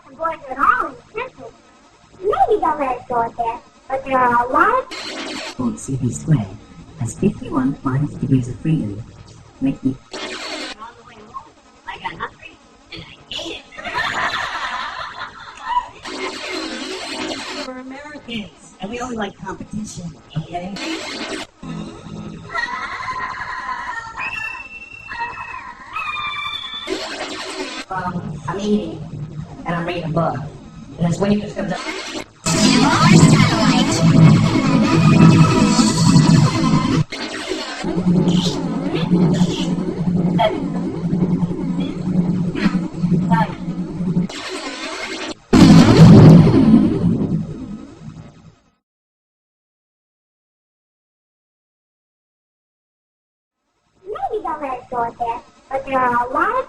the boys at all in the temple. Maybe they'll let us go up there, but there are a lot of... CV squared has 51 5 degrees of freedom, making... On the way home, I got hungry, and I ate it. We're Americans, and we only like competition, okay? I'm eating, and I'm reading a book, and this wave just comes up. Maybe they'll let us go up there, but there are a lot of...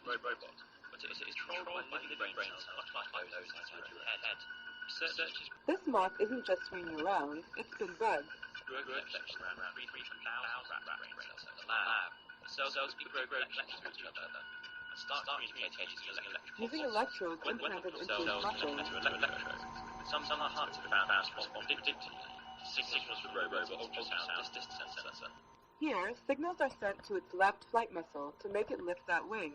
Robot, but it is controlled by the brains like those inside your head. Researchers... This moth isn't just swinging around, it's been bugged. Grow collections around 3,000 brain cells in the lab. The cells grow collections to each other and start communicating using electrodes implanted into his muscles. Some are hard to found out respond predictably. Signals from robots or ultrasound distance sensor. Here, signals are sent to its left flight muscle to make it lift that wing.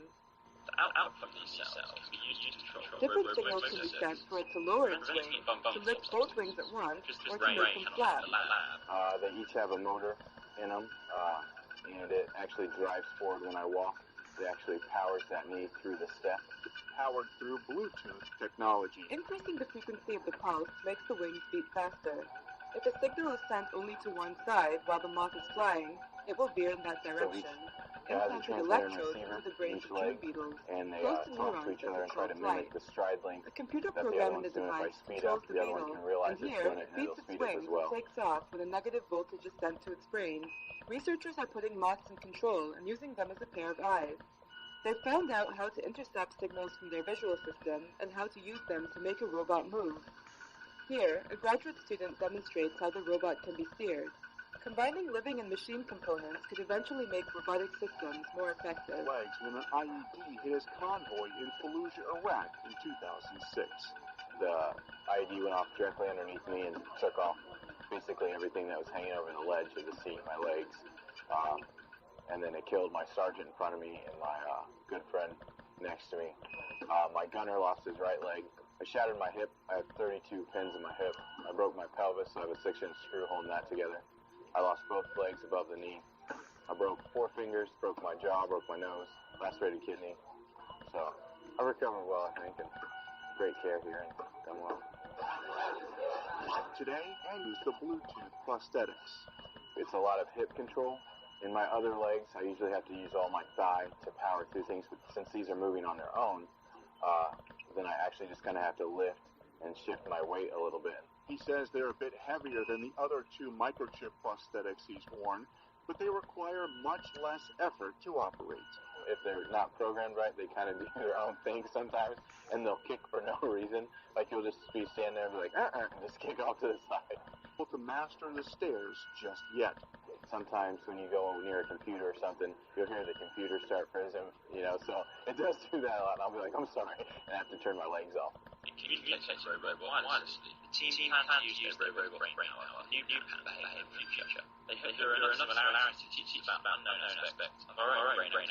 The output of these cells can be used to control different signals can be sent for it to lower its wing, to lift both wings at once, or to make them flat. They each have a motor in them, and it actually drives forward when I walk. It actually powers that knee through the step. Powered through Bluetooth technology. Increasing the frequency of the pulse makes the wings beat faster. If a signal is sent only to one side while the moth is flying, it will veer in that direction. Implanted electrodes into the brains of tree beetles, and they close to talk to neurons each other and that try to control mimic flight. the stride length A computer that the program other in the one's doing. If I device speed controls up, the the other one beetle, can realize and it's here doing it it and beats it'll its speed up as wings well. and takes off when a negative voltage is sent to its brain. Researchers are putting moths in control and using them as a pair of eyes. They've found out how to intercept signals from their visual system and how to use them to make a robot move. Here, a graduate student demonstrates how the robot can be steered. Combining living and machine components could eventually make robotic systems more effective. Legs when an IED hit his convoy in Fallujah, Iraq in 2006. The IED went off directly underneath me and took off basically everything that was hanging over the ledge of the seat, my legs. And then it killed my sergeant in front of me and my good friend next to me. My gunner lost his right leg. I shattered my hip. I had 32 pins in my hip. I broke my pelvis, so I have a 6-inch screw holding that together. I lost both legs above the knee. I broke 4 fingers, broke my jaw, broke my nose, lacerated kidney. So I recovered well, I think, and great care here and done well. Today, I use the Bluetooth prosthetics. It's a lot of hip control. In my other legs, I usually have to use all my thigh to power through things, but since these are moving on their own, then I actually just kind of have to lift and shift my weight a little bit. He says they're a bit heavier than the other 2 microchip prosthetics he's worn, but they require much less effort to operate. If they're not programmed right, they kind of do their own thing sometimes, and they'll kick for no reason. Like you'll just be standing there and be like, and just kick off to the side. Able to master the stairs just yet. Sometimes when you go near a computer or something, you'll hear the computer start freezing, so it does do that a lot. And I'll be like, I'm sorry, and I have to turn my legs off. In communicating robot wirelessly, the team plans to use their robot brain power on new behavior in the future. They hope there are enough similarities to teach about unknown aspects of our own brain.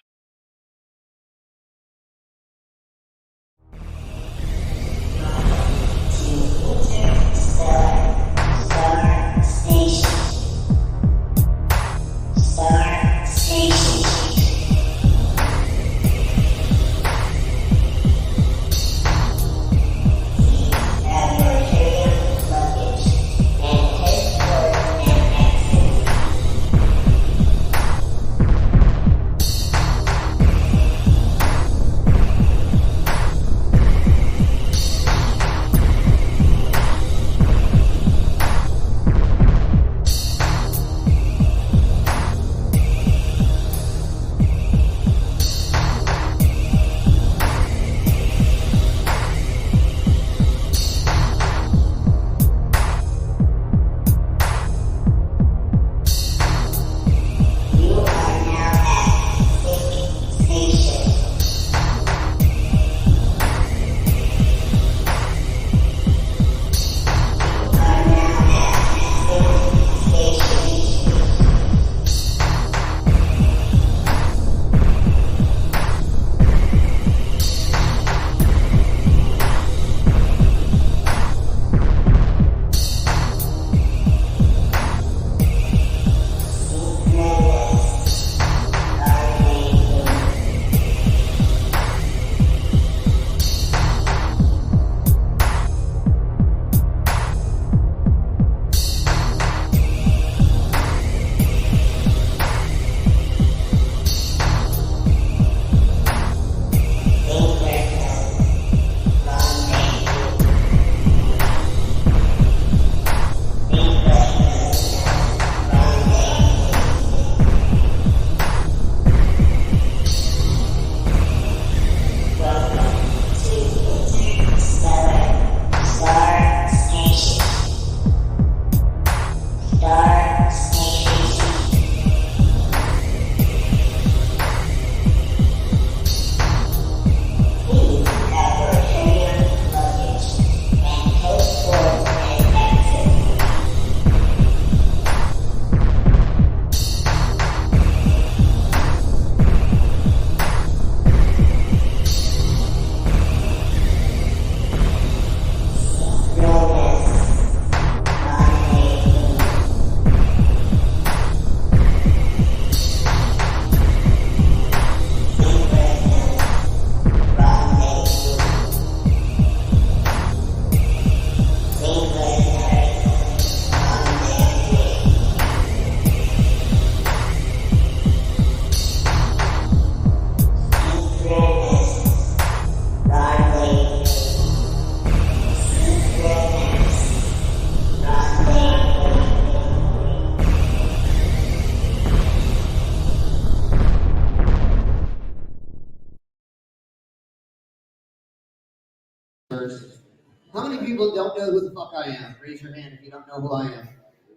many people don't know who the fuck I am? Raise your hand if you don't know who I am.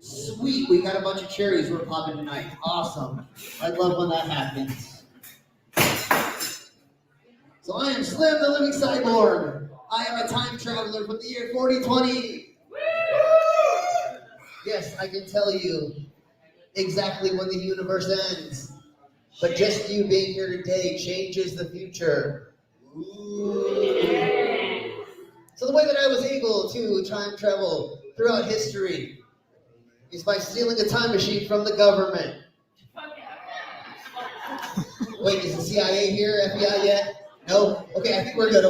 Sweet, we got a bunch of cherries we're popping tonight. Awesome. I love when that happens. So I am Slim, the Living Cyborg. I am a time traveler from the year 4020. Yes, I can tell you exactly when the universe ends. But just you being here today changes the future. Ooh. So the way that I was able to time travel throughout history is by stealing a time machine from the government. Wait, is the CIA here, FBI yet? No? Okay, I think we're good.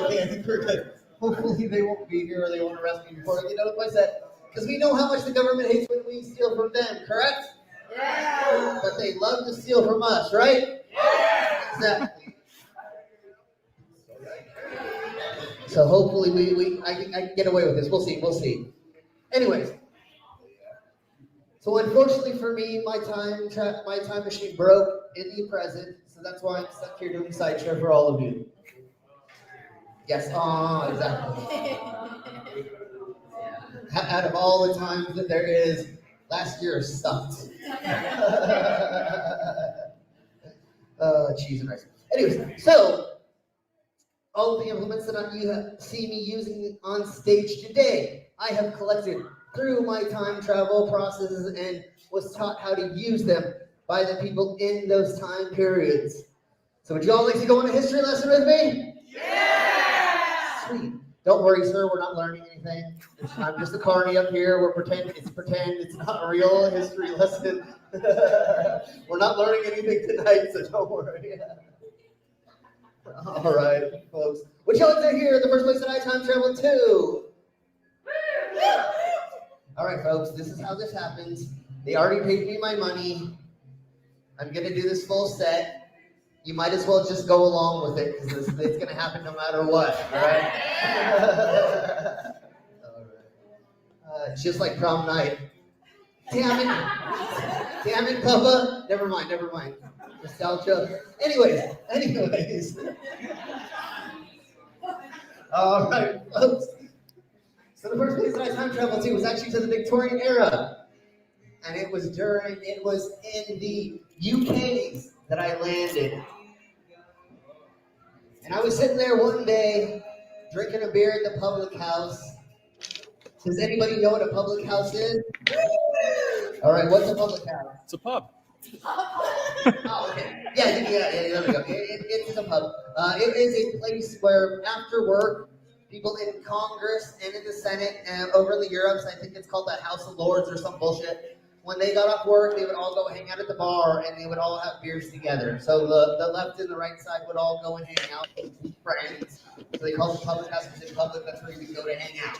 Hopefully they won't be here or they won't arrest me before I get out of my set. Because we know how much the government hates when we steal from them, correct? Yeah. But they love to steal from us, right? Yeah. Exactly. So hopefully I can get away with this. We'll see. Anyways. So unfortunately for me, my time machine broke in the present, so that's why I'm stuck here doing sideshow for all of you. Yes, exactly. Out of all the times that there is, last year sucked. Cheese and rice. Anyways, so all of the implements that you see me using on stage today, I have collected through my time travel processes and was taught how to use them by the people in those time periods. So would you all like to go on a history lesson with me? Yeah! Sweet. Don't worry, sir, we're not learning anything. I'm just a carny up here. It's not a real history lesson. We're not learning anything tonight, so don't worry. All right, folks. Would y'all like to hear the first place that I time traveled to? All right, folks, this is how this happens. They already paid me my money. I'm going to do this full set. You might as well just go along with it because it's going to happen no matter what, all right? All right. It's just like prom night. Damn it, Papa. Never mind. Nostalgia. Anyways. All right, folks. So the first place that I time traveled to was actually to the Victorian era. And it was in the UK that I landed. And I was sitting there one day, drinking a beer at the public house. Does anybody know what a public house is? All right, what's a public house? It's a pub. Oh, okay. Yeah, there we go. It's a pub. It is a place where after work, people in Congress and in the Senate and over in the Europes, I think it's called the House of Lords or some bullshit. When they got off work, they would all go hang out at the bar and they would all have beers together. So the left and the right side would all go and hang out with friends. So they called it the public house because in public, that's where you would go to hang out.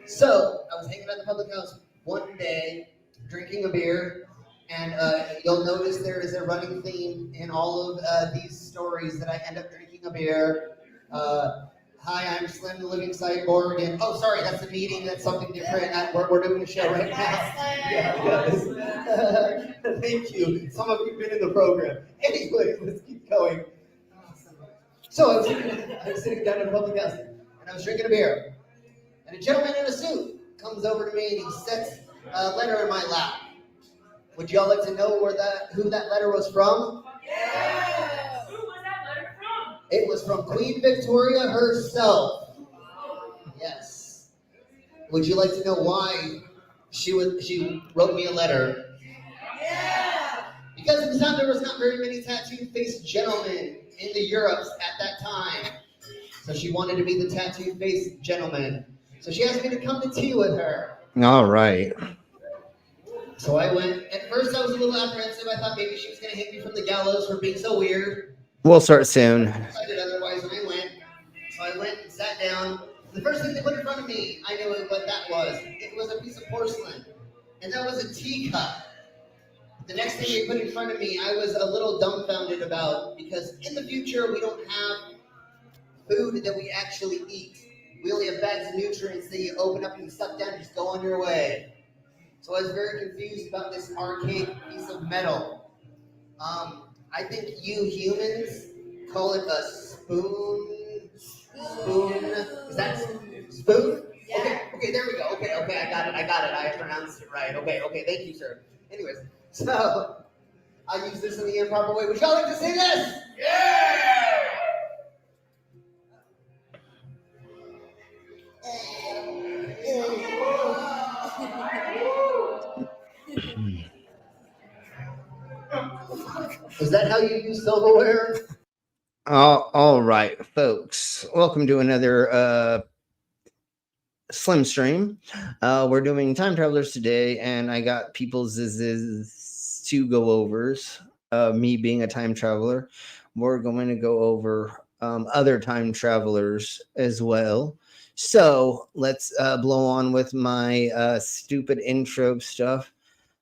So I was hanging out at the public house one day, drinking a beer, and you'll notice there is a running theme in all of these stories that I end up drinking a beer. Hi, I'm Slim, the Living Cyborg, and sorry, that's a meeting. That's something different. We're doing a show right now. Yeah, thank you. Some of you've been in the program. Anyway, let's keep going. So I was sitting down in a public house, and I was drinking a beer, and a gentleman in a suit comes over to me, and he sets a letter in my lap. Would y'all like to know who that letter was from? Yeah! Who was that letter from? It was from Queen Victoria herself. Yes. Would you like to know why she wrote me a letter? Yeah! Because at the time there was not very many tattooed-faced gentlemen in the Europes at that time. So she wanted to be the tattooed-faced gentleman. So she asked me to come to tea with her. All right. So I went. At first I was a little apprehensive. I thought maybe she was going to hit me from the gallows for being so weird. We'll start soon. I decided otherwise, and I went. So I went and sat down. The first thing they put in front of me, I knew what that was. It was a piece of porcelain. And that was a teacup. The next thing they put in front of me, I was a little dumbfounded about, because in the future, we don't have food that we actually eat. We only have bags of nutrients that you open up and suck down and just go on your way. So I was very confused about this arcade piece of metal. I think you humans call it a spoon. Spoon. Is that spoon? Okay, Okay, there we go. Okay, I got it. I pronounced it right. Okay, thank you, sir. Anyways, so I use this in the improper way. Would y'all like to say this? Yeah! Is that how you use self-aware? All right, folks. Welcome to another Slim Stream. We're doing time travelers today, and I got people's to go overs. Me being a time traveler, we're going to go over other time travelers as well. So let's blow on with my stupid intro stuff.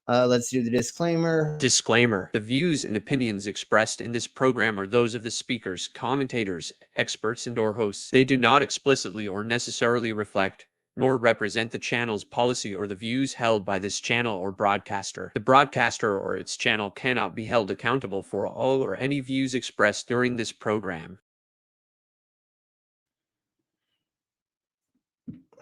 Let's do the disclaimer. Disclaimer. The views and opinions expressed in this program are those of the speakers, commentators, experts, and/or hosts. They do not explicitly or necessarily reflect nor represent the channel's policy or the views held by this channel or broadcaster. The broadcaster or its channel cannot be held accountable for all or any views expressed during this program.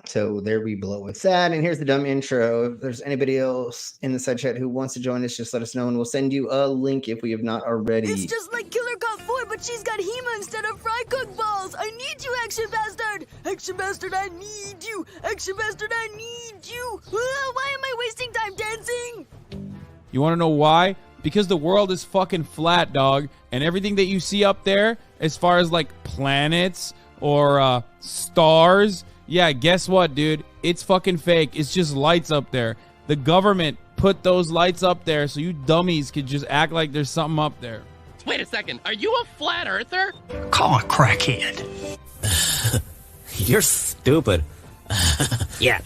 So there we blow with that. And here's the dumb intro. If there's anybody else in the side chat who wants to join us, just let us know and we'll send you a link if we have not already. It's just like Killer Cop 4, but she's got Hema instead of fry cook balls. I need you, Action Bastard. Action Bastard, I need you. Action Bastard, I need you. Why am I wasting time dancing? You want to know why? Because the world is fucking flat, dog. And everything that you see up there, as far as like planets or stars, yeah, guess what, dude? It's fucking fake. It's just lights up there. The government put those lights up there so you dummies could just act like there's something up there. Wait a second. Are you a flat earther? Call a crackhead. You're stupid. Yeah.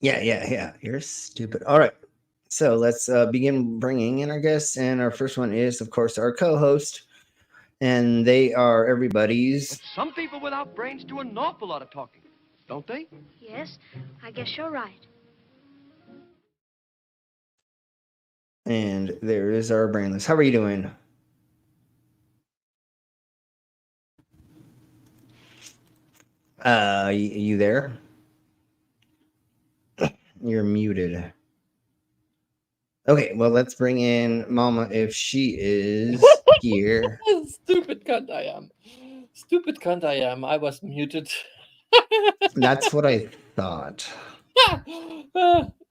Yeah. You're stupid. All right. So let's begin bringing in our guests. And our first one is, of course, our co-host. And they are everybody's. Some people without brains do an awful lot of talking, don't they? Yes, I guess you're right. And there is our brainless. How are you doing? You there? You're muted. Okay, well, let's bring in Mama if she is here. Stupid cunt I am. Stupid cunt I am. I was muted. That's what I thought.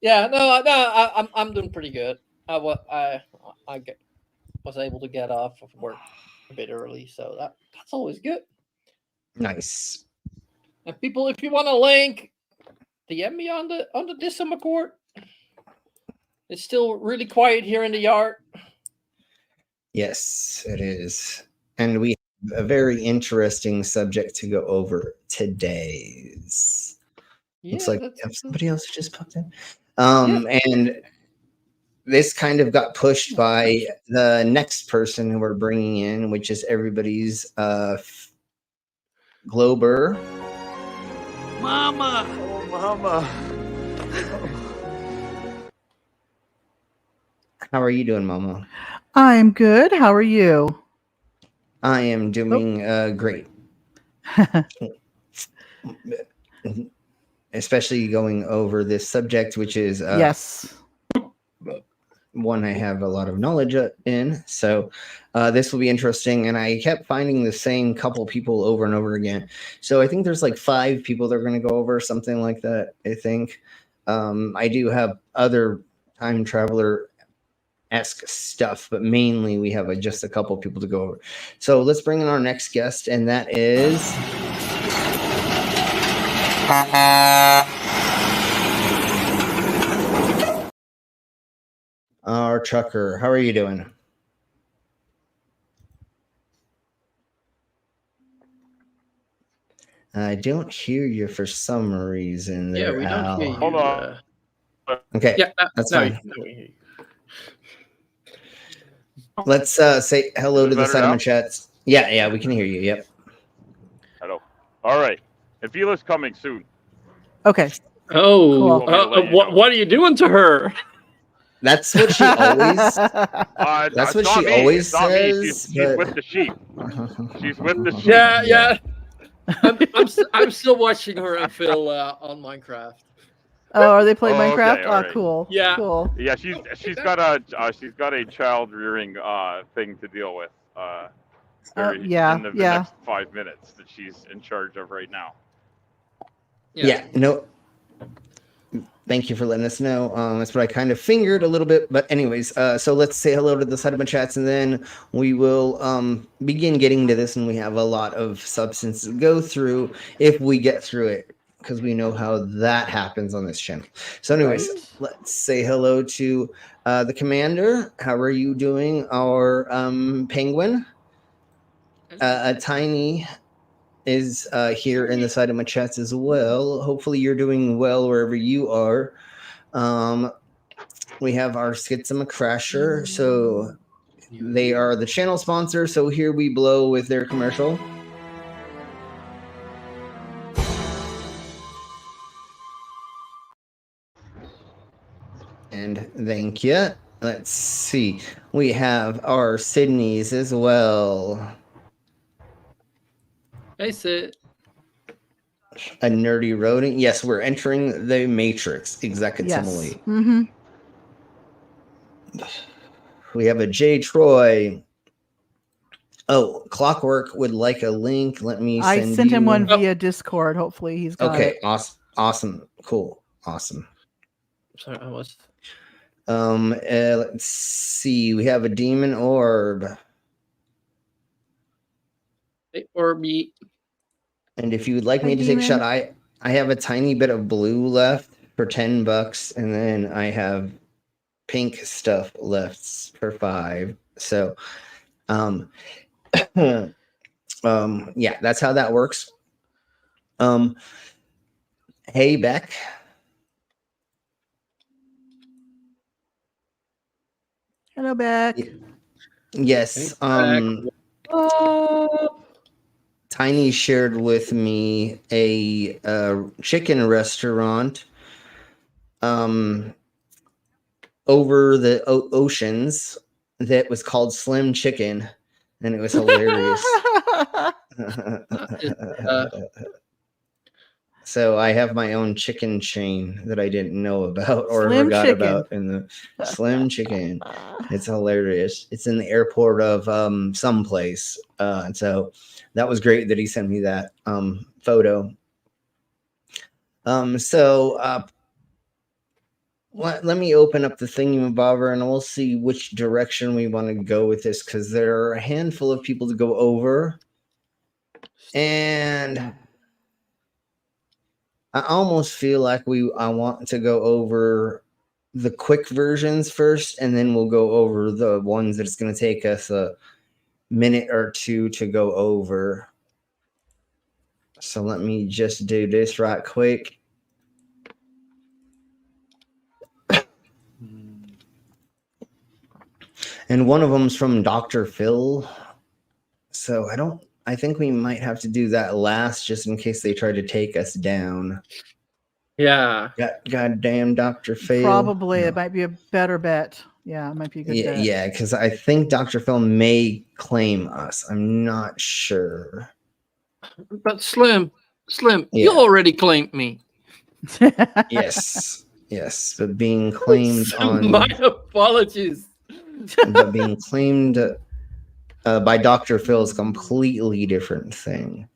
Yeah, no, I'm doing pretty good. I was able to get off of work a bit early, so that's always good. Nice. And people, if you want a link, DM me on the Disama court. It's still really quiet here in the yard. Yes, it is. And we have a very interesting subject to go over today. Looks like we have somebody else who just popped in. And this kind of got pushed by the next person who we're bringing in, which is everybody's Glober. Mama! Oh, Mama! How are you doing, Mama? I'm good. How are you? I am doing great. Especially going over this subject, which is yes, one I have a lot of knowledge in. So this will be interesting. And I kept finding the same couple people over and over again. So I think there's like 5 people that are going to go over something like that, I think. I do have other time traveler-esque stuff, but mainly we have just a couple people to go over. So let's bring in our next guest, and that is... our trucker. How are you doing? I don't hear you for some reason. Yeah, we don't hear you. Hold on. Okay, yeah, that's no, fine. no. Let's say hello to the Better Cinema now? chats. Yeah, we can hear you. Yep. Hello. All right. Avila's coming soon. Okay. Oh, Cool. what are you doing to her? That's what she always. That's what she always says. She's with the sheep. She's with the sheep. Yeah. I'm still watching her and Phil on Minecraft. Oh, are they playing Oh, okay, Minecraft? all Oh, right. cool. Yeah. Cool. Yeah, she's got a child rearing thing to deal with very Yeah, in the yeah. next 5 minutes that she's in charge of right now. Yeah. No. Thank you for letting us know. That's what I kind of fingered a little bit, but anyways, so let's say hello to the side of my chats, and then we will begin getting to this, and we have a lot of substance to go through if we get through it, because we know how that happens on this channel. So, anyways, Right. let's say hello to the commander. How are you doing, our penguin? A tiny is here in the side of my chats as well. Hopefully you're doing well wherever you are. We have our Schizma Crasher, so they are the channel sponsor, so here we blow with their commercial. And thank you. Let's see. We have our Sydneys as well. Hey, Sid. A nerdy rodent. Yes, we're entering the Matrix. Executively. Yes. Mm-hmm. We have a J. Troy. Oh, Clockwork would like a link. Let me I send sent you him one via Discord. Hopefully he's got Okay, it. awesome. Cool. Awesome. Sorry, I was. Let's see. We have a demon orb. Hey, Orby. And if you would like Hi, me to take a shot, demon. I have a tiny bit of blue left for $10, and then I have pink stuff left for $5. So, yeah, that's how that works. Hey, Beck. Hello, Beck. Yes. Tiny shared with me a chicken restaurant over the oceans that was called Slim Chicken, and it was hilarious. So I have my own chicken chain that I didn't know about or Slim forgot Chicken. about in the Slim Chicken. It's hilarious. It's in the airport of someplace. And so that was great that he sent me that photo. Let me open up the thingamabobber and we'll see which direction we want to go with this, because there are a handful of people to go over. And I almost feel like I want to go over the quick versions first, and then we'll go over the ones that's going to take us a minute or two to go over. So let me just do this right quick. And one of them's from Dr. Phil. So I think we might have to do that last just in case they try to take us down. Yeah. Goddamn Dr. Phil. Probably. It might be a better bet. Yeah, it might be a good bet. Yeah, because I think Dr. Phil may claim us. I'm not sure. But Slim, Yeah. you already claimed me. Yes, but being claimed on My apologies. but being claimed by Dr. Phil is a completely different thing.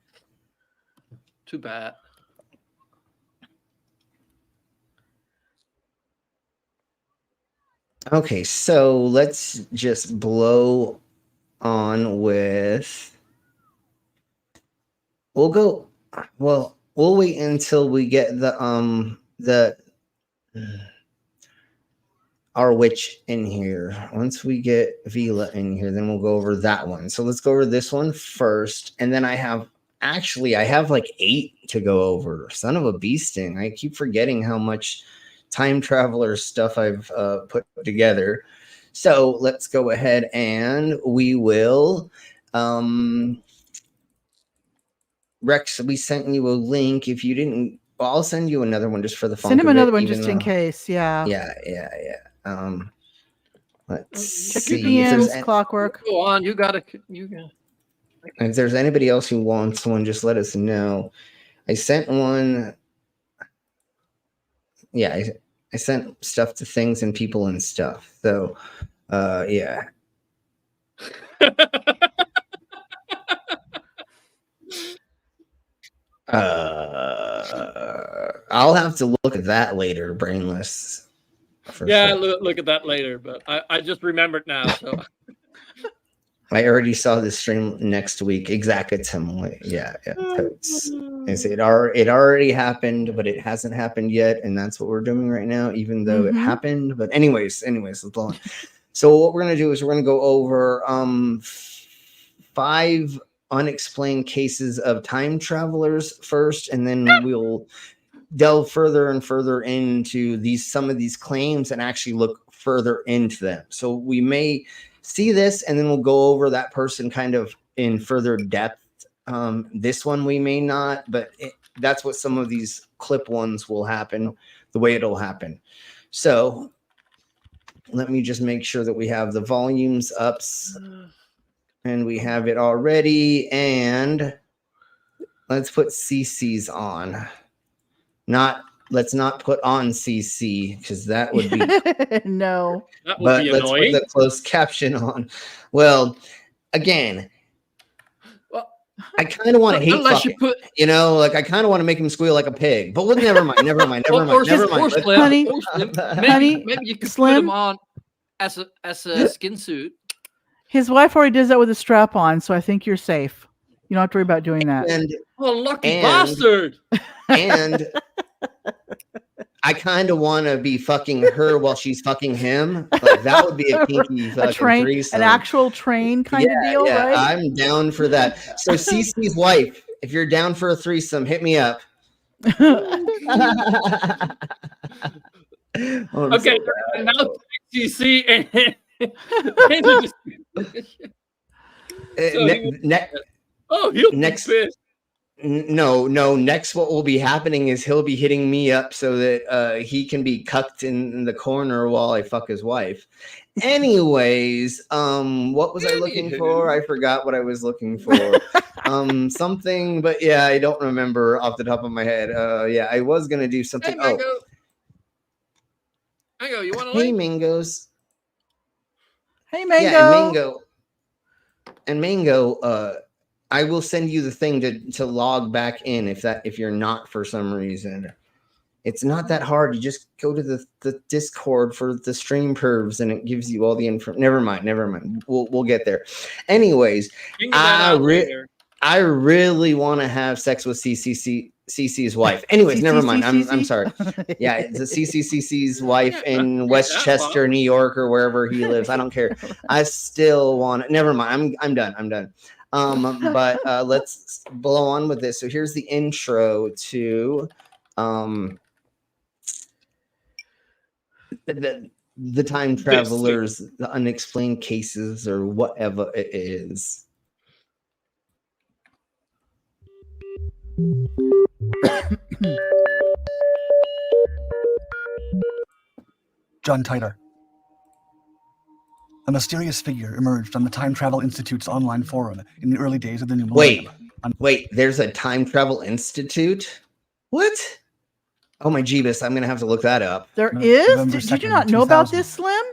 Too bad. Okay, so let's just blow on with. We'll wait until we get our witch in here. Once we get Vila in here, then we'll go over that one. So let's go over this one first, and then I have like 8 to go over. Son of a bee sting. I keep forgetting how much time traveler stuff I've put together. So let's go ahead and we will Rex, we sent you a link. If you didn't, I'll send you another one just for the fun. Send him another one just in case. Yeah. Yeah. Let's Check see your if there's DMs, Clockwork. Go on. You got. If there's anybody else who wants one, just let us know. I sent one. Yeah, I sent stuff to things and people and stuff. So, yeah. I'll have to look at that later, brainless. Yeah, Sure. look at that later. But I just remembered now. So I already saw the stream next week. Exactly. Yeah. Totes. It already happened, but it hasn't happened yet, and that's what we're doing right now, even though it happened. But anyways, let's go on. So what we're gonna do is we're gonna go over 5 unexplained cases of time travelers first, and then we'll delve further and further into some of these claims and actually look further into them. So we may see this, and then we'll go over that person kind of in further depth. This one we may not, but that's what some of these clip ones will happen, the way it'll happen. So let me just make sure that we have the volumes ups, and we have it already. And let's put CC's on. Let's not put on CC, because that would be no. That would but be let's annoying. put the closed caption on. Well, again, I kind of want to hate unless you fucking, put, like I kind of want to make him squeal like a pig. But never mind. Honey, maybe you could Slim? put him on as a skin suit. His wife already does that with a strap on, so I think you're safe. You don't have to worry about doing that. And lucky bastard. And I kind of want to be fucking her while she's fucking him. Like, that would be a kinky fucking threesome. An actual train kind of deal, right? I'm down for that. So CC's wife, if you're down for a threesome, hit me up. Okay, now CC and next. No. Next, what will be happening is he'll be hitting me up so that he can be cucked in the corner while I fuck his wife. Anyways, what was I looking for? I forgot what I was looking for. Something, but yeah, I don't remember off the top of my head. Yeah, I was gonna do something. Hey, Mango, you want to? Hey, Mangoes. Hey, Mango. Yeah, and Mango. I will send you the thing to log back in if you're not for some reason. It's not that hard. You just go to the Discord for the stream pervs, and it gives you all the info. Never mind. We'll get there. Anyways, I really want to have sex with CC's wife. Anyways, never mind. I'm sorry. Yeah, it's a CC's wife in Westchester, New York, or wherever he lives. I don't care. I still want it. Never mind. I'm done. But let's blow on with this. So here's the intro to the time travelers, the unexplained cases, or whatever it is. John Titor. A mysterious figure emerged on the Time Travel Institute's online forum in the early days of the new millennium. Wait, there's a Time Travel Institute? What? Oh my Jeebus, I'm going to have to look that up. There is? Did you not know about this, Slim?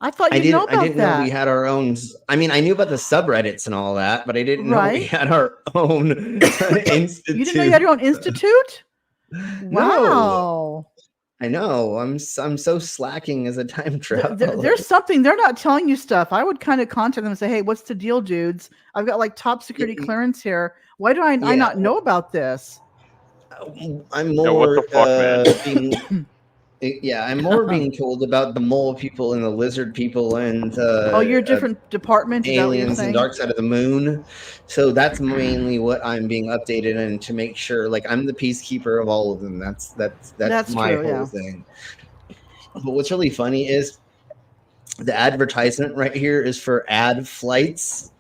I thought you know about that. I didn't know we had our own. I mean, I knew about the subreddits and all that, but I didn't know we had our own institute. You didn't know you had your own institute? Wow. No. I know. I'm so slacking as a time traveler. There's something they're not telling you stuff. I would kind of contact them and say, "Hey, what's the deal, dudes? I've got like top security clearance here. Why do I not know about this?" I'm more I'm more being told about the mole people and the lizard people and you're a different department, aliens and Dark Side of the Moon. So that's mainly what I'm being updated in to make sure, like, I'm the peacekeeper of all of them. That's my whole thing. But what's really funny is the advertisement right here is for ad flights.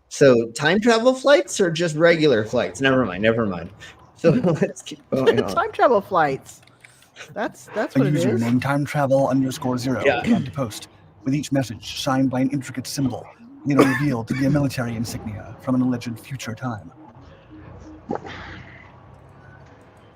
So time travel flights or just regular flights? Never mind. So let's keep going on. Time travel flights. That's what it is. A user named Time Travel _0 began to post, with each message signed by an intricate symbol, later revealed to be a military insignia from an alleged future time.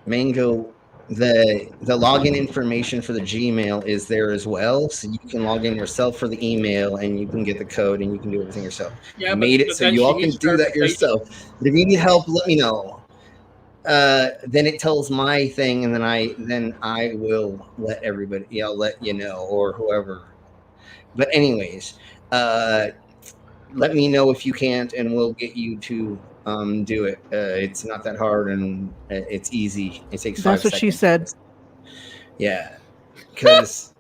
Mango, the login information for the Gmail is there as well, so you can log in yourself for the email and you can get the code and you can do everything yourself. Yeah, Made it but so then you she all can needs do that verification. yourself. But if you need help, let me know. Then it tells my thing, and then I will let everybody. Yeah, I'll let you know or whoever. But anyways, let me know if you can't, and we'll get you to do it. It's not that hard, and it's easy. It takes 5 That's seconds. what she said. Yeah, because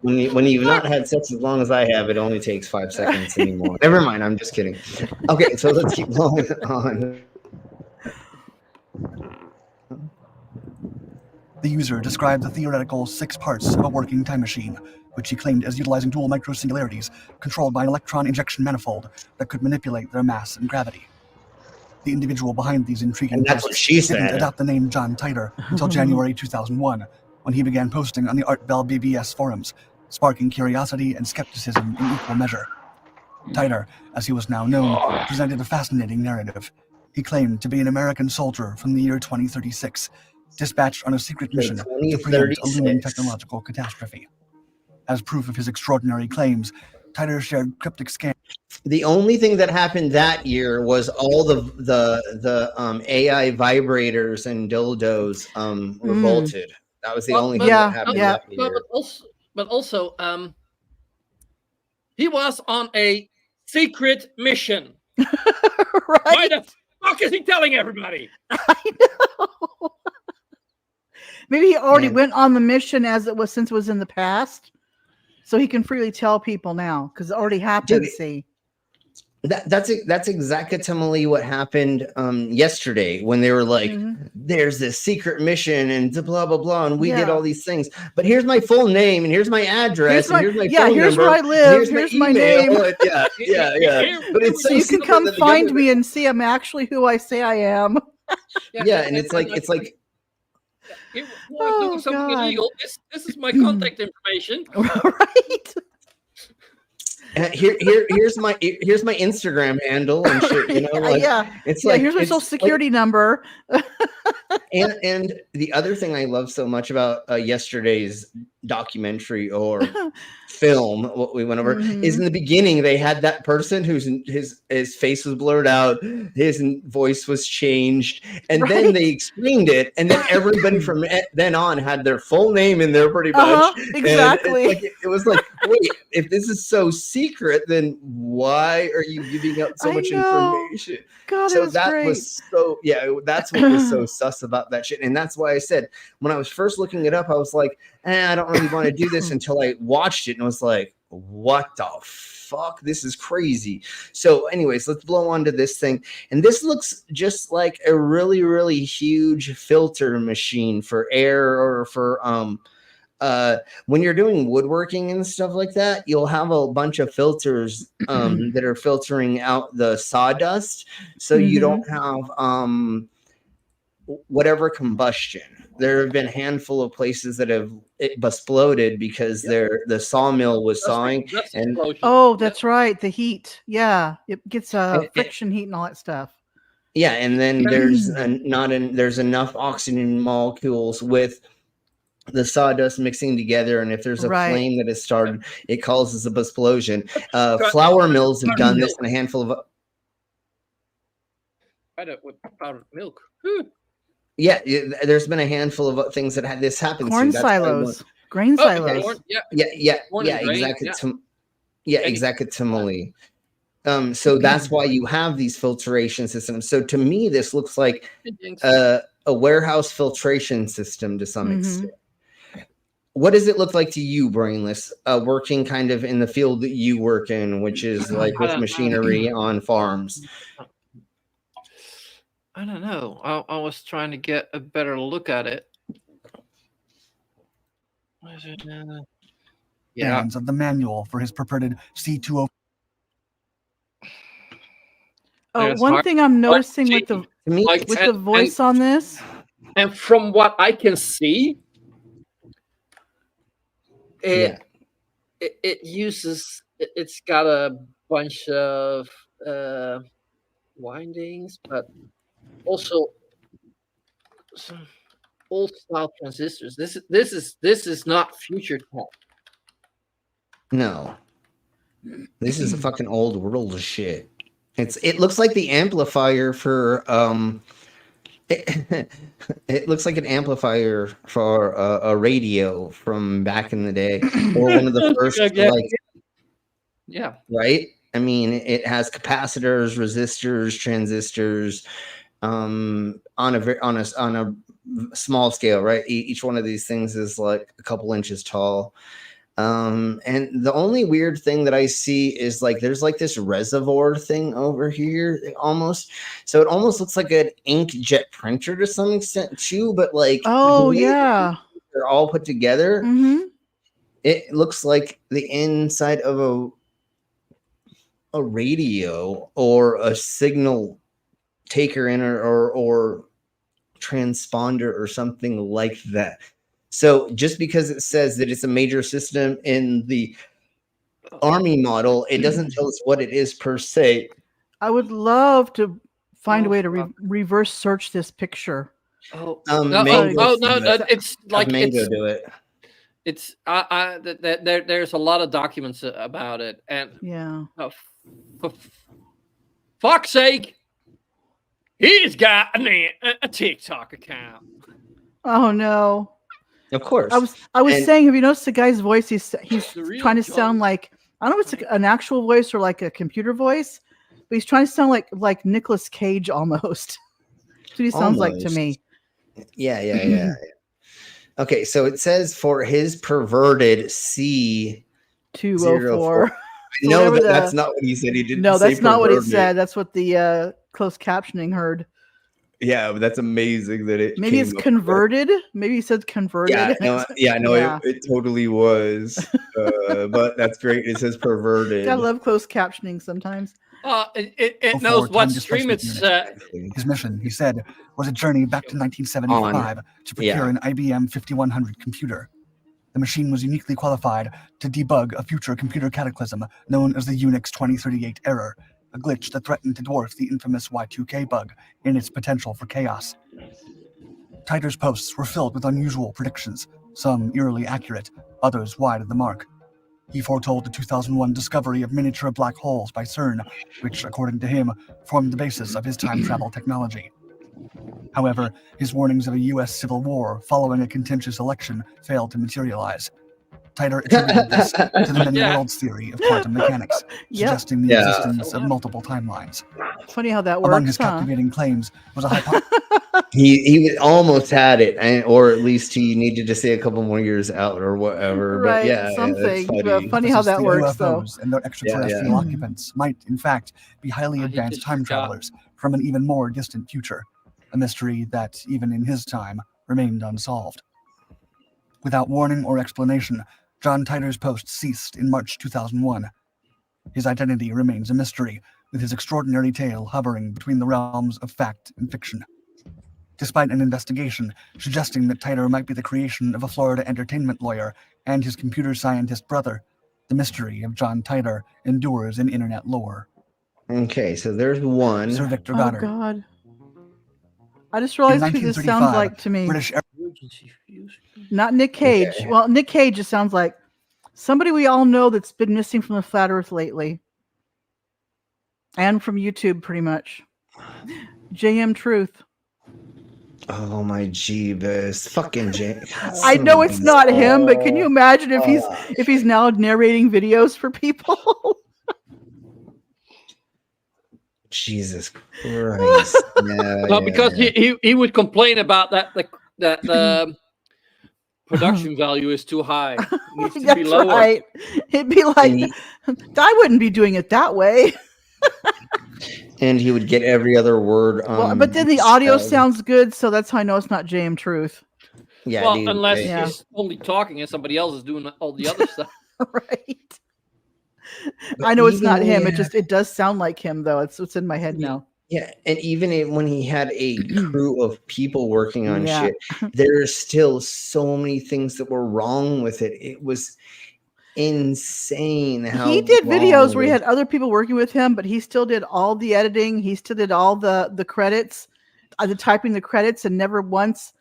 when you've not had sex as long as I have, it only takes 5 seconds anymore. Never mind, I'm just kidding. Okay, so let's keep going on. The user described the theoretical 6 parts of a working time machine, which he claimed as utilizing dual microsingularities controlled by an electron injection manifold that could manipulate their mass and gravity. The individual behind these intriguing And that's what posts she didn't said. adopt the name John Titor until January 2001, when he began posting on the Art Bell BBS forums, sparking curiosity and skepticism in equal measure. Titor, as he was now known, presented a fascinating narrative. He claimed to be an American soldier from the year 2036, dispatched on a secret mission to preempt a looming technological catastrophe. As proof of his extraordinary claims, Titor shared cryptic scans. The only thing that happened that year was all the AI vibrators and dildos revolted. That was the only thing that happened that year. But also, he was on a secret mission. Why the fuck is he telling everybody? Maybe he already went on the mission since it was in the past, so he can freely tell people now because it already happened. See, that's exactly what happened yesterday when they were like, "There's this secret mission and blah blah blah, and we did all these things." But here's my full name, and here's my address, and here's my phone here's number, where I live. Here's my email. name. Yeah. But it's so you can come find me and see I'm actually who I say I am. And it's like. You want to do something illegal? This is my contact information. Right. Here's my Instagram handle and shit. You know, it's like here's my social security number. and the other thing I love so much about yesterday's documentary or film, what we went over, is in the beginning they had that person whose his face was blurred out, his voice was changed, and then they explained it, and then everybody from then on had their full name in there pretty much. Exactly. And it was like, wait, if this is so secret, then why are you giving out so much information? God, so was that great. was so that's what was so sus about that shit. And that's why I said when I was first looking it up, I was like, I don't really want to do this until I watched it and was like, what the fuck? This is crazy. So anyways, let's blow on to this thing. And this looks just like a really, really huge filter machine for air or for when you're doing woodworking and stuff like that, you'll have a bunch of filters that are filtering out the sawdust, so you don't have whatever combustion. There have been a handful of places that have exploded because the sawmill was sawing. And that's right, the heat. Yeah, it gets friction heat and all that stuff. Yeah, and then there's there's enough oxygen molecules with the sawdust mixing together, and if there's a flame that is started, it causes a explosion. Flour mills have done this in a handful of. With powdered milk. Yeah, there's been a handful of things that had this happen. Corn silos, grain silos. Exactly. So that's why you have these filtration systems. So to me, this looks like a warehouse filtration system to some extent. What does it look like to you, Brainless, working kind of in the field that you work in, which is like with machinery on farms? I don't know. I was trying to get a better look at it. Hands of the manual for his purported C2O. One thing I'm noticing with the voice on this, and from what I can see, it uses it's got a bunch of windings, but also some old style transistors. This is not future tech. No, this is a fucking old world shit. It looks like the amplifier for it looks like an amplifier for a radio from back in the day, or one of the first like Yeah. right. I mean, it has capacitors, resistors, transistors, on a small scale, right? Each one of these things is like a couple inches tall. And the only weird thing that I see is like there's like this reservoir thing over here almost. So it almost looks like an inkjet printer to some extent too, but like Oh the way yeah, they're all put together. Mm-hmm. It looks like the inside of a radio or a signal taker in or transponder or something like that. So just because it says that it's a major system in the Army model, it doesn't tell us what it is per se. I would love to find a way to reverse search this picture. Oh, Mango it's like Mango do it. It's there's a lot of documents about it, and yeah, for fuck's sake, he's got a TikTok account. Oh no. Of course. I was saying, have you noticed the guy's voice? He's trying to sound like, I don't know if it's an actual voice or like a computer voice, but he's trying to sound like Nicolas Cage almost. That's what he sounds like to me. Yeah. Okay, so it says for his perverted C204. No, that's not what he said. He didn't. No, that's not what he perverted. said. That's what the closed captioning heard. Yeah, but that's amazing that it. Maybe it's converted. Maybe he said converted. It totally was. But that's great. It says perverted. I love closed captioning sometimes. It knows what stream it's. His mission, he said, was a journey back to 1975 to procure an IBM 5100 computer. The machine was uniquely qualified to debug a future computer cataclysm known as the Unix 2038 error, a glitch that threatened to dwarf the infamous Y2K bug in its potential for chaos. Titer's posts were filled with unusual predictions, some eerily accurate, others wide of the mark. He foretold the 2001 discovery of miniature black holes by CERN, which, according to him, formed the basis of his time travel technology. However, his warnings of a U.S. civil war following a contentious election failed to materialize. Titer attributed this to the many worlds theory of quantum mechanics, suggesting the existence of multiple timelines. Funny how that works. Among his captivating claims was a hypothesis. He almost had it, or at least he needed to stay a couple more years out or whatever. Right, but yeah, something. funny. Funny how that works, though. UFOs and their extraterrestrial occupants might, in fact, be highly advanced time travelers from an even more distant future, a mystery that, even in his time, remained unsolved. Without warning or explanation, John Titer's post ceased in March 2001. His identity remains a mystery, with his extraordinary tale hovering between the realms of fact and fiction. Despite an investigation suggesting that Titer might be the creation of a Florida entertainment lawyer and his computer scientist brother, the mystery of John Titer endures in internet lore. Okay, so there's one. Sir Victor Goddard. Oh, God. I just realized who this sounds like to me. Not Nick Cage. Okay. Well, Nick Cage just sounds like somebody we all know that's been missing from the flat earth lately. And from YouTube, pretty much. JM Truth. Oh my Jeebus. Fucking J. I know it's not him, but can you imagine if he's now narrating videos for people? Jesus Christ. Because he would complain about that the production value is too high. It needs to be That's lower. right. It'd be like, I wouldn't be doing it that way. And he would get every other word. Well, but then the audio sounds good, so that's how I know it's not JM Truth. Yeah, well, unless he's only talking and somebody else is doing all the other stuff. Right. I know it's not him. It does sound like him, though. It's what's in my head now. Yeah, and even when he had a crew of people working on shit, there's still so many things that were wrong with it. It was insane how He did videos where he long- had other people working with him, but he still did all the editing. He still did all the credits, the typing the credits, and never once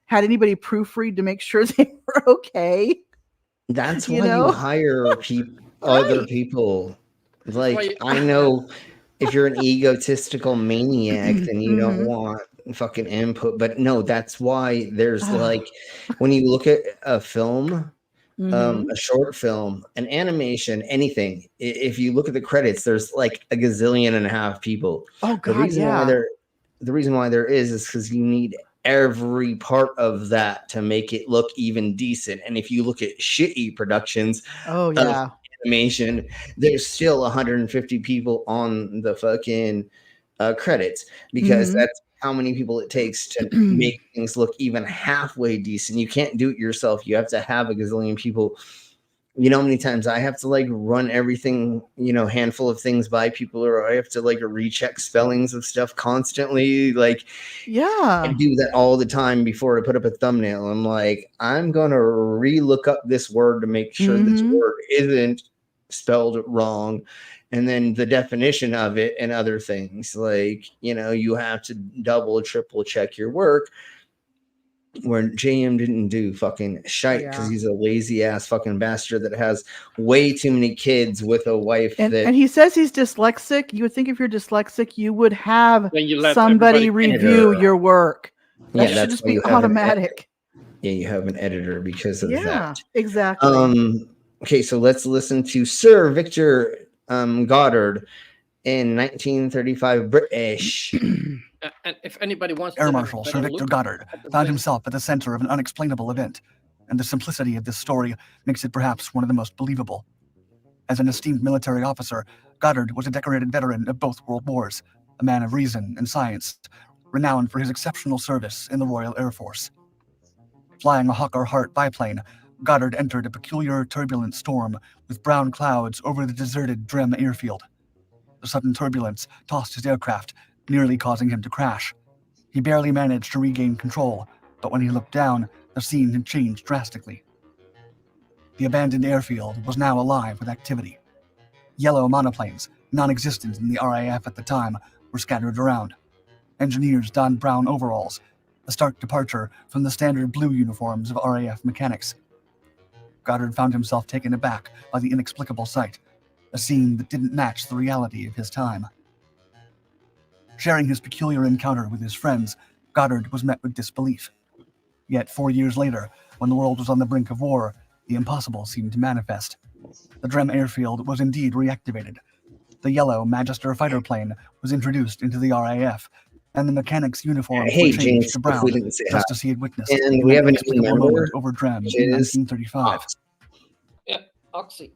had anybody proofread to make sure they were okay. That's You why you know? hire other people. Like, I know if you're an egotistical maniac, then you don't Mhm. want fucking input. But no, that's why there's like, when you look at a film, Mhm. a short film, an animation, anything, if you look at the credits, there's like a gazillion and a half people. Oh The God, reason why yeah. there is because you need every part of that to make it look even decent. And if you look at shitty productions Oh of yeah. animation, there's still 150 people on the fucking credits because Mhm. that's how many people it takes to make things look even halfway decent. You can't do it yourself. You have to have a gazillion people. You know how many times I have to like run everything, handful of things by people, or I have to like recheck spellings of stuff constantly. Like, Yeah. I do that all the time before I put up a thumbnail. I'm like, I'm going to re-look up this word to make sure this Mhm. word isn't spelled wrong. And then the definition of it and other things. Like, you have to double, triple check your work. Where JM didn't do fucking shite because Yeah. he's a lazy ass fucking bastard that has way too many kids with a wife And he says he's dyslexic. You would think if you're dyslexic, you would have Then you let somebody everybody review your work. That Yeah, should that's just why be you have automatic. you have an editor because of Yeah, that. exactly. Okay, so let's listen to Sir Victor Goddard in 1935 British. And if anybody wants to Air have a Marshal Sir better Victor look Goddard at the found thing- himself at the center of an unexplainable event, and the simplicity of this story makes it perhaps one of the most believable. As an esteemed military officer, Goddard was a decorated veteran of both World Wars, a man of reason and science, renowned for his exceptional service in the Royal Air Force. Flying a Hawker Hart biplane, Goddard entered a peculiar turbulent storm with brown clouds over the deserted Drem airfield. The sudden turbulence tossed his aircraft, nearly causing him to crash. He barely managed to regain control, but when he looked down, the scene had changed drastically. The abandoned airfield was now alive with activity. Yellow monoplanes, non-existent in the RAF at the time, were scattered around. Engineers donned brown overalls, a stark departure from the standard blue uniforms of RAF mechanics. Goddard found himself taken aback by the inexplicable sight, a scene that didn't match the reality of his time. Sharing his peculiar encounter with his friends, Goddard was met with disbelief. Yet 4 years later, when the world was on the brink of war, the impossible seemed to manifest. The Drem airfield was indeed reactivated. The yellow Magister fighter plane was introduced into the RAF, and the mechanic's uniforms Hey, were changed James, to if brown, we didn't say just hi. as he had witnessed And in we an have a new inexplicable member, moment over Drem which in is 1935. Yeah, Oxy.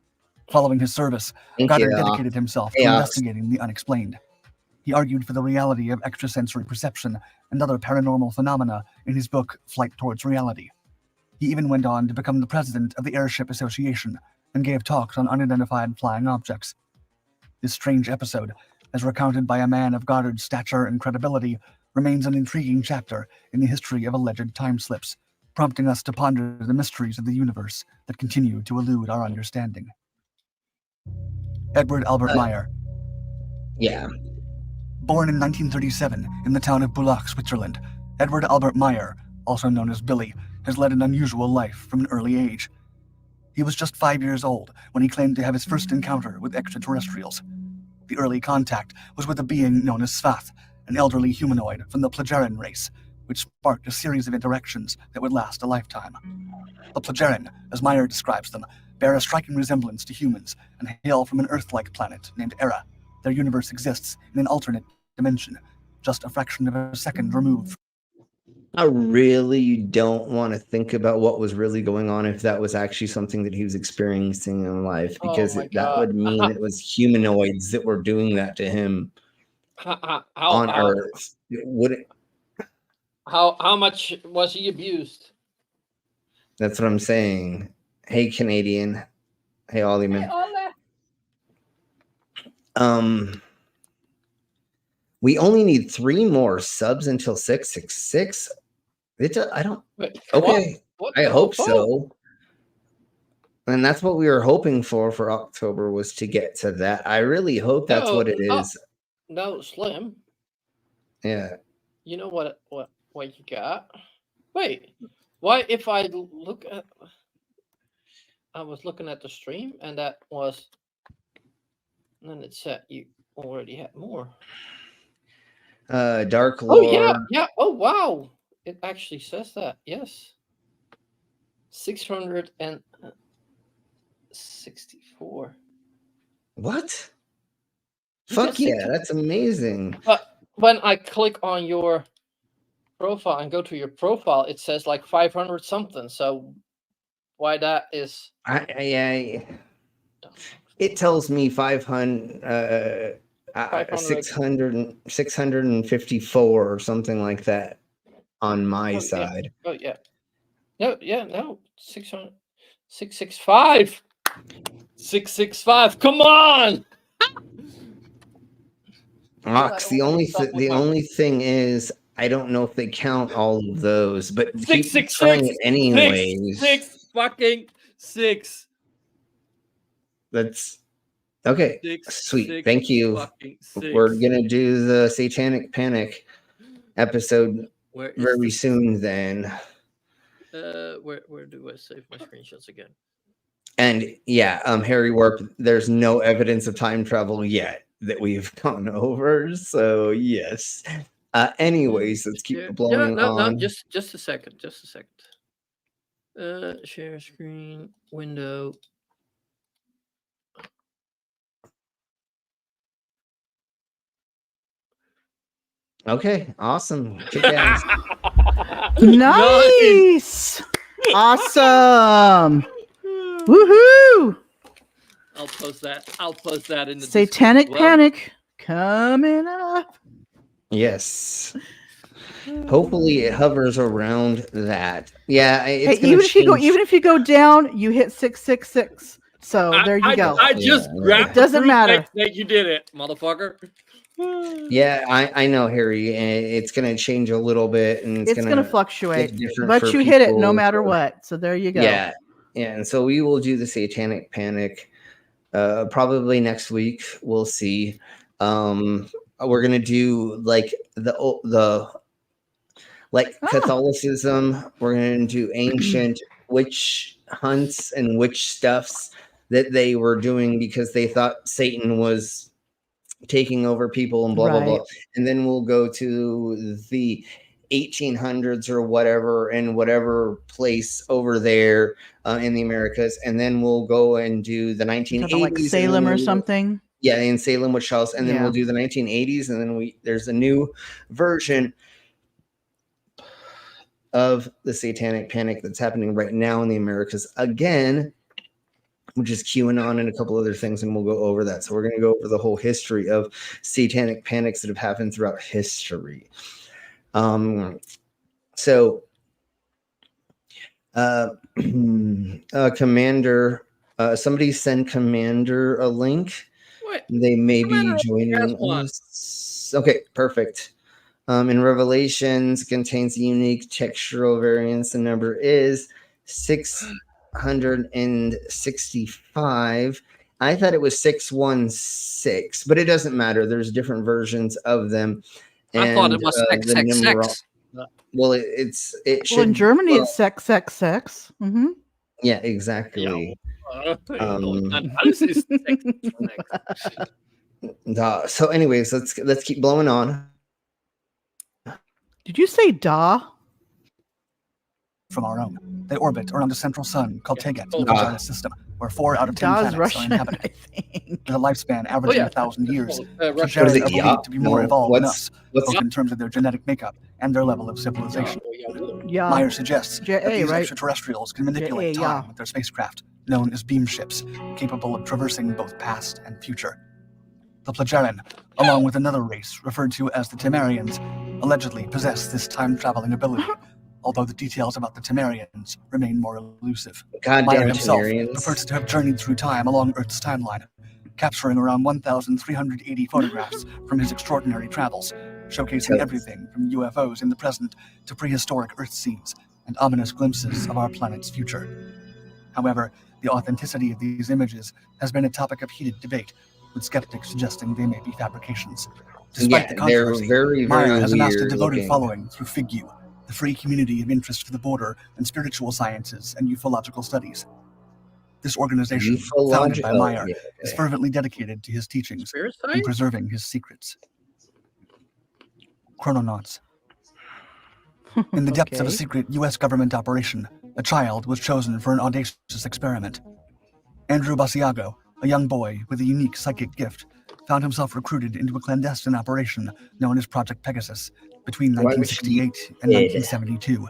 Following his service, Thank Goddard you. dedicated himself Hey, to Ox. investigating the unexplained. He argued for the reality of extrasensory perception and other paranormal phenomena in his book, Flight Towards Reality. He even went on to become the president of the Airship Association and gave talks on unidentified flying objects. This strange episode, as recounted by a man of Goddard's stature and credibility, remains an intriguing chapter in the history of alleged time slips, prompting us to ponder the mysteries of the universe that continue to elude our understanding. Edward Albert Meyer. Yeah. Born in 1937 in the town of Boulak, Switzerland, Edward Albert Meyer, also known as Billy, has led an unusual life from an early age. He was just 5 years old when he claimed to have his first encounter with extraterrestrials. The early contact was with a being known as Svath, an elderly humanoid from the Plagiarin race, which sparked a series of interactions that would last a lifetime. The Plagiarin, as Meyer describes them, bear a striking resemblance to humans and hail from an Earth-like planet named Era. Their universe exists in an alternate dimension, just a fraction of a second removed. I really don't want to think about what was really going on if that was actually something that he was experiencing in life, because that would mean it was humanoids that were doing that to him on Earth. Would it? How much was he abused? That's what I'm saying. Hey, Canadian. Hey, Ollie, man. We only need 3 more subs until 666. I don't. Wait, okay, what I the hope fuck? so. And that's what we were hoping for October, was to get to that. I really hope that's what it is. No, Slim. Yeah. You know what you got? Wait, why if I look at? I was looking at the stream, and that was. And then it said you already had more. Dark Oh Lord. yeah. Oh wow, it actually says that. Yes. 664. What? Fuck yeah, that's amazing. But when I click on your profile and go to your profile, it says like 500 something. So why that is? It tells me 500, 654 or something like that on my side. Yeah. Oh yeah. No, 600, 665. 665. Come on. Ox, the only thing is, I don't know if they count all of those, but keep trying it anyways. 6. That's okay. Sweet. 6, Thank you. 6. We're gonna do the Satanic Panic episode very soon then. Where do I save my screenshots again? And yeah, Harry Warp, there's no evidence of time travel yet that we've gone over. So yes. Anyways, let's keep blowing on. Just a second. Share screen window. Okay, awesome. Kick ass. Nice. Awesome. Woohoo! I'll post that in the Satanic Panic coming up. Yes. Hopefully it hovers around that. Yeah, it's even if you go down, you hit 666. So there you go. I just grabbed. It doesn't matter. That you did it, motherfucker. Yeah, I know, Harry. It's gonna change a little bit, and it's gonna fluctuate. But you hit it no matter what. So there you go. Yeah, and so we will do the Satanic Panic probably next week. We'll see. We're gonna do like the Catholicism. We're gonna do ancient witch hunts and witch stuffs that they were doing because they thought Satan was taking over people and blah blah blah. And then we'll go to the 1800s or whatever in whatever place over there in the Americas, and then we'll go and do the 1980s, like Salem or something. Yeah, in Salem witch house, and then we'll do the 1980s, and then there's a new version of the Satanic Panic that's happening right now in the Americas again, which is QAnon and a couple other things, and we'll go over that. So we're going to go over the whole history of satanic panics that have happened throughout history. Commander, somebody send Commander a link. What? They may be joining us. Okay, perfect. In Revelations contains a unique textural variance. The number is 665. I thought it was 616, but it doesn't matter. There's different versions of them. And, I thought it was 666. Well, it should. Well, in Germany, it's XXX. Mm-hmm. Yeah, exactly. So, anyways, let's keep blowing on. Did you say da? From our own. They orbit around a central sun called Teget in the Vagina system, where 4 out of 10 planets Russian, are inhabited. I think. With a lifespan averaging 1,000 years, Russian. are believed to be more evolved than us, both in terms of their genetic makeup and their level of civilization. Meyer suggests that these extraterrestrials can manipulate time with their spacecraft, known as beam ships, capable of traversing both past and future. The Plagiarin, along with another race referred to as the Temerians, allegedly possess this time-traveling ability, although the details about the Temerians remain more elusive. Meyer himself refers to have journeyed through time along Earth's timeline, capturing around 1,380 photographs from his extraordinary travels, showcasing everything from UFOs in the present to prehistoric Earth scenes and ominous glimpses of our planet's future. However, the authenticity of these images has been a topic of heated debate, with skeptics suggesting they may be fabrications. Despite the they're controversy, very, Meyer very has amassed a weird devoted looking. following through FIGU, the free community of interest for the border and spiritual sciences and ufological studies. This organization, founded by Meyer, is fervently dedicated to his teachings and preserving his secrets. Chrononauts. In the depths of a secret U.S. government operation, a child was chosen for an audacious experiment. Andrew Basiago, a young boy with a unique psychic gift, found himself recruited into a clandestine operation known as Project Pegasus between 1968 and 1972.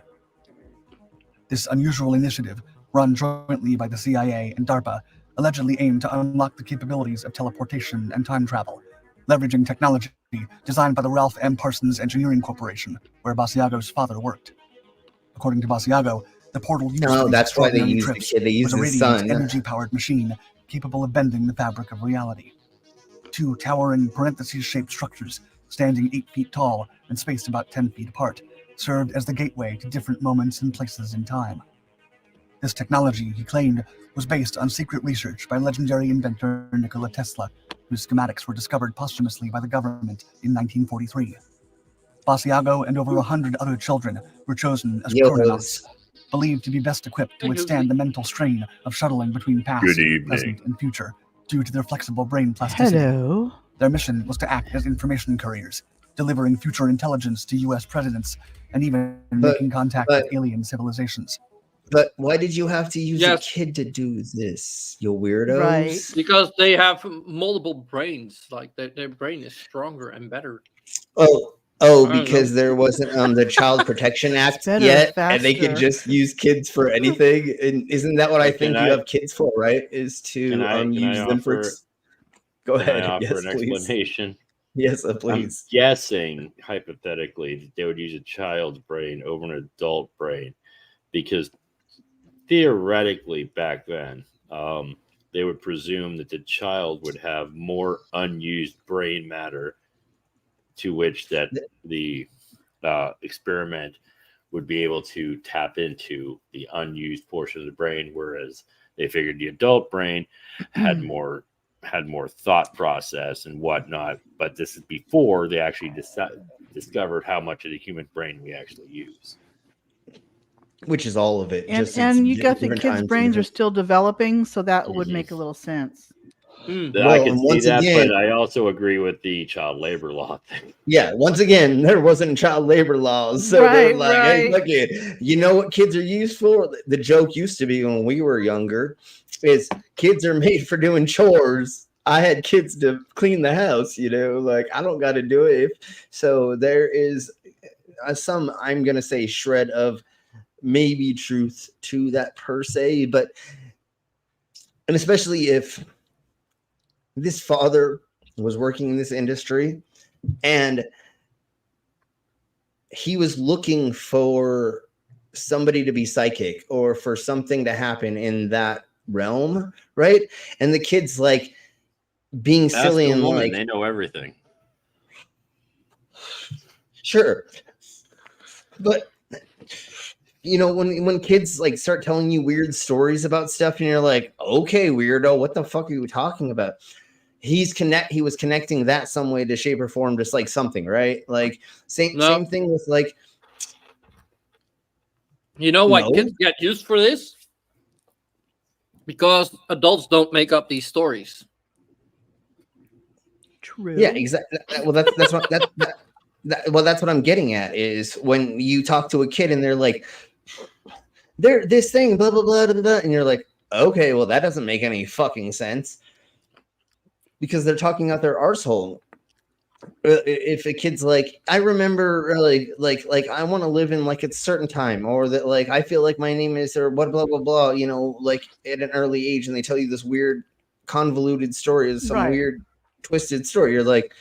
This unusual initiative, run jointly by the CIA and DARPA, allegedly aimed to unlock the capabilities of teleportation and time travel, leveraging technology designed by the Ralph M. Parsons Engineering Corporation, where Basiago's father worked. According to Basiago, the portal used for these extraordinary trips was a radiant, energy-powered machine capable of bending the fabric of reality. Two towering parentheses-shaped structures, standing 8 feet tall and spaced about 10 feet apart, served as the gateway to different moments and places in time. This technology, he claimed, was based on secret research by legendary inventor Nikola Tesla, whose schematics were discovered posthumously by the government in 1943. Basiago and over 100 other children were chosen as chrononauts, believed to be best equipped to withstand the mental strain of shuttling between past, present, and future due to their flexible brain plasticity. Hello. Their mission was to act as information couriers, delivering future intelligence to U.S. presidents and even making contact with alien civilizations. But why did you have to use a kid to do this, you weirdos? Right. Because they have multiple brains. Like their brain is stronger and better. Because there wasn't the Child Protection Act yet, and they could just use kids for anything. And isn't that what I think you have kids for, right? Is to use them for. Go ahead. Can I offer Yes, an please. explanation? Yes, please. I'm guessing, hypothetically, that they would use a child's brain over an adult brain because theoretically back then, they would presume that the child would have more unused brain matter to which that the experiment would be able to tap into the unused portion of the brain, whereas they figured the adult brain had more thought process and whatnot. But this is before they actually discovered how much of the human brain we actually use. Which is all of it. And you got the kids' brains are still developing, so that would make a little sense. I can see that, but I also agree with the child labor law thing. Yeah, once again, there wasn't child labor laws, so they're like, hey, look it. You know what kids are used for? The joke used to be when we were younger is kids are made for doing chores. I had kids to clean the house, like I don't got to do it. So there is some, I'm going to say, shred of maybe truth to that per se, and especially if this father was working in this industry and he was looking for somebody to be psychic or for something to happen in that realm, right? And the kid's like being silly and woman, like they know everything. Sure. But when kids like start telling you weird stories about stuff and you're like, okay, weirdo, what the fuck are you talking about? He was connecting that some way to shape or form, just like something, right? Like same thing with like, why kids get used for this? Because adults don't make up these stories. True. Yeah, exactly. Well, that's what I'm getting at is when you talk to a kid and they're like, they're this thing, blah, blah, blah, blah, blah, and you're like, okay, well, that doesn't make any fucking sense because they're talking out their arsehole. If a kid's like, I remember like I want to live in like a certain time, or that like I feel like my name is or what blah blah blah, like at an early age, and they tell you this weird convoluted story, some weird twisted story. You're like,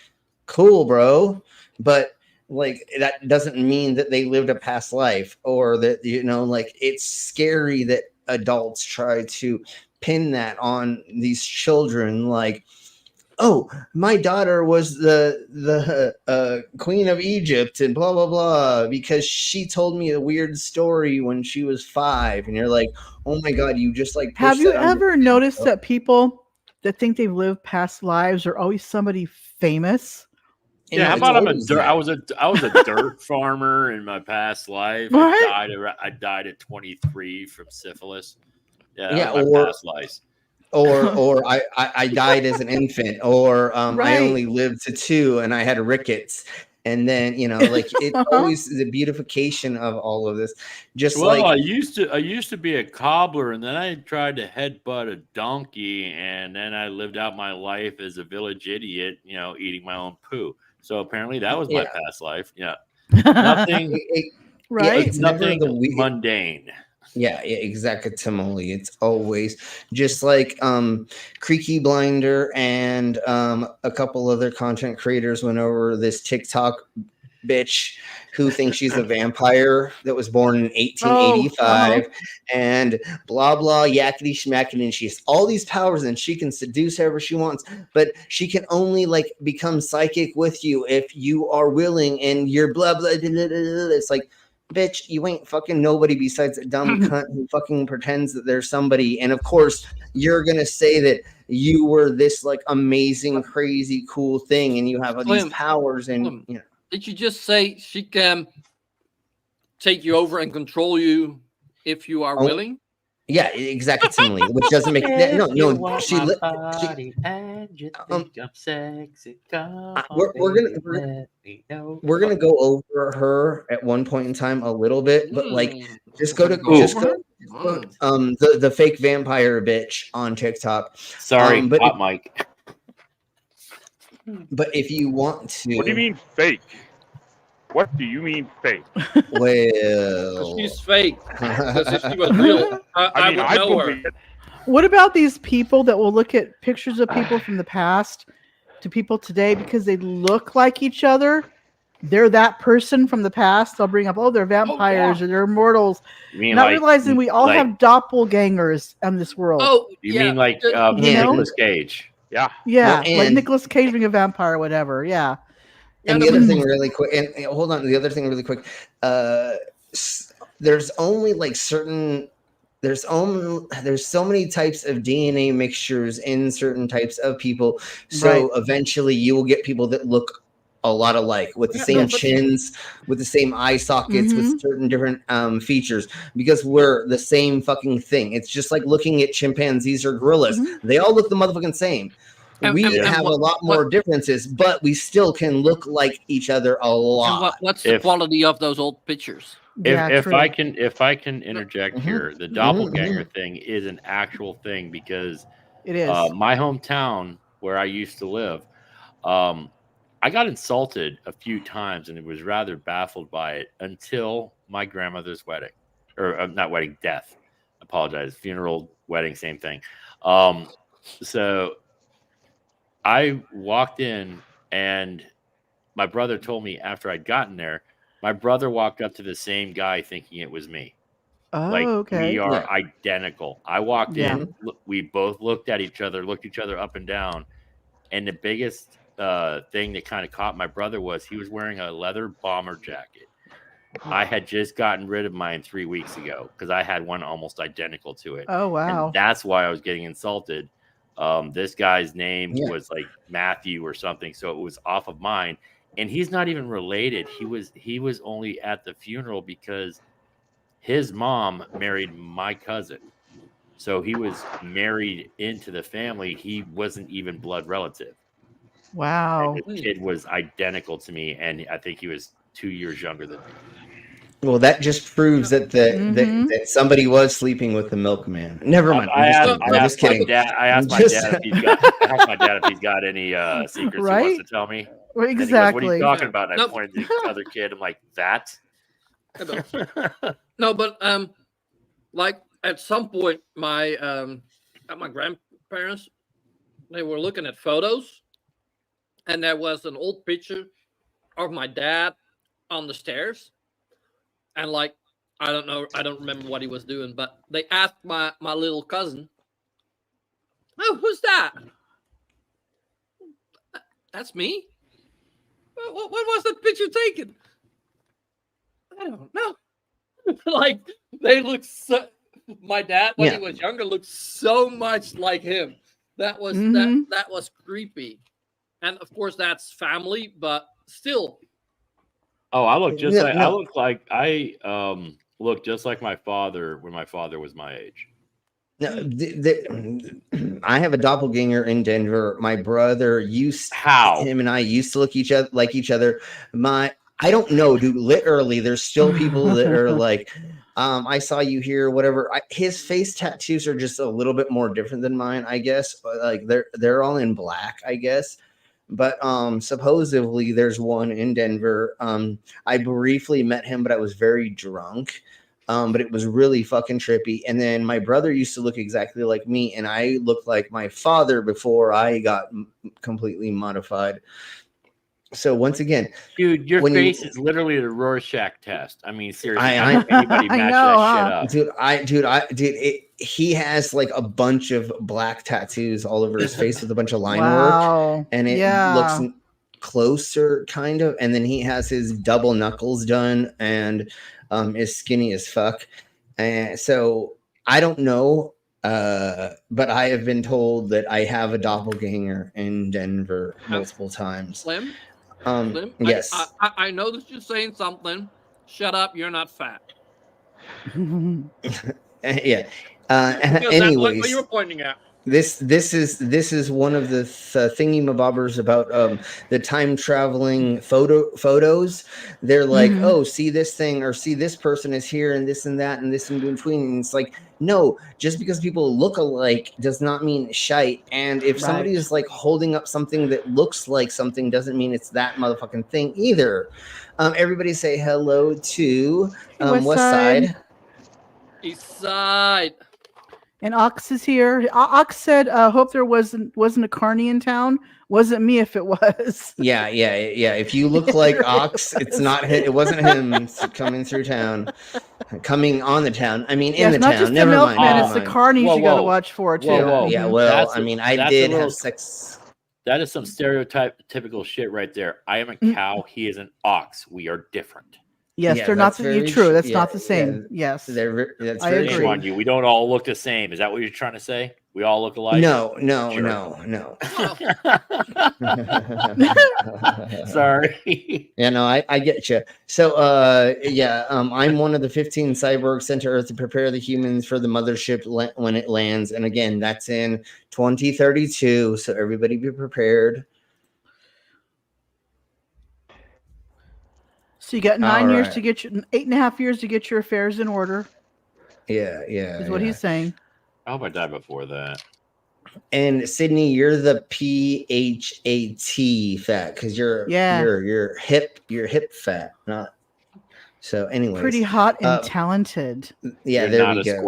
cool, bro, but like that doesn't mean that they lived a past life, or that like it's scary that adults try to pin that on these children, like oh, my daughter was the queen of Egypt and blah blah blah because she told me a weird story when she was 5, and you're like, oh my god, you just like Have pushed you that on ever noticed that people that think they've lived past lives are always somebody famous? Yeah, how about I was a dirt farmer in my past life. What? I died at 23 from syphilis. Yeah, that Yeah, was my past life. or I died as an infant, or I Right. only lived to 2 and I had rickets. And then, like it's always the beautification of all of this. Just Well, like I used to be a cobbler, and then I tried to headbutt a donkey, and then I lived out my life as a village idiot, eating my own poo. So apparently that was my Yeah. past life. Yeah, nothing. Right? It's never Nothing the mundane. Yeah, exactly, Tamale. It's always just like Creaky Blinder and a couple other content creators went over this TikTok bitch who thinks she's a vampire that was born in 1885 and blah blah yakety schmackety, and she has all these powers and she can seduce whoever she wants, but she can only like become psychic with you if you are willing, and you're blah blah, blah, blah, blah. It's like, bitch, you ain't fucking nobody besides a dumb cunt who fucking pretends that there's somebody. And of course, you're gonna say that you were this like amazing, crazy, cool thing, and you have all these Slim, powers, and Slim, did you just say she can take you over and control you if you are willing? Yeah, exactly, Timely, which doesn't make no. She and you think I'm sexy. We're gonna go over her at one point in time a little bit, but like just go the fake vampire bitch on TikTok. Sorry, but hot mic. But if you want to, What do you mean fake? What do you mean fake? Well, she's fake. Because if she was real, I would know her. What about these people that will look at pictures of people from the past to people today because they look like each other? They're that person from the past. They'll bring up, oh, they're vampires or they're immortals, not realizing we all have doppelgangers in this world. Oh, you mean like Nicolas Cage? Yeah, like Nicolas Cage being a vampire or whatever. Yeah. And the other thing really quick, and hold on, the other thing really quick, there's only like there's so many types of DNA mixtures in certain types of people, so eventually you will get people that look a lot alike with the same chins, with the same eye sockets, with certain different features, because we're the same fucking thing. It's just like looking at chimpanzees or gorillas. They all look the motherfucking same. We have a lot more differences, but we still can look like each other a lot. What's the quality of those old pictures? If I can interject here, the doppelganger thing is an actual thing, because it is my hometown where I used to live. I got insulted a few times and was rather baffled by it until my grandmother's wedding, or not wedding, death. Apologize, funeral, wedding, same thing. So I walked in, and my brother told me after I'd gotten there, my brother walked up to the same guy thinking it was me. Okay. We are identical. I walked in, we both looked at each other, looked each other up and down, and the biggest thing that kind of caught my brother was he was wearing a leather bomber jacket. I had just gotten rid of mine 3 weeks ago because I had one almost identical to it. Oh, wow. And that's why I was getting insulted. This guy's name was like Matthew or something, so it was off of mine, and he's not even related. He was only at the funeral because his mom married my cousin, so he was married into the family. He wasn't even blood relative. Wow. And the kid was identical to me, and I think he was 2 years younger than me. Well, that just proves that that somebody was sleeping with the milkman. Never mind. I'm just kidding. I asked my dad if he's got any secrets he wants to tell me. Well, And he goes, what are you talking about? And I pointed to the other kid. I'm like, that? No, but like at some point, my at my grandparents, they were looking at photos, and there was an old picture of my dad on the stairs, and like I don't remember what he was doing, but they asked my little cousin, "Oh, who's that?" That's me? When was that picture taken? I don't know. Like, they look so... My dad, when he was younger, looked so much like him. That was that was creepy. And of course, that's family, but still. Oh, I look just I look just like my father when my father was my age. No, I have a doppelganger in Denver. My brother him and I used to look each other. I don't know, dude. Literally, there's still people that are like, I saw you here, whatever. His face tattoos are just a little bit more different than mine, I guess. But like they're all in black, I guess. But supposedly there's one in Denver. I briefly met him, but I was very drunk. But it was really fucking trippy. And then my brother used to look exactly like me, and I looked like my father before I got completely modified. So once again, dude, your face is literally the Rorschach test. I mean, seriously, how can anybody match that shit up? Dude, he has like a bunch of black tattoos all over his face with a bunch of line work, and it looks closer, kind of. And then he has his double knuckles done, and is skinny as fuck. And so I don't know, but I have been told that I have a doppelganger in Denver multiple times. Slim? Yes. I know that you're saying something. Shut up, you're not fat. Yeah. Anyways, what you were pointing at. This is one of the thingy-mabobbers about the time traveling photos. They're like, oh, see this thing, or see this person is here, and this and that, and this in between. And it's like, no, just because people look alike does not mean shite. And if somebody is like holding up something that looks like something, doesn't mean it's that motherfucking thing either. Everybody say hello to West Side. East Side. And Ox is here. Ox said, hope there wasn't a carny in town. Wasn't me if it was. Yeah. If you look like Ox, it's not him. It wasn't him coming through town. Coming on the town. I mean, in the town. Never mind. It's the carnies you got to watch for, too. Yeah, well, I did have sex. That is some stereotypical shit right there. I am a cow. He is an ox. We are different. Yes, they're not true. That's not the same. Yes, that's I very agree. true. On you. We don't all look the same. Is that what you're trying to say? We all look alike? No. Sorry. Yeah, no, I get you. So, I'm one of the 15 cyborgs sent to Earth to prepare the humans for the mothership when it lands. And again, that's in 2032. So everybody be prepared. So you got 9 years to get 8.5 years to get your affairs in order. Yeah. Is what he's saying. I hope I die before that. And Sydney, you're the PHAT fat because you're hip fat, not. So anyway, pretty hot and talented. Yeah, there we go.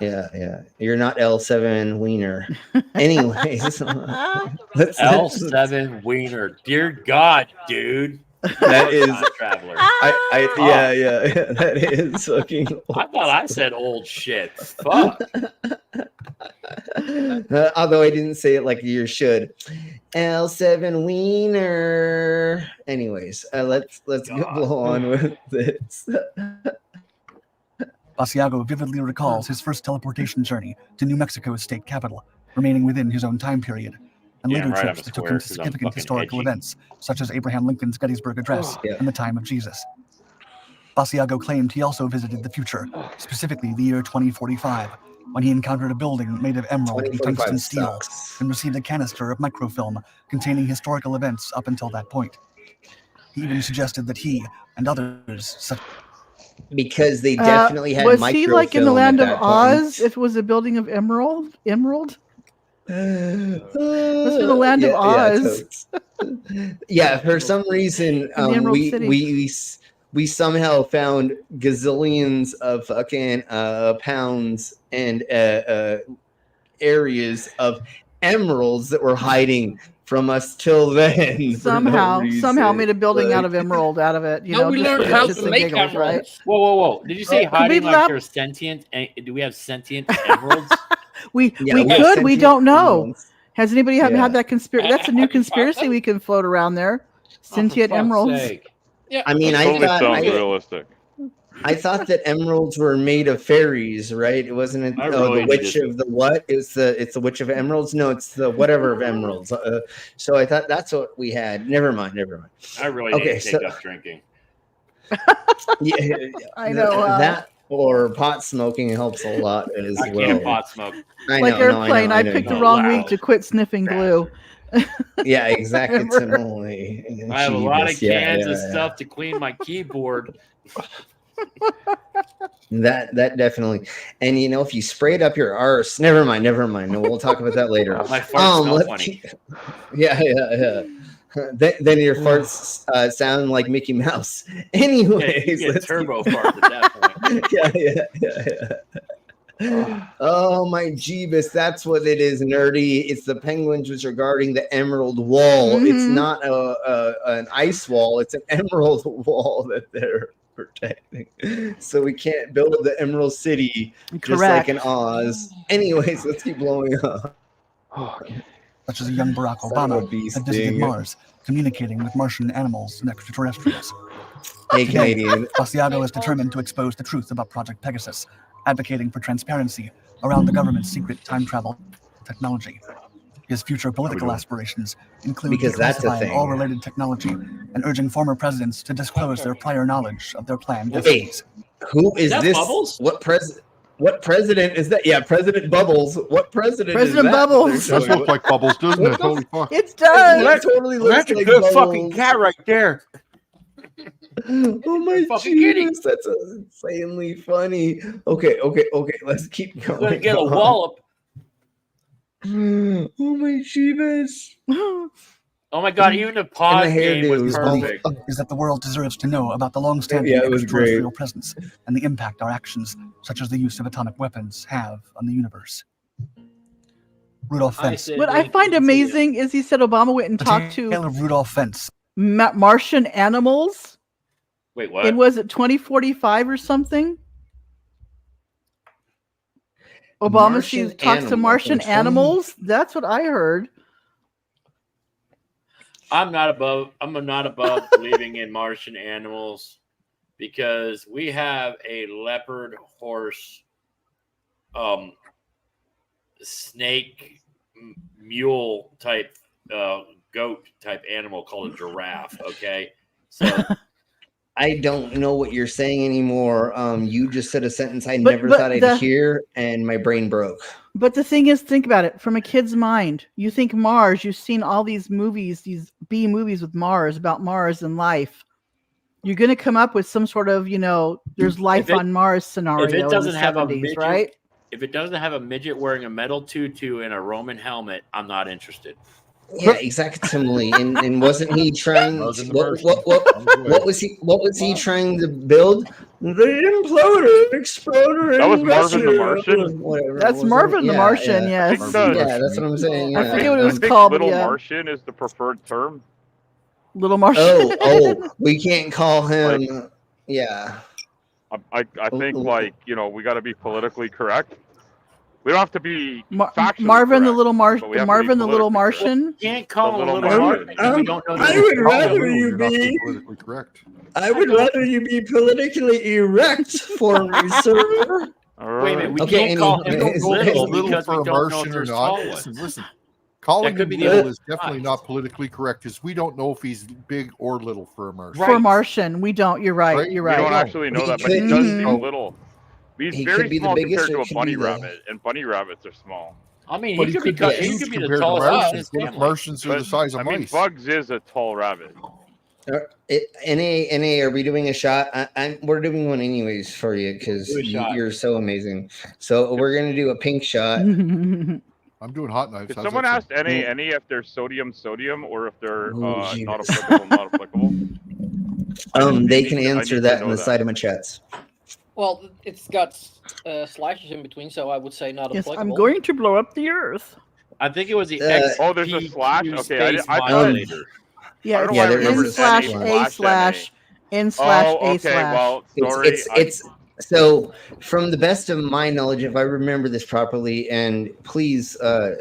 Yeah. You're not L7 wiener. Anyways, L7 wiener. Dear God, dude. That is traveler. Yeah. That is fucking. I thought I said old shit. Fuck. Although I didn't say it like you should. L7 wiener. Anyways, let's go on with this. Basiago vividly recalls his first teleportation journey to New Mexico's state capital, remaining within his own time period, and later trips that took him to significant historical events, such as Abraham Lincoln's Gettysburg Address and the time of Jesus. Basiago claimed he also visited the future, specifically the year 2045, when he encountered a building made of emerald and tungsten steel and received a canister of microfilm containing historical events up until that point. He even suggested that he and others, such because they definitely had was microfilm. Was he like in the land of Oz? Point. If it was a building of emerald? Must be the land of Oz. Yeah, for some reason, we somehow found gazillions of fucking pounds and areas of emeralds that were hiding from us till then. Somehow made a building out of emerald out of it. You know, we learned how to make emeralds, right? Whoa! Did you say hiding like they're sentient? Do we have sentient emeralds? We could. We don't know. Has anybody Yeah. had that conspiracy? That's a new conspiracy we can float around there. Sentient emeralds. Yeah. I mean, That totally sounds realistic. I thought that emeralds were made of fairies, right? It wasn't it, I the really witch need to- of the what? It's the witch of emeralds. No, it's the whatever of emeralds. So I thought that's what we had. Never mind. I really Okay, need to take up drinking. Yeah, I know, that or pot smoking helps a lot as I well. can't pot smoke. Like Airplane, I picked the wrong week to quit sniffing glue. Yeah, exactly. Remember? I have a lot of Yeah, cans of yeah. stuff to clean my keyboard. That definitely, and if you sprayed up your arse, never mind. No, we'll talk about that later. My farts smell let's funny. Yeah. Then your farts sound like Mickey Mouse. Anyways, you get let's turbo farts at that point. yeah. Oh my Jeebus, that's what it is, nerdy. It's the penguins which are guarding the emerald wall. It's not an ice wall, it's an emerald wall that they're protecting. So we can't build the Emerald City just like in Oz. Anyways, let's keep blowing up. Such as a young Barack Obama had visited Mars, communicating with Martian animals and extraterrestrials. Hey, Canadian. Asiago is determined to expose the truth about Project Pegasus, advocating for transparency around the government's secret time travel technology. His future political aspirations include Because that's a declassifying thing. all related technology and urging former presidents to disclose their prior knowledge of their planned Wait, destinies. who is that this? Bubbles? What president is that? Yeah, President Bubbles. What president? President is that Bubbles. That looks like Bubbles, doesn't it? Holy fuck. It does. That totally looks That's a like good Bubbles. fucking cat right there. Oh my fucking kidding. Jesus, that's insanely funny. Okay, let's keep going. I'm gonna get a on. wallop. Oh my Jeebus. Oh my god, even the pause game was His belief perfect. is that the world deserves to know about the long-standing Yeah, it was extraterrestrial great. presence and the impact our actions, such as the use of atomic weapons, have on the universe. Rudolph Fentz. What I find amazing is he said Obama went and The talked tale to of Rudolph Fentz. Martian animals. Wait, what? And was it 2045 or something? Obama Martian talks to Martian animals in 20 animals. That's what I heard. I'm not above believing in Martian animals because we have a leopard, horse, snake, mule type, goat type animal called a giraffe. Okay, so I don't know what you're saying anymore. You just said a sentence I But- never but thought I'd hear, and my brain broke. But the thing is, think about it from a kid's mind. You think Mars, you've seen all these movies, these B movies with Mars, about Mars and life. You're going to come up with some sort of, there's life on Mars scenario if it doesn't in the have 70s, a midget, right? if it doesn't have a midget wearing a metal tutu and a Roman helmet, I'm not interested. Yeah, exactly. And wasn't he trying? What was he trying to build? The exploder. That was Marvin the Martian? Whatever. That's Marvin the Martian, yes. Yeah, that's what I'm saying. I forget what it was I think called. Little but yeah. Martian is the preferred term. Little Martian. Oh, we can't call him. Yeah. I think we got to be politically correct. We don't have to be factually Marvin the correct, little but we have to be Marvin the little politically Martian. You can't call him The a little little Martian. Martian. We don't know I would rather you You're not be. being politically correct. I would rather you be politically erect for me, sir. Wait a minute, we Okay, can't call him anyways, little Little because for we a don't know if Martian or there's not. tall ones. Listen. Calling could him be the little other is definitely size. not politically correct because we don't know if he's big or little for a Martian. For Martian, we don't. You're right. Right? You're We right. don't actually know that, but he does seem little. He's He very could be the small biggest compared or to he a could be bunny the- rabbit, and bunny rabbits are small. I mean, But he could be huge the compared to tallest one in Martians. his What if family. Martians are the size of I mean, mice? Bugs is a tall rabbit. NA, are we doing a shot? We're doing one anyways for you because Do a shot. you're so amazing. So we're gonna do a pink shot. I'm doing hot knives. Did How's someone that ask any if they're sodium, or if they're Oh, not Jesus. applicable, not applicable? They can I answer need to that in know the that. side of my chats. Well, it's got slashes in between, so I would say not Yes, applicable. I'm going to blow up the Earth. I think it was the Oh, there's a XP2 slash? Okay, space I thought- modulator. Yeah, I don't yeah, know why I in remember slash NA a slash NA. in slash Oh, a okay, slash. well, sorry. So, from the best of my knowledge, if I remember this properly, and please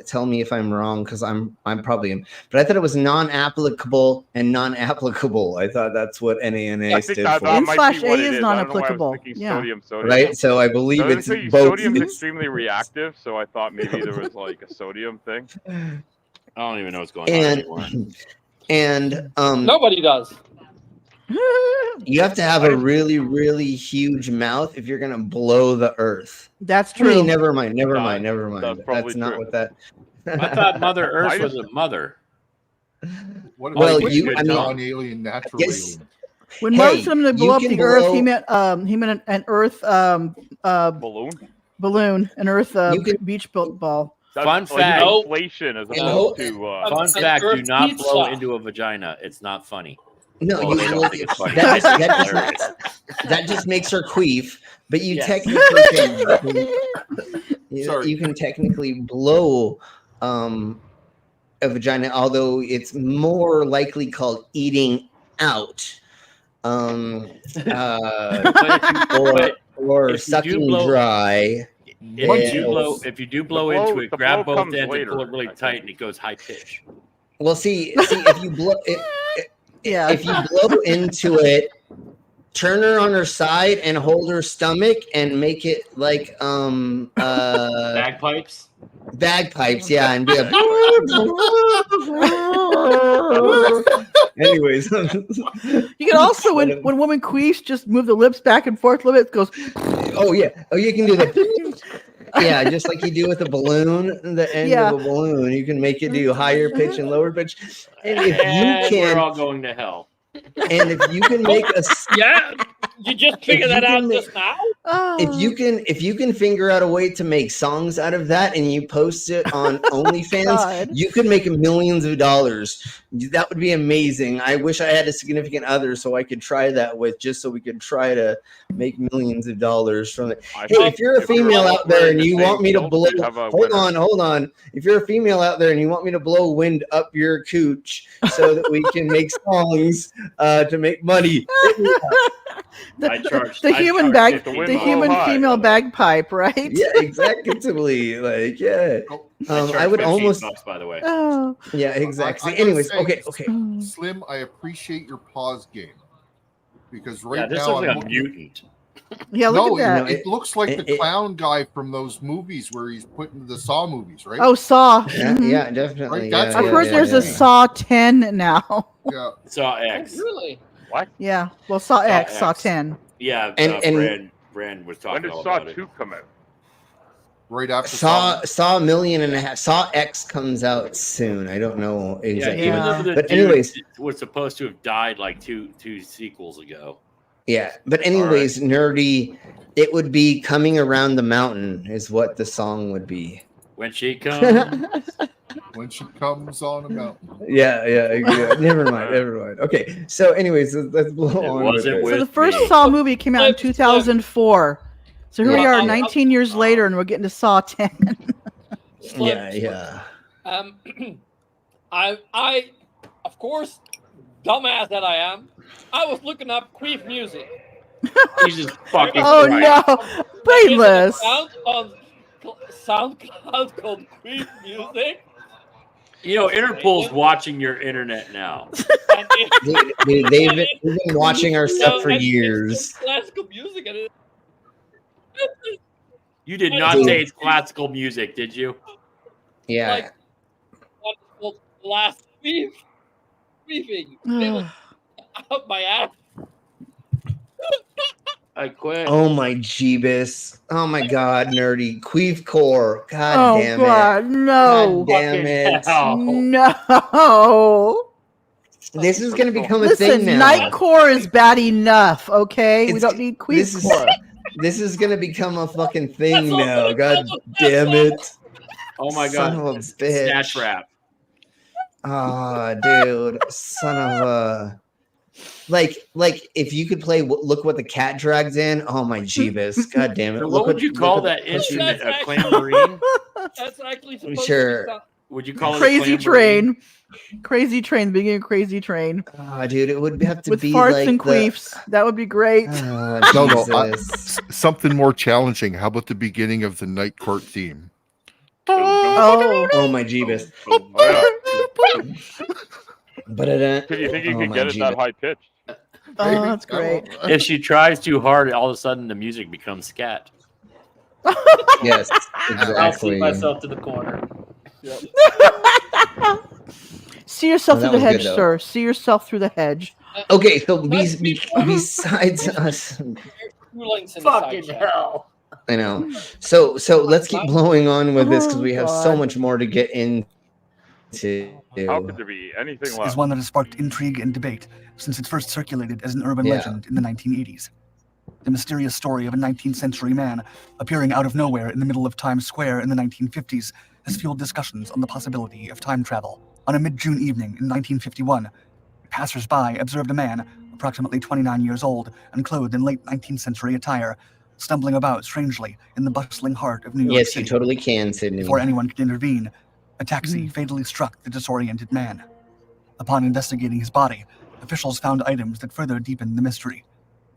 tell me if I'm wrong, because I'm probably am. But I thought it was non-applicable and non-applicable. I thought that's what NANA I think stood that for. might be what N/A it is is. I don't know why I non-applicable. was thinking Yeah. sodium. Right, so I believe it's both. Sodium's extremely reactive, so I thought maybe there was like a sodium thing. I don't even know what's going on anymore. And Nobody does. you have to have a really, really huge mouth if you're gonna blow the earth. That's I true. mean, never mind. That's not what that. I thought Mother Earth was a mother. What Well, about you- I mean- non-alien, natural Yes. alien? When Hey, Mark's going to blow you up can the Earth, blow- he meant an Earth balloon, an Earth beach ball. Fun Like fact. inflation as opposed to. Fun fact: do not blow into a vagina. It's not funny. No, Well, they don't think it's funny. that just makes her queef. But you Yes. technically you can technically blow a vagina, although it's more likely called eating out, or if you do sucking blow- dry. If you do blow into it, the grab blow both comes ends later, and pull it really tight, and it goes high pitch. Well, see, if you blow if you blow into it, turn her on her side and hold her stomach and make it like Bagpipes. Bagpipes, yeah, and be a. Anyways, You can also, when woman queefs, just move the lips back and forth a little bit. It goes. Oh yeah, you can do that. Yeah, just like you do with a balloon, the end of a balloon, you can make it do higher pitch and lower pitch. And if you we're can, all going to hell. and if you can make a Yeah, you just figured that out just now. if you can figure out a way to make songs out of that and you post it on OnlyFans, God. you could make millions of dollars. That would be amazing. I wish I had a significant other so I could try that with, just so we could try to make millions of dollars from it. Hey, if you're a female out there and you want me to blow, hold on. If you're a female out there and you want me to blow wind up your cooch so that we can make songs to make money. The human female bagpipe, right? Yeah, exactly. Like, yeah. I would almost. $15, by the way. Oh. Yeah, exactly. I gotta Anyways, say, okay. Slim, I appreciate your pause game because right Yeah, this now looks I'm like a looking- mutant. Yeah, look no, at that. It looks like the clown guy from those movies where he's put in the Saw movies, right? Oh, Saw. Yeah, yeah, definitely. Right, that's I've what heard it there's is. a Saw 10 now. Yeah. Saw X. Really? What? Yeah. Well, Saw X, Saw 10. Yeah, And Brand was When talking did all Saw about it. 2 come out? Right after Saw $1.5 million. Saw X comes out soon. I don't know exactly. Even though the But dude anyways, was supposed to have died like two sequels ago. yeah. But anyways, nerdy. It would be "Coming Around the Mountain" is what the song would be. When she comes. When she comes on a mountain. Yeah. Never mind. Okay. So, anyways, let's blow on. wasn't with it. So the first Saw movie came out in 2004. So here we are 19 years later, and we're getting to Saw 10. Yeah. I, of course, dumbass that I am, I was looking up queef music. Jesus fucking Oh Christ. no, brainless. Found on SoundCloud called queef music. You know, Interpol's watching your internet now. Dude, they've been watching our stuff for years. Classical music. And You did not say it's classical music, did you? Yeah. Like, what is called last queefing. It was out my ass. I quit. Oh my Jeebus. Oh my God, nerdy. Queefcore. God Oh damn God, it. no. God damn it. No. This is going to become a Listen, thing now. Nightcore is bad enough, okay? We don't need queefcore. This is going to become a fucking thing now. God damn it. Oh my Son God. of a bitch. Snatch rap. Oh, dude. Son of a... Like if you could play "Look What the Cat Dragged In," oh my Jeebus, God damn it! So what would you call that instrument? A clamarine? That's actually supposed Sure. to Would you call Crazy it a clam Crazy Train, the beginning of Crazy Train. Ah, dude, it would have to With be farts like and the. queefs. That would be great. No, Jesus. something more challenging. How about the beginning of the Night Court theme? Oh. Oh my Jeebus. But Could you think you oh could my get it that Jeebus. high pitch? Oh, that's great. If she tries too hard, all of a sudden the music becomes scat. Yes, I'll see exactly. myself to the corner. See yourself Oh, through that the was hedge, good, though. sir. See yourself through the hedge. Okay, so besides us, Fucking hell. I know. So let's keep blowing on with this because we have so God. much more to get into. How could there be anything Is left? one that has sparked intrigue and debate since it first circulated as an urban Yeah. legend in the 1980s. The mysterious story of a 19th century man appearing out of nowhere in the middle of Times Square in the 1950s has fueled discussions on the possibility of time travel. On a mid-June evening in 1951, passers-by observed a man, approximately 29 years old and clothed in late 19th century attire, stumbling about strangely in the bustling heart of New York Yes, City. you totally can, Sydney. Before anyone could intervene, a taxi fatally struck the disoriented man. Upon investigating his body, officials found items that further deepened the mystery.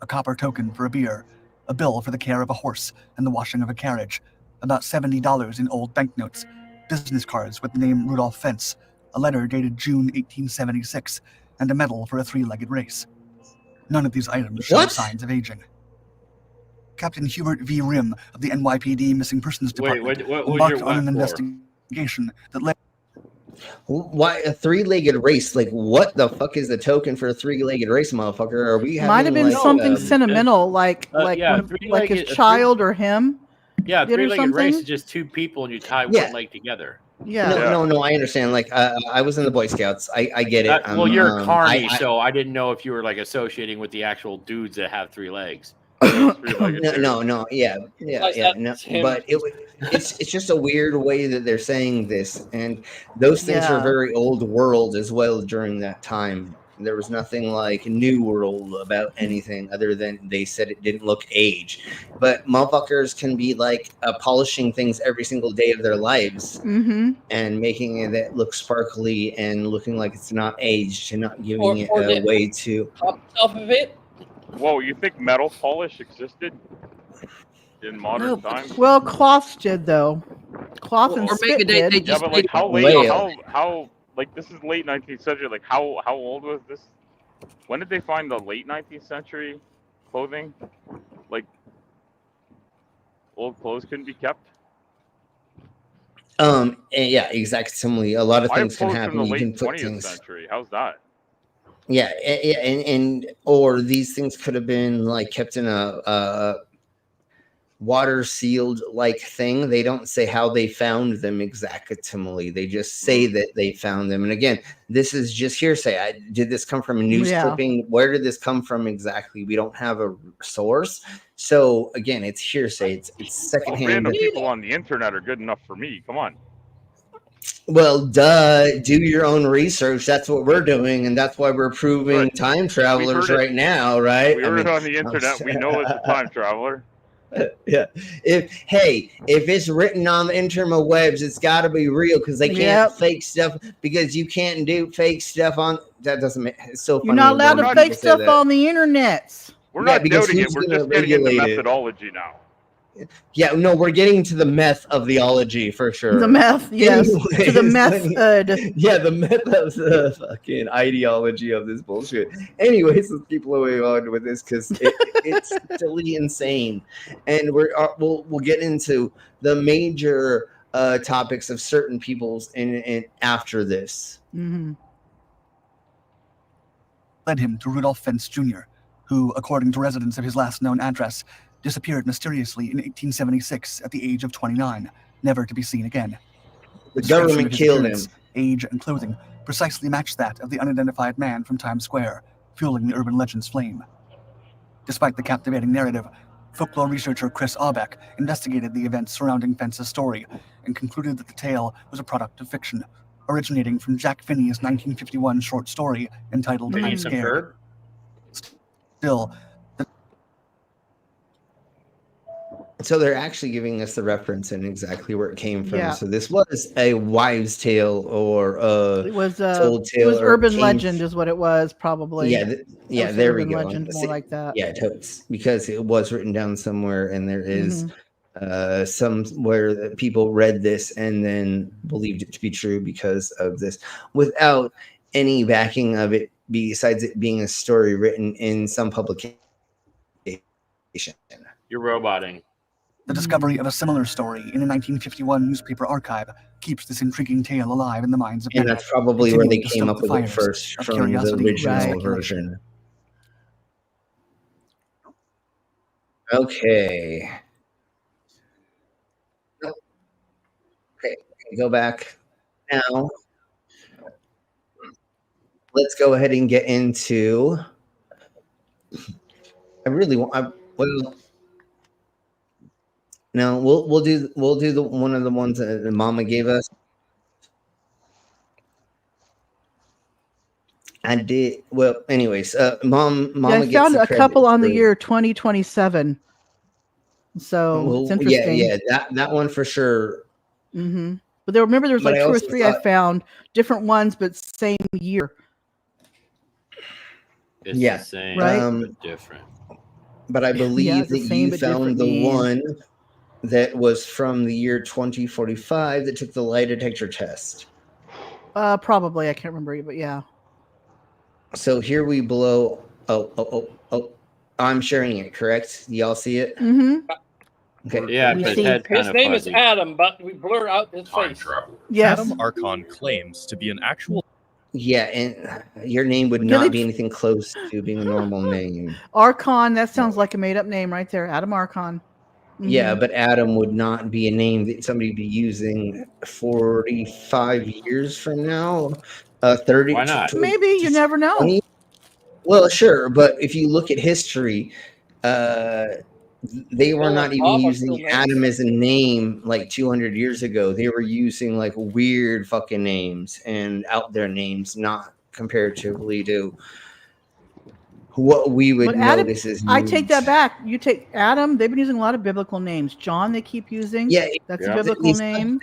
A copper token for a beer, a bill for the care of a horse and the washing of a carriage, about $70 in old banknotes, business cards with the name Rudolph Fentz, a letter dated June 1876, and a medal for a three-legged race. None of these items showed signs of aging. Captain Hubert V. Rim of the NYPD Missing Persons Department what was embarked your on an what for? investigation that led. Why a three-legged race? Like, what the fuck is the token for a three-legged race, motherfucker? Are we having Might have been like, something sentimental, like yeah, like his three-legged- child or him. Yeah, a did or three-legged race something. is just two people and you tie Yeah. one leg together. Yeah. No, I understand. Like, I was in the Boy Scouts. I get it. Well, you're a carny, I- so I didn't know if you were like associating with the actual dudes that have three legs. no, yeah, no, him. but it's just a weird way that they're saying this, and those things are Yeah. very old world as well. During that time, there was nothing like new world about anything other than they said it didn't look age, but motherfuckers can be like polishing things every single day of their lives and making it look sparkly and looking like it's not aged and not giving it a way to. Off of it. Whoa, you think metal polish existed in modern times? Well, cloths did though. Cloth and Or maybe spit they did. Yeah, but like how late? How like this is late 19th century? Like how old was this? When did they find the late 19th century clothing? Like old clothes couldn't be kept. Yeah, exactly. A lot of Why things can clothes happen. from the You late can put 20th things. century? How's that? Yeah, and or these things could have been like kept in a water sealed like thing. They don't say how they found them exactly. They just say that they found them. And again, this is just hearsay. Did this come from a news clipping? Where did this come from exactly? We don't have a source. So again, it's hearsay. It's secondhand. Random people on the internet are good enough for me. Come on. Well, duh, do your own research. That's what we're doing, and that's why we're proving time travelers right now, right? We heard it on the internet. We know it's a time traveler. Yeah. If it's written on the interwebs, it's got to be real because they can't fake stuff because you can't do fake stuff on. That doesn't make it's so funny. You're not allowed to fake stuff that. on the internet. We're not doubting it. who's We're gonna just getting into regulate it? methodology now. Yeah, no, we're getting to the meth of theology for sure. The meth, yes, to the Anyways, method. Yeah, the meth of the fucking ideology of this bullshit. Anyways, let's keep blowing on with this because it's totally insane, and we'll get into the major topics of certain people's in after this. Led him to Rudolph Fentz Jr., who, according to residents of his last known address, disappeared mysteriously in 1876 at the age of 29, never to be seen again. The description government of his killed appearance, him. Age and clothing precisely matched that of the unidentified man from Times Square, fueling the urban legend's flame. Despite the captivating narrative, folklore researcher Chris Aubeck investigated the events surrounding Fentz's story and concluded that the tale was a product of fiction, originating from Jack Finney's 1951 short story entitled I'm Scared. Still, So they're actually giving us the reference and exactly where it came from. Yeah. So this was a wives' tale or a It was told it tale. was or urban came legend is what it was probably. Yeah, I yeah. would say There we urban go. legend, more like that. Yeah, totes, because it was written down somewhere, and there is somewhere that people read this and then believed it to be true because of this, without any backing of it, besides it being a story written in some publication. You're roboting. The discovery of a similar story in a 1951 newspaper archive keeps this intriguing tale alive in the minds of And many, that's probably where they continuing to came stoke up the with it fires first, of from the curiosity and original speculation. version. Okay. Okay, go back now. Let's go ahead and get into. I really want. Well, no, we'll do the one of the ones that the Mama gave us. I did well. Anyways, Mama I gets found the a credit couple on the for- year 2027. So it's interesting. Yeah, that one for sure. Mm-hmm. But there, remember, there's But like I two or also three I thought- found, different ones, but same year. It's Yeah, the same, right? but different. But I believe it's the that same you but found different the name. one that was from the year 2045 that took the lie detector test. Probably, I can't remember, but yeah. So here we blow. Oh! I'm sharing it. Correct? Y'all see it? Mm-hmm. Okay. Yeah, We but see- head's His kind of name fuzzy. is Adam, but we blur out his face. Yes. Adam Archon claims to be an actual. Yeah, and your name would Can not they- be anything close to being a normal name. Archon, that sounds like a made-up name right there. Adam Archon. Yeah, Mhm. but Adam would not be a name that somebody would be using 45 years from now. 30. Why not? Maybe, you never know. 20? Well, sure, but if you look at history, they were Well, not even Bob are using still Adam names. as a name like 200 years ago. They were using like weird fucking names and out there names, not comparatively to what we would But Adam, notice as I take that names. back. You take Adam. They've been using a lot of biblical names. John, they keep using. Yeah, that's yeah. a biblical name.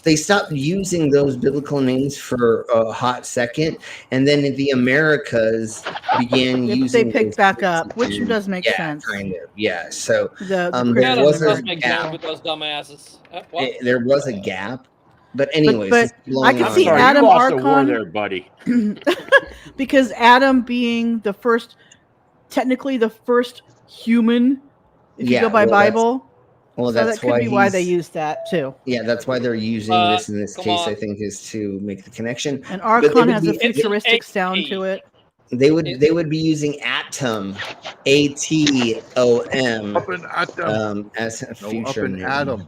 They stopped using those biblical names for a hot second, and then the Americas began They using. picked those back up, which names. does make Yeah, sense. kind of. Yeah. So The there Christian was Does a make gap. sense with those dumbasses. What? There was a gap, but anyways, but let's keep I going can on. see Sorry, Adam you lost a war Archon there, buddy. because Adam being the first, technically the first human, if you Yeah, go by well, that's- Bible. Well, So that's that could be why they he's- use that too. Yeah, that's why they're using this in this come case. I on. think is to make the connection. And But they Archon would has a be- futuristic sound to it. They would be using atom, ATOM, Up in atom. as a No, up future in name. Adam.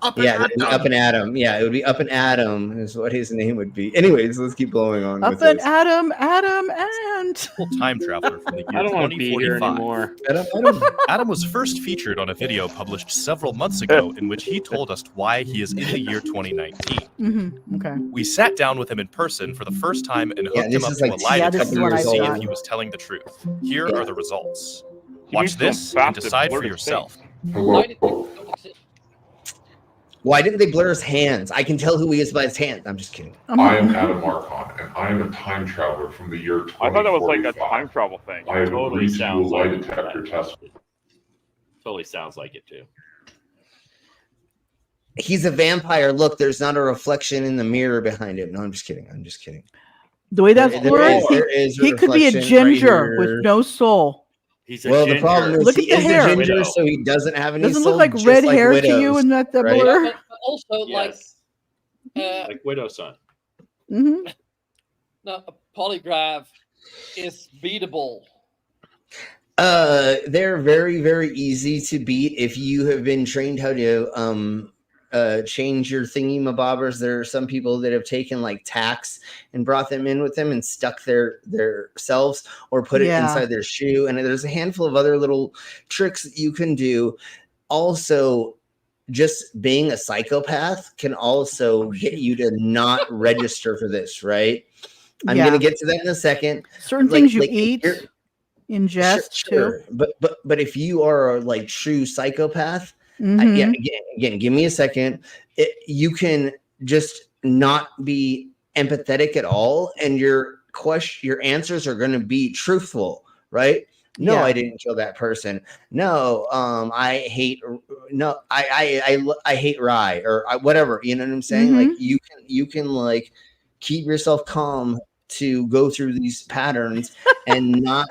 Up in Yeah, that'd be atom. Up in Adam. Yeah, it would be Up in Adam is what his name would be. Anyways, let's keep going on Up with and this. Adam, and time traveler from the I year don't want to be here 2045. anymore. Adam was first featured on a video published several months ago in which he told us why he is in the year 2019. Mm-hmm. Okay. We sat down with him in person for the first time and Yeah, hooked this him up is to like a lie Yeah, this is detector what to I see if thought. he was telling the truth. Here Yeah. are the results. He Watch needs to this fast and and decide blur for his yourself. Why did they- Why didn't they blur his hands? I can tell who he is by his hands. I'm just kidding. I am Adam Archon, and I am a time traveler from the year 2045. I thought that was like a time travel thing. I have Totally agreed to do a sounds lie like it. detector test. Totally sounds like it too. He's a vampire. Look, there's not a reflection in the mirror behind him. No, I'm just kidding. I'm just kidding. The way that's There blurred, is a he could be a reflection right ginger here. with no soul. He's a Well, ginger. the problem is Look he at the is hair. a ginger, Widow. so he doesn't have any Doesn't soul, look like just red like hair to widows, you in that right? blur. but also Yes. like Like Widow Son. Mm-hmm. no, a polygraph is beatable. They're very, very easy to beat if you have been trained how to change your thingy-mabobbers. There are some people that have taken like tacks and brought them in with them and stuck their selves or put it Yeah. inside their shoe. And there's a handful of other little tricks that you can do. Also, just being a psychopath can also get you to not register for this, right? I'm Yeah. gonna get to that in a second. Certain Like- things you like, eat, ingest Sure. too. But if you are a like true psychopath, Yeah, again, give me a second. You can just not be empathetic at all, and your answers are going to be truthful, right? No, Yeah. I didn't kill that person. No, I hate. No, I hate Rye or whatever. You know what I'm saying? Like you can like keep yourself calm to go through these patterns and not.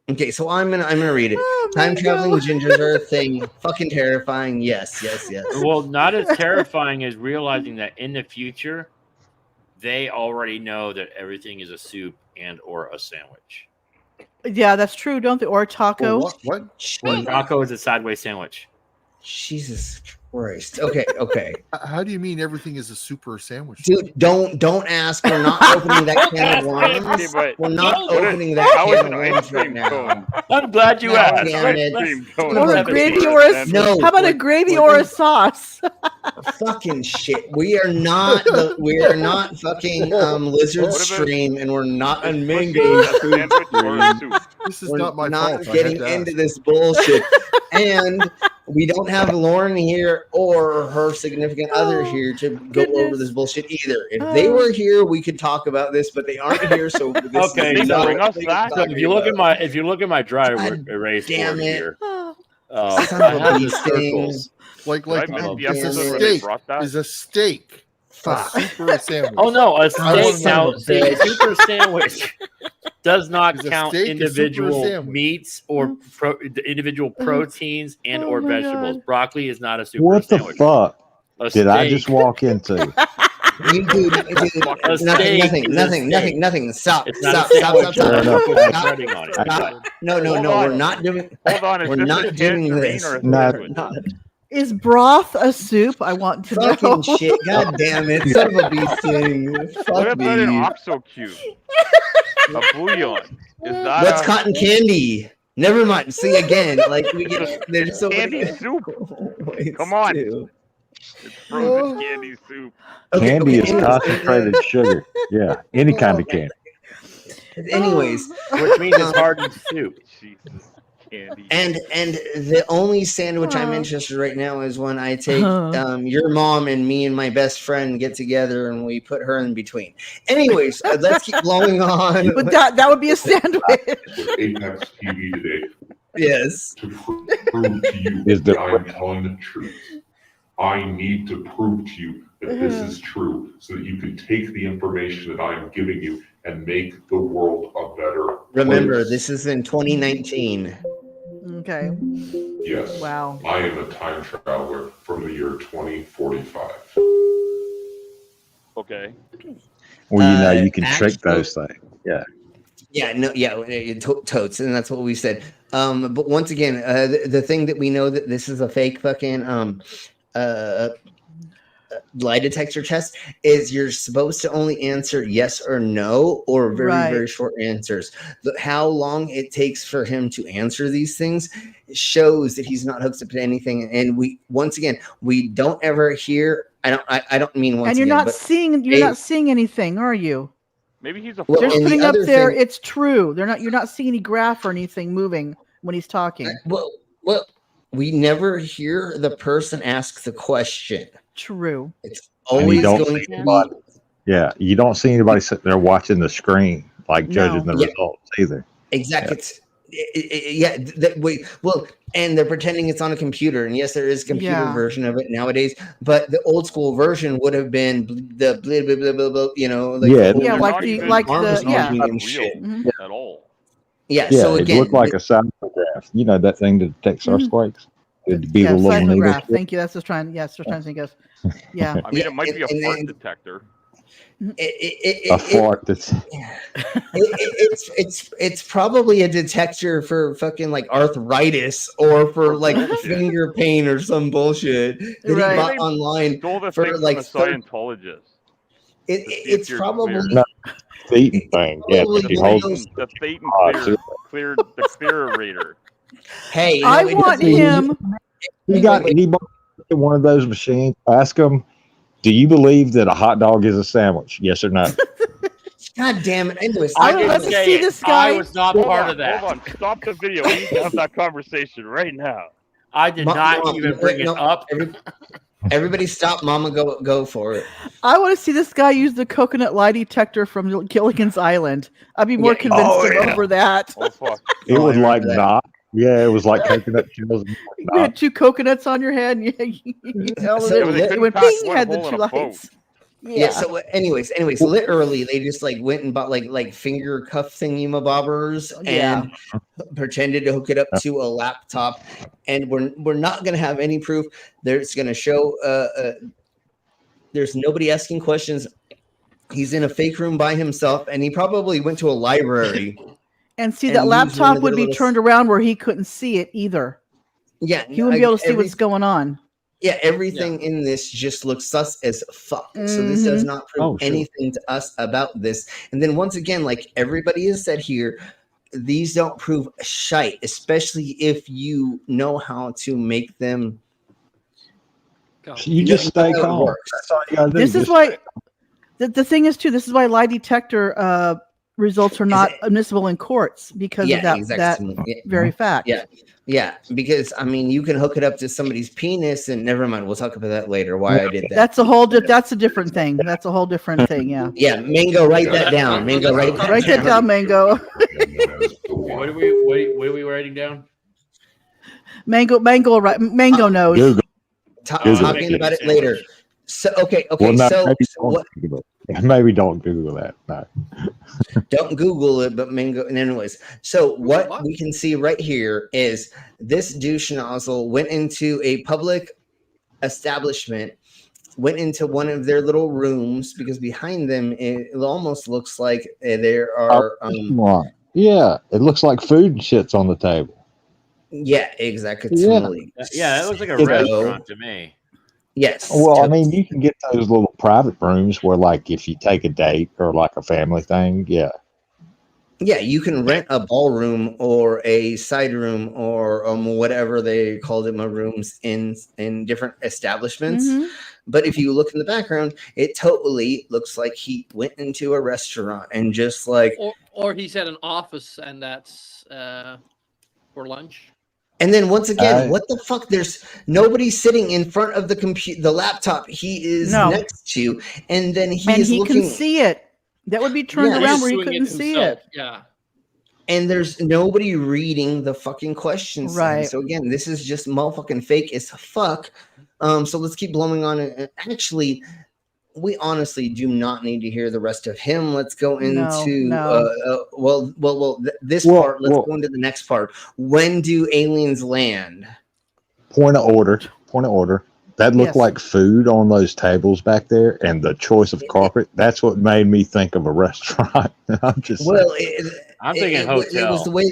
Okay, so I'm gonna read it. Time traveling gingers are a thing. Fucking terrifying. Yes. Well, not as terrifying as realizing that in the future, they already know that everything is a soup and or a sandwich. Yeah, that's true, don't they? Or a taco. What? Taco is a sideways sandwich. Jesus Christ. Okay. How do you mean everything is a super sandwich? Dude, don't ask. We're not opening that can of worms. We're not opening that can of worms right now. I'm glad you asked. Or a gravy or a no. How about a gravy or a sauce? Fucking shit. We are not fucking lizard stream, and we're not on mango food stream. This is not my not fault. getting into this bullshit. And we don't have Lauren here or her significant other here to go over this bullshit either. If they were here, we could talk about this, but they aren't here. So this okay, is so not if you look at my dry erase board here, Son I of a have the bee sting. circles. Like the a episode where they steak brought that? is a steak. A super sandwich. Oh no, a steak son now. of a See, bitch. super sandwich does not Is a count steak a super individual sandwich? meats or individual proteins and or my vegetables. God. Broccoli is not a super What the sandwich. fuck A did I steak- just walk into? You dude, A steak is a steak. nothing. Stop. It's not a sandwich. Fair enough. Put breading on it. No, Hold we're on. not doing. Hold on, is We're this not a doing tangerine this. or a No. sandwich? Is broth a soup? I want to know. Fucking shit. God damn it. Son of a bee sting. What Fuck about an me. oxo cube? A bouillon. Is that What's a cotton candy? Never mind. See again, like we get there's so candy many. soup? Wait, Come on. dude. It's frozen candy soup. Candy is anyways, concentrated sugar. Yeah, any kind of candy. Anyways, Which means it's hardened soup. Jesus. Candy. and the only sandwich I'm interested right now is when I take your mom and me and my best friend get together and we put her in between. Anyways, let's keep blowing on. But that would be a sandwich. Apex TV today Yes. to prove to you Is that the- I am telling the truth. I need to prove to you that this is true so that you can take the information that I am giving you and make the world a better Remember, place. this is in 2019. Okay. Yes. Wow. I am a time traveler from the year 2045. Okay. Well, you can trick actual- those things. Yeah. Yeah, no, yeah, totes, and that's what we said. But once again, the thing that we know that this is a fake fucking lie detector test is you're supposed to only answer yes or no or very Right. very short answers. How long it takes for him to answer these things shows that he's not hooked up to anything. And we once again we don't ever hear. I don't mean once And you're again, not but seeing they- not seeing anything, are you? Maybe he's a Well, They're and the putting up other there. thing- It's true. You're not seeing any graph or anything moving when he's talking. well, we never hear the person ask the question. True. It's And always you don't going see to anybody. Yeah, you don't see anybody sitting there watching the screen, like judging the Yeah. results either. Exactly. And they're pretending it's on a computer. And yes, there is a computer Yeah. version of it nowadays, but the old school version would have been the blah, blah, blah, blah, blah, like Yeah. the Yeah, whole like the Armstrong yeah. and real shit. Mhm. at all. Yeah. Yeah, So it again, looked like a seismograph. You know that thing that detects earthquakes? It'd be Yeah, the little needle. seismograph. Thank you. That's just trying. Yes, just trying to think of. Yeah. I mean, it might be a and fart then- detector. A fart that's it's probably a detector for fucking like arthritis or for like bullshit. finger pain or some bullshit that Right. he bought online Stole the for thing like from a Scientologist. it's you're probably clear. not the eating thing. Yeah, Probably if you one of hold those- The Thetan so- cleared the clearator. hey you I know, it want doesn't- him. you got anybody in one of those machines, ask them, do you believe that a hot dog is a sandwich? Yes or no? God damn it. Anyways, I Let didn't me say see it. this guy. I was not Hold part on, of that. Hold on, stop the video. We need to have that conversation right now. I did not even bring it up. Everybody stop, Mama. Go for it. I want to see this guy use the coconut lie detector from Gilligan's Island. I'd be more convinced over that. Oh fuck! It was like not. Yeah, it was like coconut shells. You had two coconuts on your head, and it went ping. You had the two lights. Yeah. So, anyways, literally, they just like went and bought like finger cuff thingy-mabobbers and pretended to hook it up to a laptop. And we're not gonna have any proof. There's gonna show. There's nobody asking questions. He's in a fake room by himself, and he probably went to a library. And see, that laptop would be turned around where he couldn't see it either. Yeah, he wouldn't be able to see what's going on. Yeah, everything in this just looks sus as fuck. So this does not prove anything to us about this. And then once again, like everybody has said here, these don't prove shite, especially if you know how to make them. You just stay calm. That's all you gotta do. This is why the thing is too. This is why lie detector results are not admissible in courts because of that very fact. Yeah, because I mean, you can hook it up to somebody's penis, and never mind. We'll talk about that later. Why I did that. That's a whole. That's a different thing. That's a whole different thing. Yeah. Yeah, Mango, write that down. Mango, write that down. Mango. What are we writing down? Mango knows. Google. Talking about it later. So okay. Well, no, so what? Maybe don't Google that. No. Don't Google it, but Mango. Anyways, so what we can see right here is this douche nozzle went into a public establishment, went into one of their little rooms because behind them it almost looks like there are. Yeah, it looks like food and shit's on the table. Yeah, exactly. Yeah, that looks like a restaurant to me. Yes. Well, I mean, you can get those little private rooms where, like, if you take a date or like a family thing, yeah. Yeah, you can rent a ballroom or a side room or whatever they called it, rooms in different establishments. Mm-hmm. But if you look in the background, it totally looks like he went into a restaurant and just like, or he's at an office and that's for lunch. And then once again, what the fuck? There's nobody sitting in front of the laptop he is next to, and then he can see it. That would be turned around where he couldn't see it. Yeah. And there's nobody reading the fucking questions. Right. So again, this is just motherfucking fake as fuck. So let's keep blowing on it. Actually, we honestly do not need to hear the rest of him. Let's go into this part. Let's go into the next part. When do aliens land? Point of order. That looked like food on those tables back there, and the choice of carpet. That's what made me think of a restaurant. I'm just I'm thinking hotel. It was the way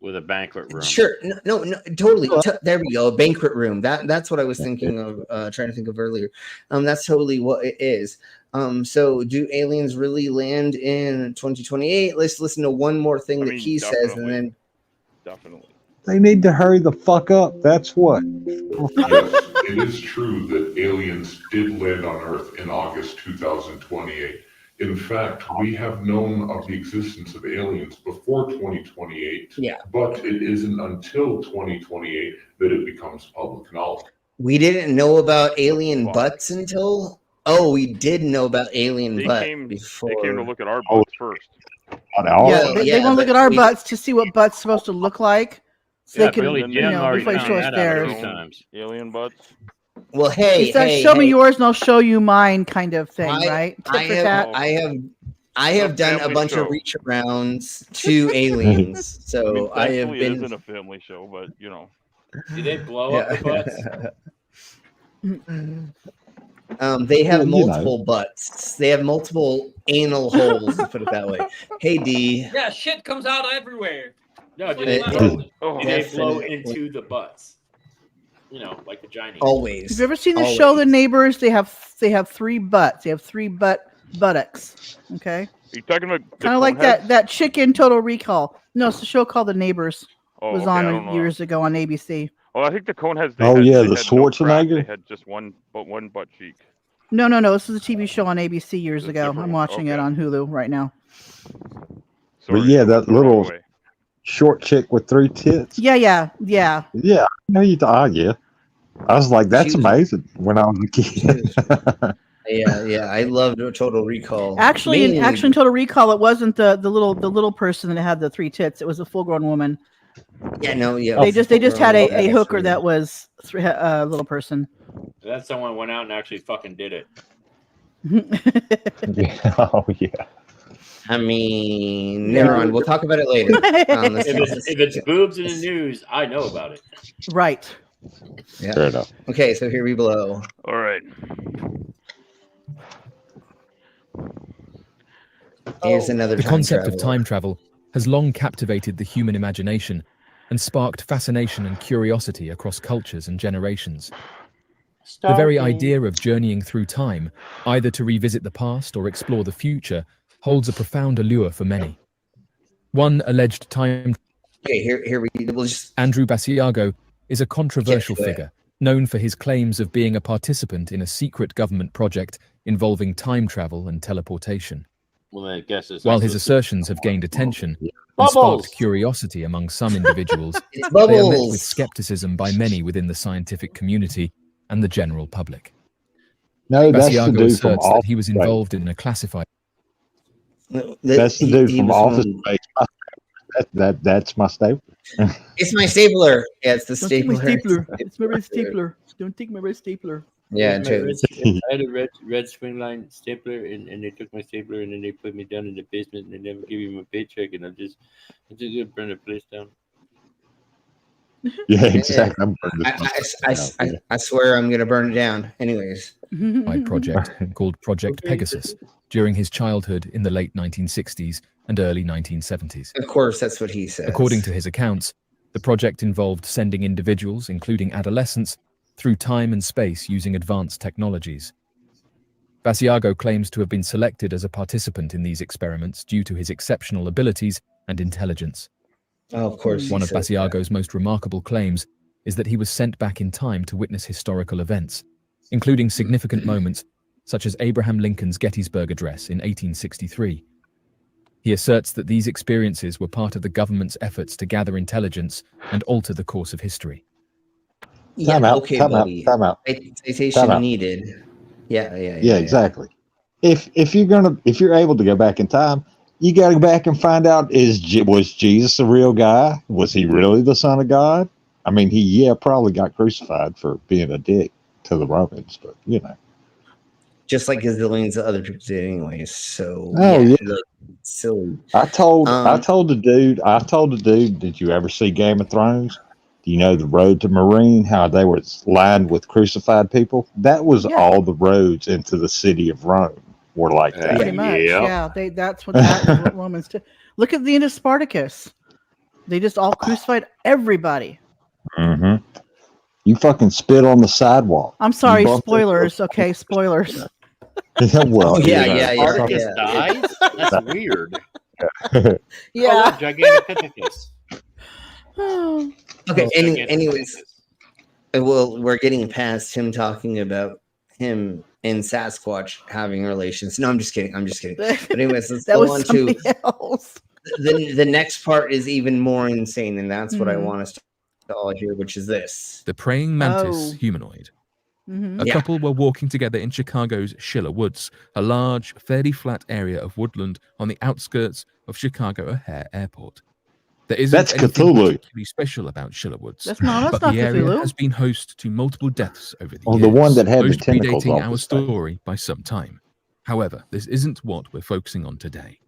with a banquet room. Sure, no, totally. There we go, a banquet room. That's what I was thinking of, trying to think of earlier. That's totally what it is. So do aliens really land in 2028? Let's listen to one more thing that he says, and then definitely. They need to hurry the fuck up. That's what. Yes, it is true that aliens did land on Earth in August 2028. In fact, we have known of the existence of aliens before 2028, but it isn't until 2028 that it becomes public knowledge. We didn't know about alien butts until... Oh, we did know about alien butts before. They came to look at our butts first. They want to look at our butts to see what butts supposed to look like. So they can, before they show us theirs. Alien butts. Well, hey, show me yours and I'll show you mine, kind of thing, right? I have done a bunch of reach arounds to aliens, so I have been. It isn't a family show, but you know. Do they blow up the butts? They have multiple butts. They have multiple anal holes, to put it that way. Hey, D. Yeah, shit comes out everywhere. No, do they blow into the butts? You know, like vagina. Always. Have you ever seen the show The Neighbors? They have 3 butts. They have 3 buttocks. Okay. Are you talking about kind of like that chicken Total Recall? No, it's a show called The Neighbors. It was on years ago on ABC. Oh, I think the cone has. The Schwarzenegger. They had just one butt cheek. No. This was a TV show on ABC years ago. I'm watching it on Hulu right now. But yeah, that little short chick with 3 tits? Yeah. Yeah, I know you thought. Yeah, I was like, that's amazing when I was a kid. Yeah. I loved Total Recall. Actually, in Mainly- Total Recall, it wasn't the little person that had the 3 tits. It was a full-grown woman. Yeah, no, yeah. They just had a hooker true. that was a little person. That someone went out and actually fucking did it. Yeah. Oh yeah. I mean, never mind. We'll talk about it later. If it's boobs in the news, I know about it. Right. Yeah. Fair enough. Okay, so here we blow. All right. Here's another The time concept traveler. of time travel has long captivated the human imagination and sparked fascination and curiosity across cultures and generations. The very idea of journeying through time, either to revisit the past or explore the future, holds a profound allure for many. One alleged time Andrew Basiago is a controversial figure, known for his claims of being a participant in a secret government project involving time travel and teleportation. Well, I guess it's While his assertions have gained attention and Bubbles! sparked curiosity among some individuals, It's they are met bubbles! with skepticism by many within the scientific community and the general public. No, that's the Basiago dude from asserts that he was Office Space. involved in a classified... That's the dude from Office Space. That's my stapler. It's my stapler. Yeah, it's the Don't take my stapler. stapler. It's my red stapler. Don't take my red stapler. Yeah, I had a red string line stapler, and they took my stapler, and then they put me down in the basement, and they never give me my paycheck, and I just gonna burn the place down. Yeah, exactly. I swear I'm gonna burn it down. Anyways. project called Project Pegasus during his childhood in the late 1960s and early 1970s. Of course, that's what he says. According to his accounts, the project involved sending individuals, including adolescents, through time and space using advanced technologies. Basiago claims to have been selected as a participant in these experiments due to his exceptional abilities and intelligence. Oh, of course. One of Basiago's most remarkable claims is that he was sent back in time to witness historical events, including significant moments such as Abraham Lincoln's Gettysburg Address in 1863. He asserts that these experiences were part of the government's efforts to gather intelligence and alter the course of history. Yeah, Time out, okay, time out, buddy. time out. Citation Time out. needed. Yeah, exactly. If you're able to go back in time, you got to go back and find out was Jesus a real guy? Was he really the Son of God? I mean, he probably got crucified for being a dick to the Romans, but you know, just like gazillions of other people did, anyways. So look, silly. I told the dude, did you ever see Game of Thrones? Do you know the road to Marine? How they were lined with crucified people? That was all the roads into the city of Rome were like that. Pretty much, yeah. That's what Romans did. Look at the end of Spartacus. They just all crucified everybody. Mm-hmm. You fucking spit on the sidewalk. I'm sorry, You bumped spoilers. Okay, spoilers. Well, Spartacus dies? That's weird. Yeah. Oh, Gigantopithecus. Okay. Anyways, well, we're getting past him talking about him and Sasquatch having relations. No, I'm just kidding. But anyways, let's go on to else. The next part is even more insane, and that's what I want us to all hear, which is this: the praying mantis humanoid. Mm-hmm. A couple were walking together in Chicago's Schiller Woods, a large, fairly flat area of woodland on the outskirts of Chicago O'Hare Airport. There isn't That's anything Cthulhu. particularly special about Schiller Woods, That's not but the area Cthulhu. has been host to multiple deaths over the Oh, years, the one that had the most tentacles predating off our his face. story by some time. However, this isn't what we're focusing on today.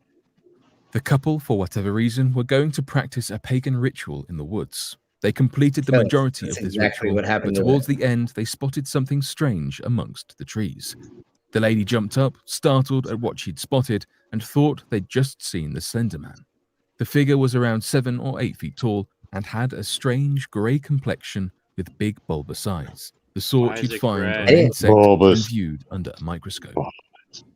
The couple, for whatever reason, were going to practice a pagan ritual in the woods. They completed the majority of that's this exactly ritual, what happened but to towards them. the end, they spotted something strange amongst the trees. The lady jumped up, startled at what she'd spotted, and thought they'd just seen the Slender Man. The figure was around 7 or 8 feet tall and had a strange grey complexion with big bulbous eyes, the sort you'd Isaac find Gray. on an insect when Bulbous. viewed under a microscope.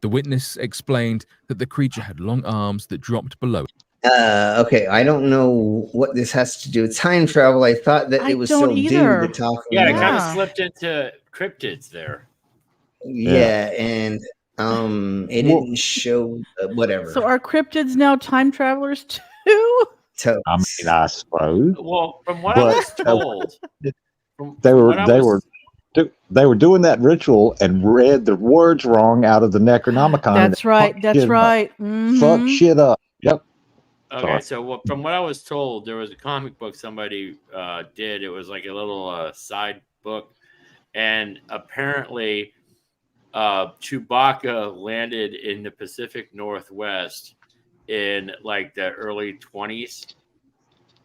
The witness explained that the creature had long arms that dropped below. Okay, I don't know what this has to do with time travel. I thought that it was still due to talking. Yeah, it kind of about- slipped into cryptids there. Yeah, and it didn't show whatever. So are cryptids now time travelers too? I mean, I suppose. Well, from what I But, was told, they were doing that ritual and read the words wrong out of the Necronomicon. and That's right. fucked That's shit up. right. Fuck Mhm. shit up. Yep. okay, Sorry. so from what I was told, there was a comic book somebody did. It was like a little side book, and apparently Chewbacca landed in the Pacific Northwest in like the early 20s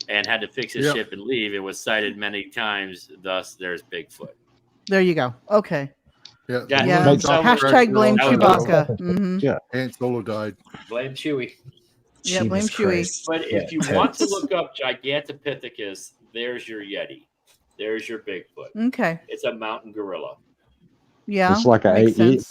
and had to fix his Yep. ship and leave. It was cited many times. Thus, there's Bigfoot. There you go. Okay. Yeah. Yeah. Yeah. Makes Hashtag blame that was- Chewbacca. Mhm. Yeah. Han Solo died. Blame Chewie. Yeah, blame Jesus Chewie. Christ. But if you Yeah, want to totes. look up Gigantopithecus, there's your Yeti. There's your Bigfoot. Okay. It's a mountain gorilla. Yeah. It's like makes sense.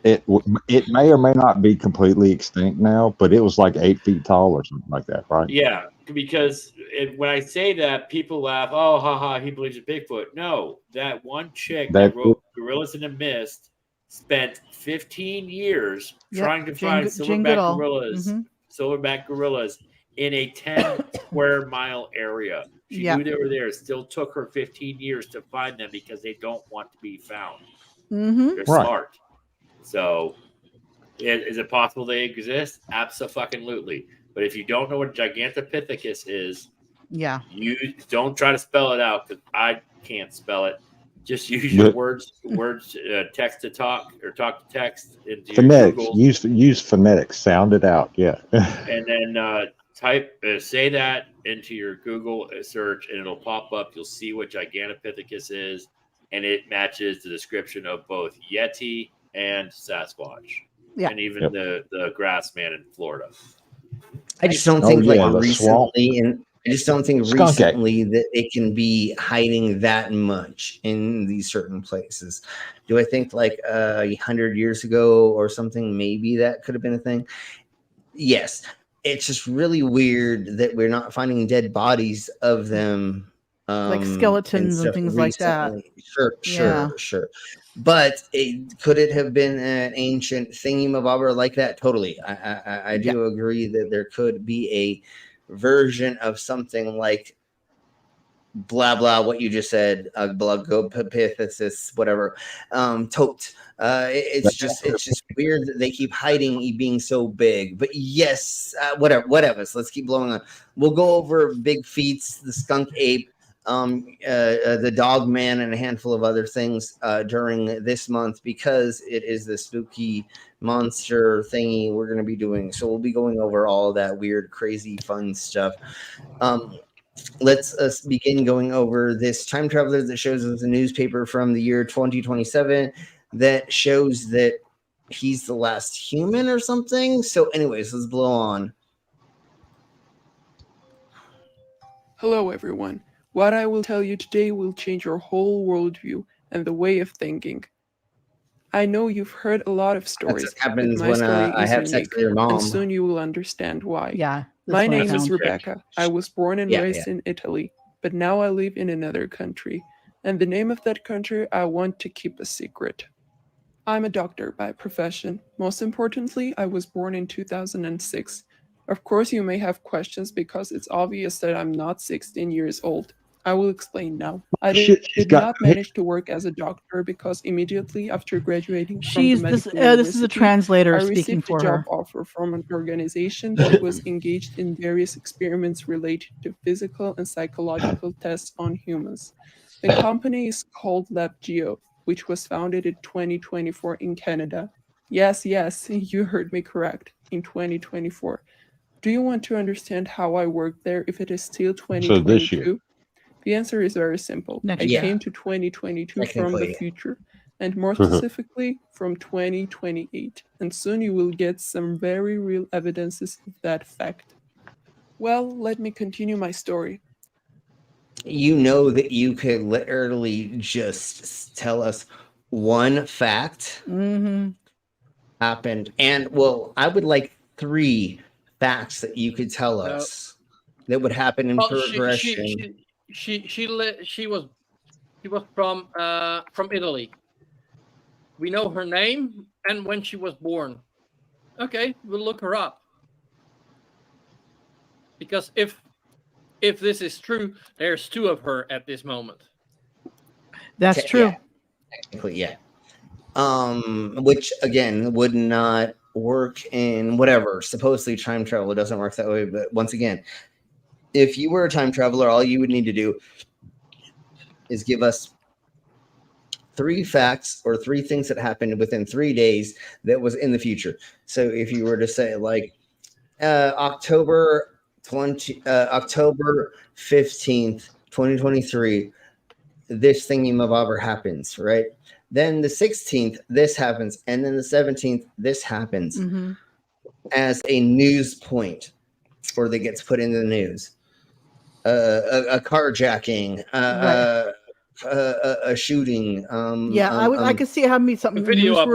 it may or may not be completely extinct now, but it was like 8 feet tall or something like that, right? Yeah, because when I say that, people laugh. Oh, haha, he believes in Bigfoot. No, that one chick that wrote Gorillas in the Mist spent 15 years Yep, trying to Jane find Go- Jane Goodall. Mhm. silverback gorillas in a 10 square mile area. She Yep. knew they were there. It still took her 15 years to find them because they don't want to be found. Mhm. They're Right. smart. So, is it possible they exist? Absolutely. But if you don't know what Gigantopithecus is, Yeah. you don't try to spell it out because I can't spell it. Just use your words, text to talk or talk to text into your Phonetics. Google, Use phonetics. Sound it out. Yeah. and then say that into your Google search, and it'll pop up. You'll see what Gigantopithecus is, and it matches the description of both Yeti and Sasquatch, Yeah. and even the grass man in Florida. I just don't think the swamp. Skunk ape. recently that it can be hiding that much in these certain places. Do I think like 100 years ago or something, maybe that could have been a thing? Yes. It's just really weird that we're not finding dead bodies of them. Like skeletons and stuff things like that. Sure. But could it have been an ancient thingy-mabobber like that? Totally. I do agree that there could be a version of something like blah blah what you just said, Blugopithecus, whatever. Tote. It's just weird that they keep hiding being so big. But yes, whatever. So let's keep blowing on. We'll go over big feats, the skunk ape, the dog man, and a handful of other things during this month because it is the spooky monster thingy we're going to be doing. So we'll be going over all of that weird, crazy, fun stuff. Let's begin going over this time traveler that shows us a newspaper from the year 2027 that shows that he's the last human or something. So anyways, let's blow on. Hello, everyone. What I will tell you today will change your whole worldview and the way of thinking. I know you've heard a lot of stories. That's what happens but my when story I is have sex unique, with your mom. and soon you will understand why. Yeah. My that's what I name is found. Rebecca. I was born and raised in Italy, but now I live in another country, and the name of that country I want to keep a secret. I'm a doctor by profession. Most importantly, I was born in 2006. Of course, you may have questions because it's obvious that I'm not 16 years old. I will explain now. I did not manage to work as a doctor because immediately after graduating from the medical this is a university, translator I speaking received for a job her. offer from an organization that was engaged in various experiments related to physical and psychological tests on humans. The company is called LabGeo, which was founded in 2024 in Canada. Yes, you heard me correct, in 2024. Do you want to understand how I worked there if it is still 2022? So this year. The answer is very simple. Next I year. came to 2022 from the Technically. future, and more specifically from 2028. And soon you will get some very real evidences of that fact. Well, let me continue my story. You know that you could literally just tell us one fact happened. And well, I would like 3 facts that you could tell us that would happen in progression. She was from Italy. We know her name and when she was born. Okay, we'll look her up. Because if this is true, there's 2 of her at this moment. That's true. Yeah, technically, yeah. Which again would not work in whatever. Supposedly time travel doesn't work that way, but once again, if you were a time traveler, all you would need to do is give us 3 facts or 3 things that happened within 3 days that was in the future. So if you were to say like October 15th, 2023, this thingy-mabobber happens, right? Then the 16th, this happens, and then the 17th, this happens as a news point, or that gets put in the news. A carjacking, Right. a shooting. I could see it having me something video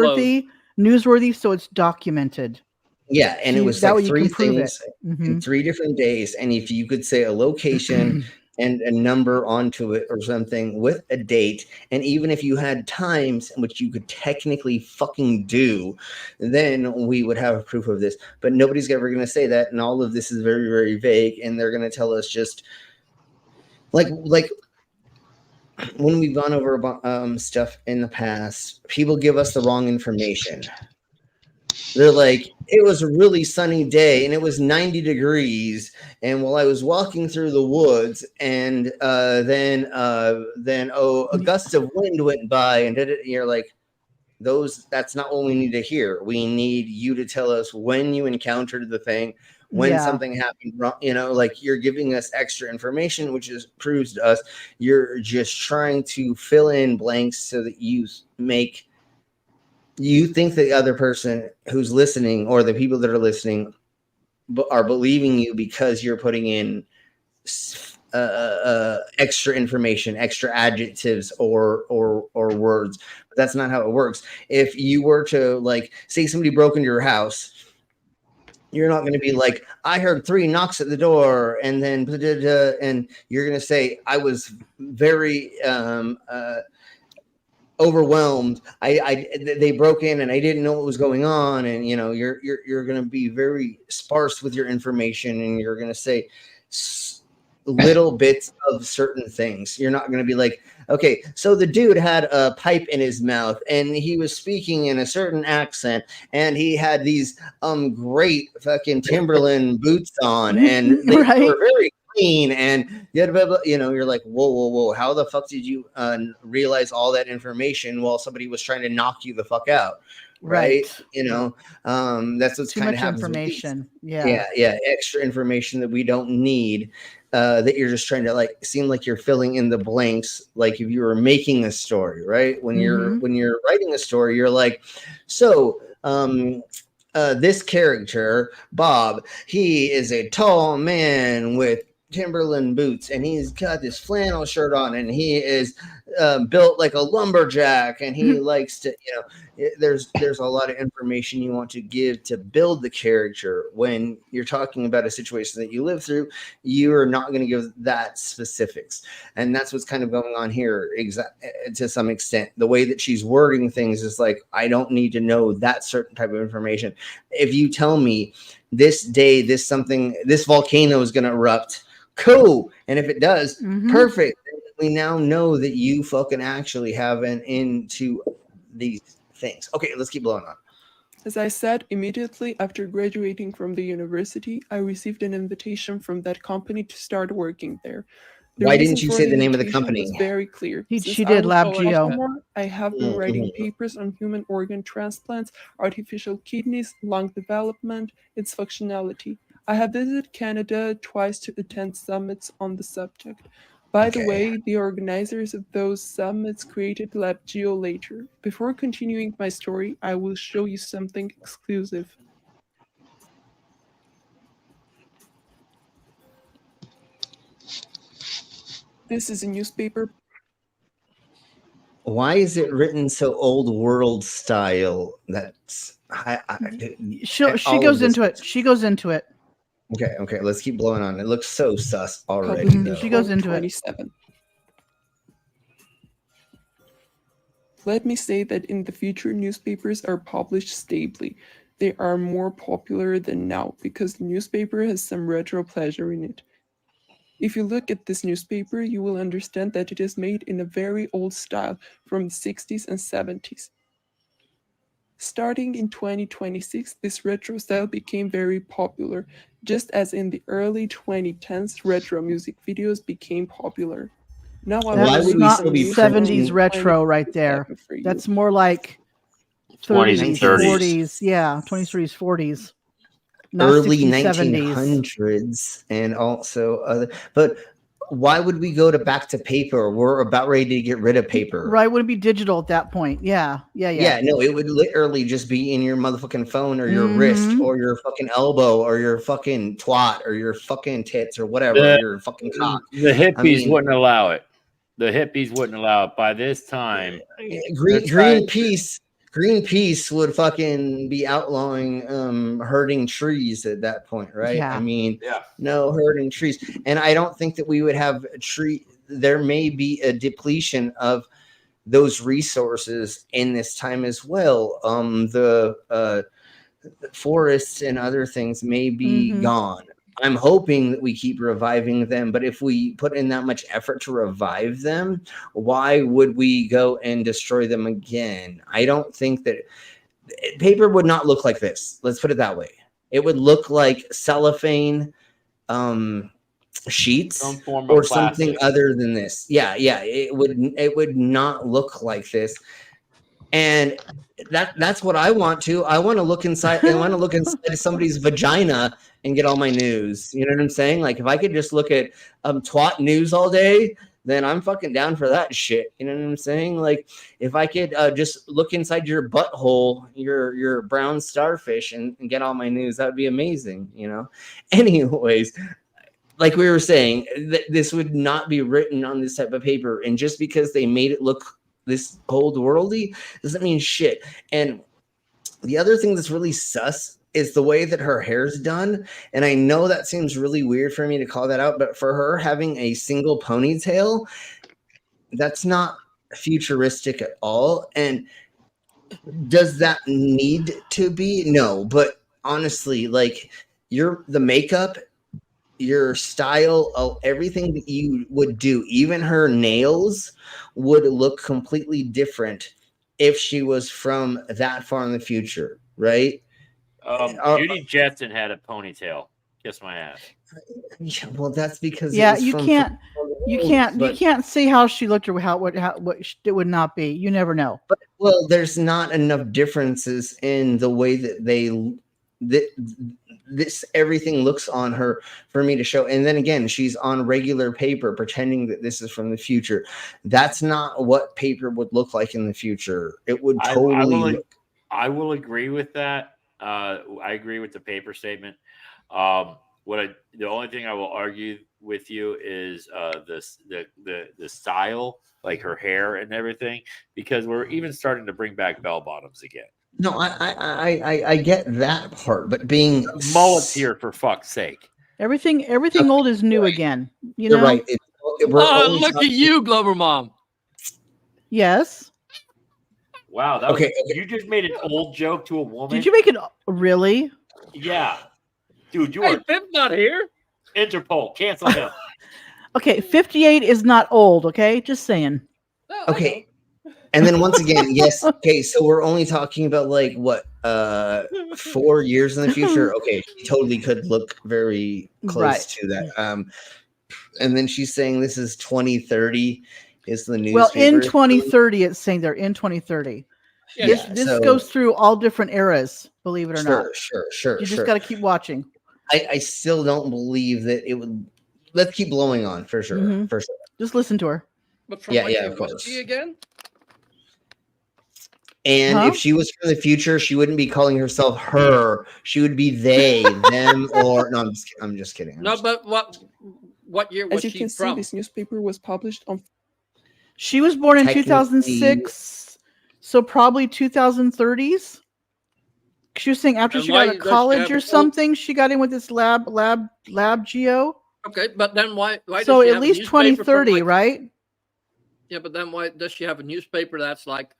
newsworthy, so it's documented. Yeah, and So it was that like way you 3 can prove things it. in 3 different days, and if you could say a location and a number onto it or something with a date, and even if you had times in which you could technically fucking do, then we would have proof of this. But nobody's ever going to say that, and all of this is very, very vague, and they're going to tell us just like when we've gone over stuff in the past, people give us the wrong information. They're like, it was a really sunny day and it was 90 degrees. And while I was walking through the woods, and then a gust of wind went by, and you're like, that's not what we need to hear. We need you to tell us when you encountered the thing, when something happened wrong. Like you're giving us extra information, which proves to us you're just trying to fill in blanks so that you think the other person who's listening, or the people that are listening, are believing you because you're putting in extra information, extra adjectives or words. But that's not how it works. If you were to like say somebody broke into your house, you're not going to be like, I heard 3 knocks at the door, and then and you're going to say, I was very overwhelmed. They broke in and I didn't know what was going on, and you're going to be very sparse with your information, and you're going to say little bits of certain things. You're not going to be like, okay, so the dude had a pipe in his mouth and he was speaking in a certain accent, and he had these great fucking Timberland boots on, and they were very clean, and you're like, whoa, how the fuck did you realize all that information while somebody was trying to knock you the fuck out? Right. That's what's kind of happens. Information. Yeah, extra information that we don't need, that you're just trying to like seem like you're filling in the blanks, like if you were making a story, right? When you're writing a story, you're like, so this character Bob, he is a tall man with Timberland boots, and he's got this flannel shirt on, and he is built like a lumberjack, and he likes to, there's a lot of information you want to give to build the character. When you're talking about a situation that you live through, you are not going to give that specifics, and that's what's kind of going on here to some extent. The way that she's wording things is like, I don't need to know that certain type of information. If you tell me this day this volcano is going to erupt, cool. And if it does, perfect. We now know that you fucking actually have an into these things. Okay, let's keep blowing on. As I said, immediately after graduating from the university, I received an invitation from that company to start working there. Why didn't you say the name of the company? Was very clear. She did LabGeo. I have been writing papers on human organ transplants, artificial kidneys, lung development, its functionality. I have visited Canada twice to attend summits on the subject. By the way, the organizers of those summits created LabGeo later. Before continuing my story, I will show you something exclusive. This is a newspaper. Why is it written so old world style? She goes into it. She goes into it. Okay, let's keep blowing on. It looks so sus already. She goes into it. Let me say that in the future, newspapers are published stably. They are more popular than now because the newspaper has some retro pleasure in it. If you look at this newspaper, you will understand that it is made in a very old style from the 60s and 70s. Starting in 2026, this retro style became very popular, just as in the early 2010s, retro music videos became popular. Now I That will is read not some news 70s from retro right there. 2027 for you. That's more like 20s and 30s, 30s. 40s. Yeah, 20s, 30s, 40s. Not Early 60s, 70s. 1900s and also other. But why would we go back to paper? We're about ready to get rid of paper. Right, would it be digital at that point? Yeah. Yeah, no, it would literally just be in your motherfucking phone or your wrist Mhm. or your fucking elbow or your fucking twat or your fucking tits or whatever, or your fucking cock. The hippies I mean, wouldn't allow it. The hippies wouldn't allow it. By this time, Greenpeace would fucking be outlawing hurting trees at that point, right? Yeah. I mean, Yeah. no hurting trees. And I don't think that we would have there may be a depletion of those resources in this time as well. The forests and other things may be gone. I'm hoping that we keep reviving them, but if we put in that much effort to revive them, why would we go and destroy them again? I don't think that paper would not look like this. Let's put it that way. It would look like cellophane sheets Some form of or something plastic. other than this. Yeah, it would not look like this. And that's what I want to. I want to look inside. I want to look inside somebody's vagina and get all my news. You know what I'm saying? Like if I could just look at twat news all day, then I'm fucking down for that shit. You know what I'm saying? Like if I could just look inside your butthole, your brown starfish, and get all my news, that would be amazing. You know. Anyways. Like we were saying, this would not be written on this type of paper, and just because they made it look this old worldy doesn't mean shit. And the other thing that's really sus is the way that her hair's done. And I know that seems really weird for me to call that out, but for her having a single ponytail, that's not futuristic at all. And does that need to be? No, but honestly, like the makeup, your style, everything that you would do, even her nails would look completely different if she was from that far in the future, right? Judy Jetson had a ponytail. Kiss my ass. Yeah, well, that's because you can't see how she looked or what it would not be. You never know. But well, there's not enough differences in the way that this everything looks on her for me to show. And then again, she's on regular paper pretending that this is from the future. That's not what paper would look like in the future. It would totally I will agree with that. I agree with the paper statement. The only thing I will argue with you is the style, like her hair and everything, because we're even starting to bring back bell bottoms again. No, I get that part, but being mullets here for fuck's sake. Everything old is new again. You're right. Look at you, Glover Mom. Yes. Wow. You just made an old joke to a woman. Did you make it really? Yeah. Dude, you Hey, are Pip's not here. Interpol, cancel him. Okay, 58 is not old, okay? Just saying. Okay. And then once again, yes. Okay, so we're only talking about like what 4 years in the future. Okay, she totally could look very close to that. And then she's saying this is 2030 is the newspaper. Well, in 2030, it's saying they're in 2030. Yeah, this goes through all different eras, believe it or not. Sure. You just got to keep watching. I still don't believe that it would. Let's keep blowing on for sure. Mm-hmm. For sure. Just listen to her. But from of course. Was she again? And if she was from the future, she wouldn't be calling herself her. She would be they, them, or no. I'm just kidding. But what year was As you she can from? see, this newspaper was published on. She was born in 2006, so probably 2030s. She was saying after she got out of college or something, she got in with this lab geo. Okay, but then why so does she at have least a newspaper 2030, right? Yeah, but then why does she have a newspaper that's like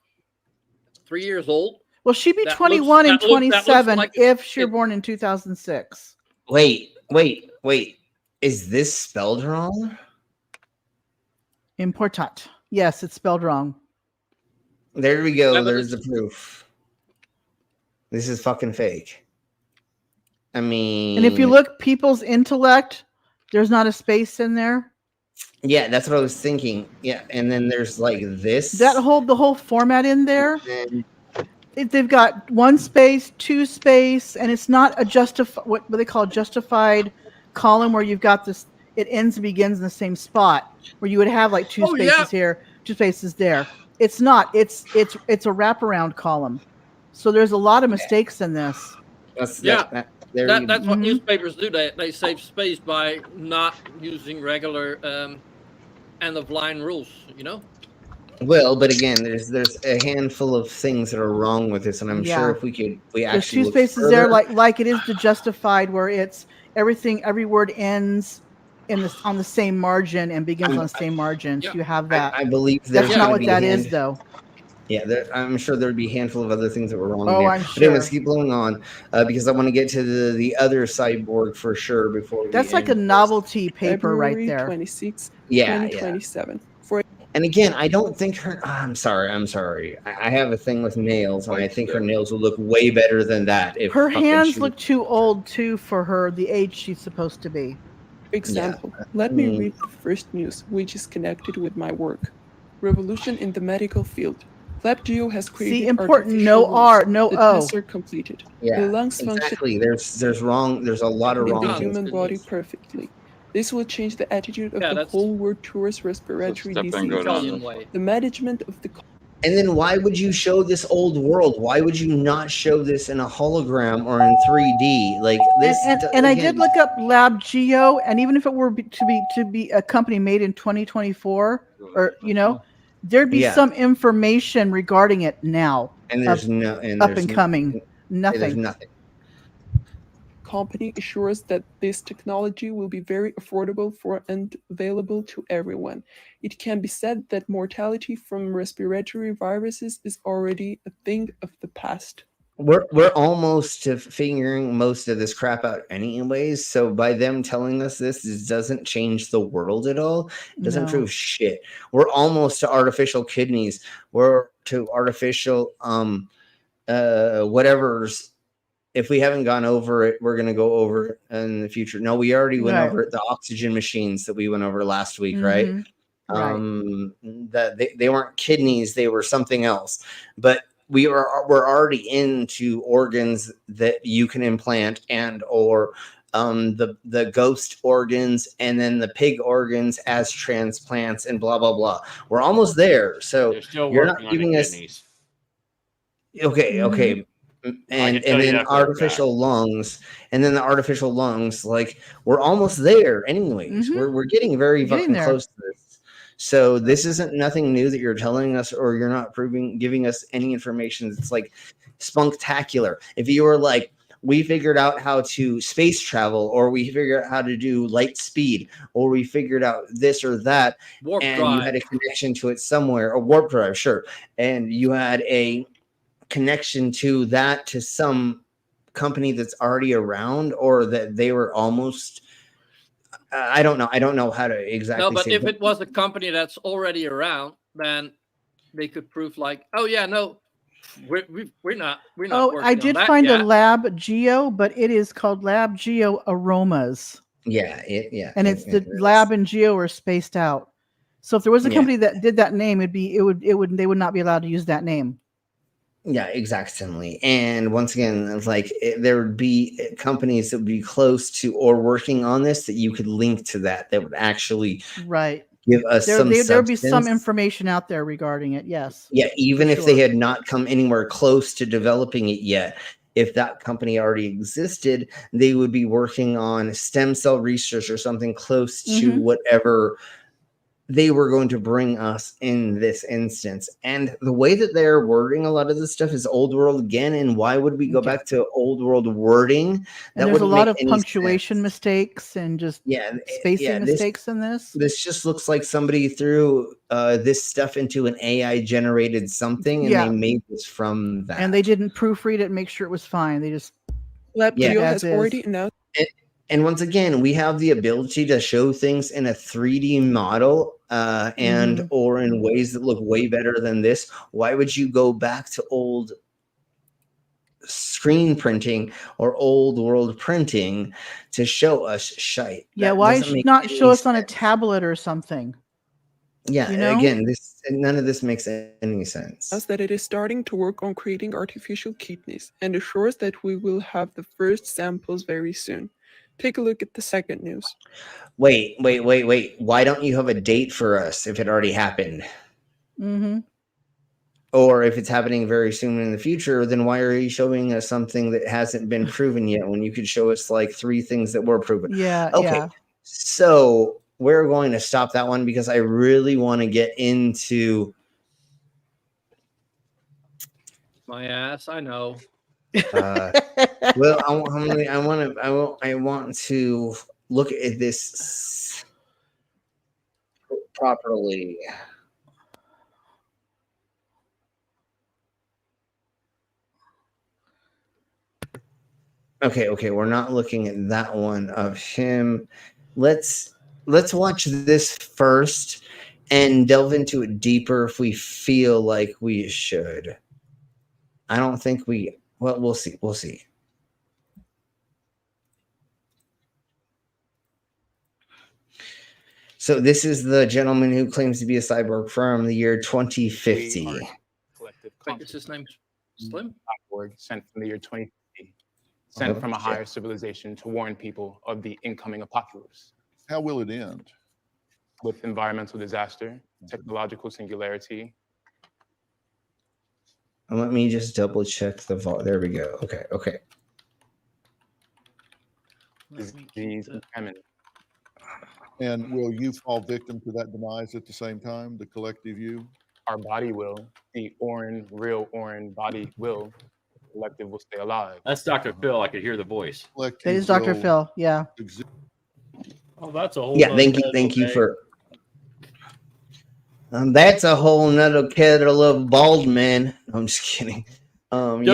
3 years old? Well, she'd be That 21 looks- and that look- that looks 27 like if she were born in 2006. Wait. Is this spelled wrong? Important. Yes, it's spelled wrong. There we go. There's the proof. This is fucking fake. I mean, And if you look, people's intellect, there's not a space in there. yeah, that's what I was thinking. Yeah, and then there's like this. The whole format in there. And They've got one space, two space, and it's not a what they call justified column where you've got this. It ends and begins in the same spot where you would have like two spaces here, two spaces there. It's not. It's a wraparound column. So there's a lot of mistakes in this. That's that's what Mhm. newspapers do. They save space by not using regular end of line rules. You know. well, but again, there's a handful of things that are wrong with this, and I'm sure if we There's actually two look spaces further, there, like it is the justified, where it's every word ends on the same margin and begins on the same margin. So you have that. I believe that's not what that is, though. Yeah, I'm sure there'd be a handful of other things that were wrong. Oh, there. I'm But anyways, sure. keep going on because I want to get to the other cyborg for sure before we That's like a end. novelty paper right February there. 26, Yeah, 2027. For And again, I don't think her. I'm sorry. I have a thing with nails, and I think her nails would look way better than that. If Her fucking hands she- look too old too for her, the age she's supposed to be. example, let me read the first news, which is connected with my work. Revolution in the medical field. LabGeo has created important, artificial no lungs. R, no The O. tests are completed. Yeah, The lungs exactly. There's a lot of function wrong in the things. human body perfectly. This will change the attitude of Yeah, the that's- whole world towards respiratory step and go disease. down. The management of the And then why would you show this old world? Why would you not show this in a hologram or in 3D? Like this. And I did look up LabGeo, and even if it were to be a company made in 2024, or there'd be Yeah. some information regarding it now. And there's up and coming. Nothing. There's nothing. company assures that this technology will be very affordable for and available to everyone. It can be said that mortality from respiratory viruses is already a thing of the past. We're almost to figuring most of this crap out anyways. So by them telling us this doesn't change the world at all. It doesn't No. prove shit. We're almost to artificial kidneys. We're to artificial whatever's. If we haven't gone over it, we're gonna go over it in the future. No, we already went Right. over it. The oxygen machines that we went over last week, right? Mhm. Right. That they weren't kidneys, they were something else. But we're already into organs that you can implant and or the ghost organs and then the pig organs as transplants and blah blah blah. We're almost there. So They're still you're working not on giving the us kidneys. okay. And tell you then that for a artificial lungs, and then the artificial lungs, like we're almost there anyways. We're getting very Getting fucking there. close to this. So this isn't nothing new that you're telling us or you're not giving us any information. It's like spunktacular. If you were like, we figured out how to space travel, or we figured out how to do light speed, or we figured out this or that, Warp and you drive. had a connection to it somewhere, or warp drive, sure, and you had a connection to that to some company that's already around, or that they were almost I don't know how to exactly No, but say if it was a company that's already around, then they could prove like, oh yeah, no, we're not Oh, working I on did that find yet. a LabGeo, but it is called LabGeo Aromas. And it's the lab and geo are spaced out. So if there was a Yeah. company that did that name, they would not be allowed to use that name. Yeah, exactly. And once again, it's like there would be companies that would be close to or working on this that you could link to that would actually Right. give us some There'd be some substance. information out there regarding it. Yes. Yeah, even for if they sure. had not come anywhere close to developing it yet, if that company already existed, they would be working on stem cell research or something close to Mhm. whatever they were going to bring us in this instance. And the way that they're wording a lot of this stuff is old world again. And why would we go back to old world wording? And there's a lot of punctuation mistakes and just spacing mistakes in this. This just looks like somebody threw this stuff into an AI generated something and they made this from that. And they didn't proofread it and make sure it was fine. They just has already announced. And once again, we have the ability to show things in a 3D model and or in ways that look way better than this. Why would you go back to old screen printing or old world printing to show us shite? Yeah, why not show us on a tablet or something? Yeah, again, none of this makes any sense. Us that it is starting to work on creating artificial kidneys and assures that we will have the first samples very soon. Take a look at the second news. Wait. Why don't you have a date for us if it already happened? Or if it's happening very soon in the future, then why are you showing us something that hasn't been proven yet when you could show us like 3 things that were proven? Yeah. Okay. Yeah. So we're going to stop that one because I really want to get into my ass. I know. Well, I want to look at this properly. Okay, we're not looking at that one of him. Let's watch this first and delve into it deeper if we feel like we should. I don't think we'll see. We'll see. So this is the gentleman who claims to be a cyborg from the year 2050. What's his name? Slim? Sent from the year 2050. Sent from a higher civilization to warn people of the incoming apocalypse. How will it end? With environmental disaster, technological singularity. And let me just double check the vault. There we go. Okay. Disease and famine. And will you fall victim to that demise at the same time, the collective you? Our body will. The real Orin body will. The collective will stay alive. That's Dr. Phil. I could hear the voice. It is Dr. Phil. Yeah. Oh, that's a whole. Yeah, thank you for. That's a whole nother kettle of bald man. I'm just kidding. But he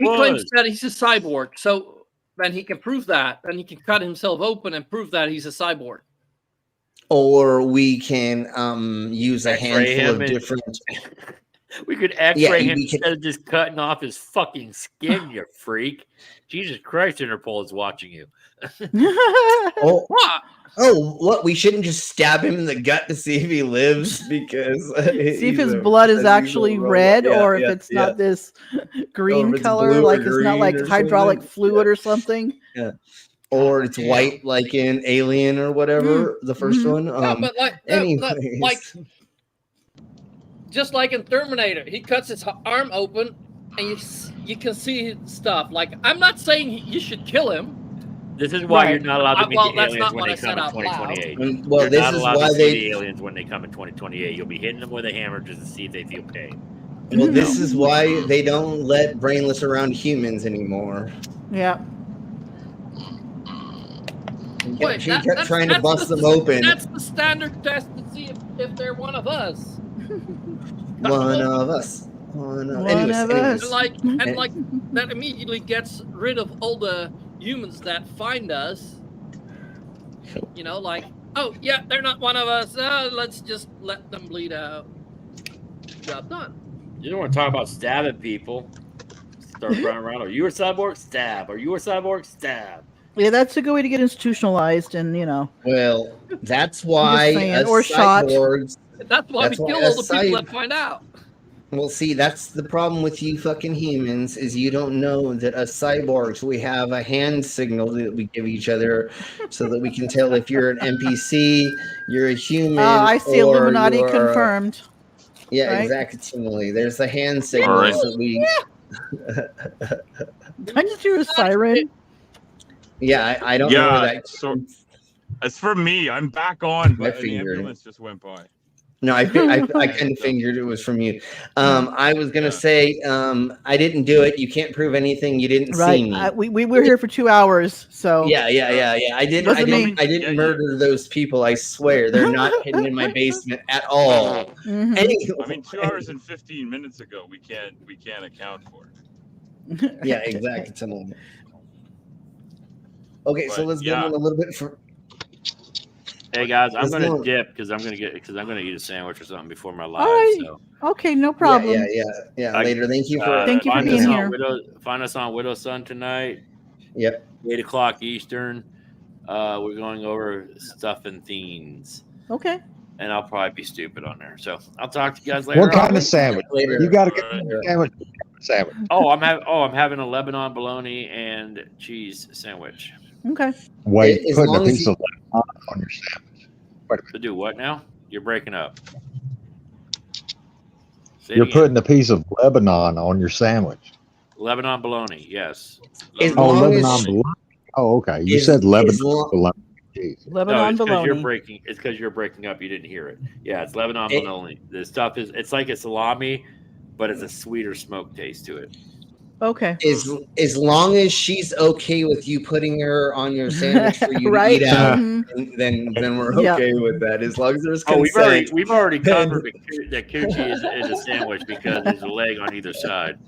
claims that he's a cyborg. So then he can prove that. Then he can cut himself open and prove that he's a cyborg. Or we can use a handful of different. We could X-ray him instead of just cutting off his fucking skin. You freak! Jesus Christ, Interpol is watching you. What? We shouldn't just stab him in the gut to see if he lives because see if his blood is actually red or if it's not this green color, like it's not like hydraulic fluid or something. Yeah. Or it's white, like in Alien or whatever, the first one. But just like in Terminator, he cuts his arm open, and you can see stuff. Like, I'm not saying you should kill him. This is why you're not allowed to meet the aliens when they come in 2028. Well, this is why the aliens when they come in 2028. You'll be hitting them with a hammer just to see if they feel pain. Well, this is why they don't let brainless around humans anymore. Yeah. Wait, she kept trying to bust them open. That's the standard test to see if they're one of us. One of us. Anyways. Like that immediately gets rid of all the humans that find us. You know, like, oh yeah, they're not one of us. Let's just let them bleed out. Job done. You don't want to talk about stabbing people. Start running around. Are you a cyborg? Stab. Are you a cyborg? Stab. Yeah, that's a good way to get institutionalized, and Well, that's why or shot. That's why we kill all the people that find out. Well, see, that's the problem with you fucking humans is you don't know that as cyborgs we have a hand signal that we give each other so that we can tell if you're an NPC, you're a human. I see Illuminati confirmed. Yeah, right? Exactly. There's a hand signal that we. I just hear a siren. Yeah, I don't know that. It's for me. I'm back on, I but an figured. ambulance just went by. No, I kind of figured it was from you. I was gonna say, I didn't do it. You can't prove anything. You didn't Right. see me. We were here for 2 hours, so Yeah. I didn't murder those people. I swear, they're not hidden in my basement at all. Mhm. Anyway, I mean, 2 hours and 15 minutes ago, we can't account for it. yeah, exactly. Okay, so But, let's go yeah. on a little bit for. Hey guys, I'm Let's gonna go. dip because I'm gonna eat a sandwich or something before my live. All right. So Okay, no problem. Yeah. Later. Thank you for find being us here. Find us on Widow Sun tonight. Yep. 8:00 Eastern. We're going over stuff and themes. Okay. And I'll probably be stupid on there. So I'll talk to you guys later. What kind of sandwich? Later. You got to get a sandwich. Oh, I'm having a Lebanon bologna and cheese sandwich. Okay. Wait, As putting a long as piece you- of lemon on your sandwich. To do what now? You're breaking up. Say it You're again. putting a piece of Lebanon on your sandwich. Lebanon bologna, yes. As Oh, long Lebanon as bologna. Oh, okay. You as- said Lebanon as long- bologna. Jeez. No, Lebanon it's because you're bologna. breaking. It's because you're breaking up. You didn't hear it. Yeah, it's Lebanon It- bologna. The stuff is. It's like a salami, but it's a sweeter smoke taste to it. Okay. As long as she's okay with you putting her on your sandwich for you Right. to eat out, Mhm. then we're Yep. okay with that. As long as there's Oh, consent. we've already covered that coochie is a sandwich because there's a leg on either side.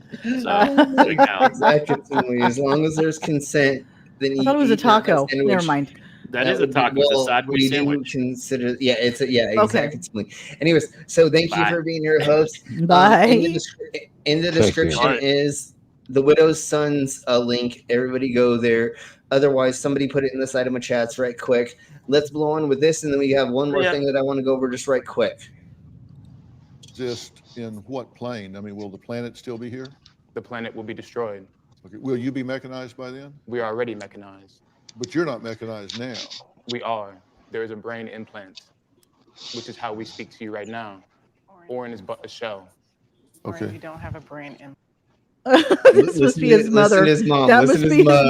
So big now. Exactly. As long as there's consent, then I thought it was a eat your taco. sandwich. Never mind. That is a would be- taco. It's a well, sideways we didn't sandwich. consider. Yeah, it's Okay. exactly. Anyways, so thank you Bye. for being your host. Bye. In the Take description care. is the Widow's Son's link. Everybody go there. Otherwise, somebody put it in the side of my chats right quick. Let's blow on with this, and then we have one more thing that I want to go over just right quick. Exist in what plane? I mean, will the planet still be here? The planet will be destroyed. Okay. Will you be mechanized by then? We are already mechanized. But you're not mechanized now. We are. There is a brain implant, which is how we speak to you right now. Orin is but a shell. Okay. You don't have a brain in. This must be his mother. Listen to his mom. That Listen must to be his his mom.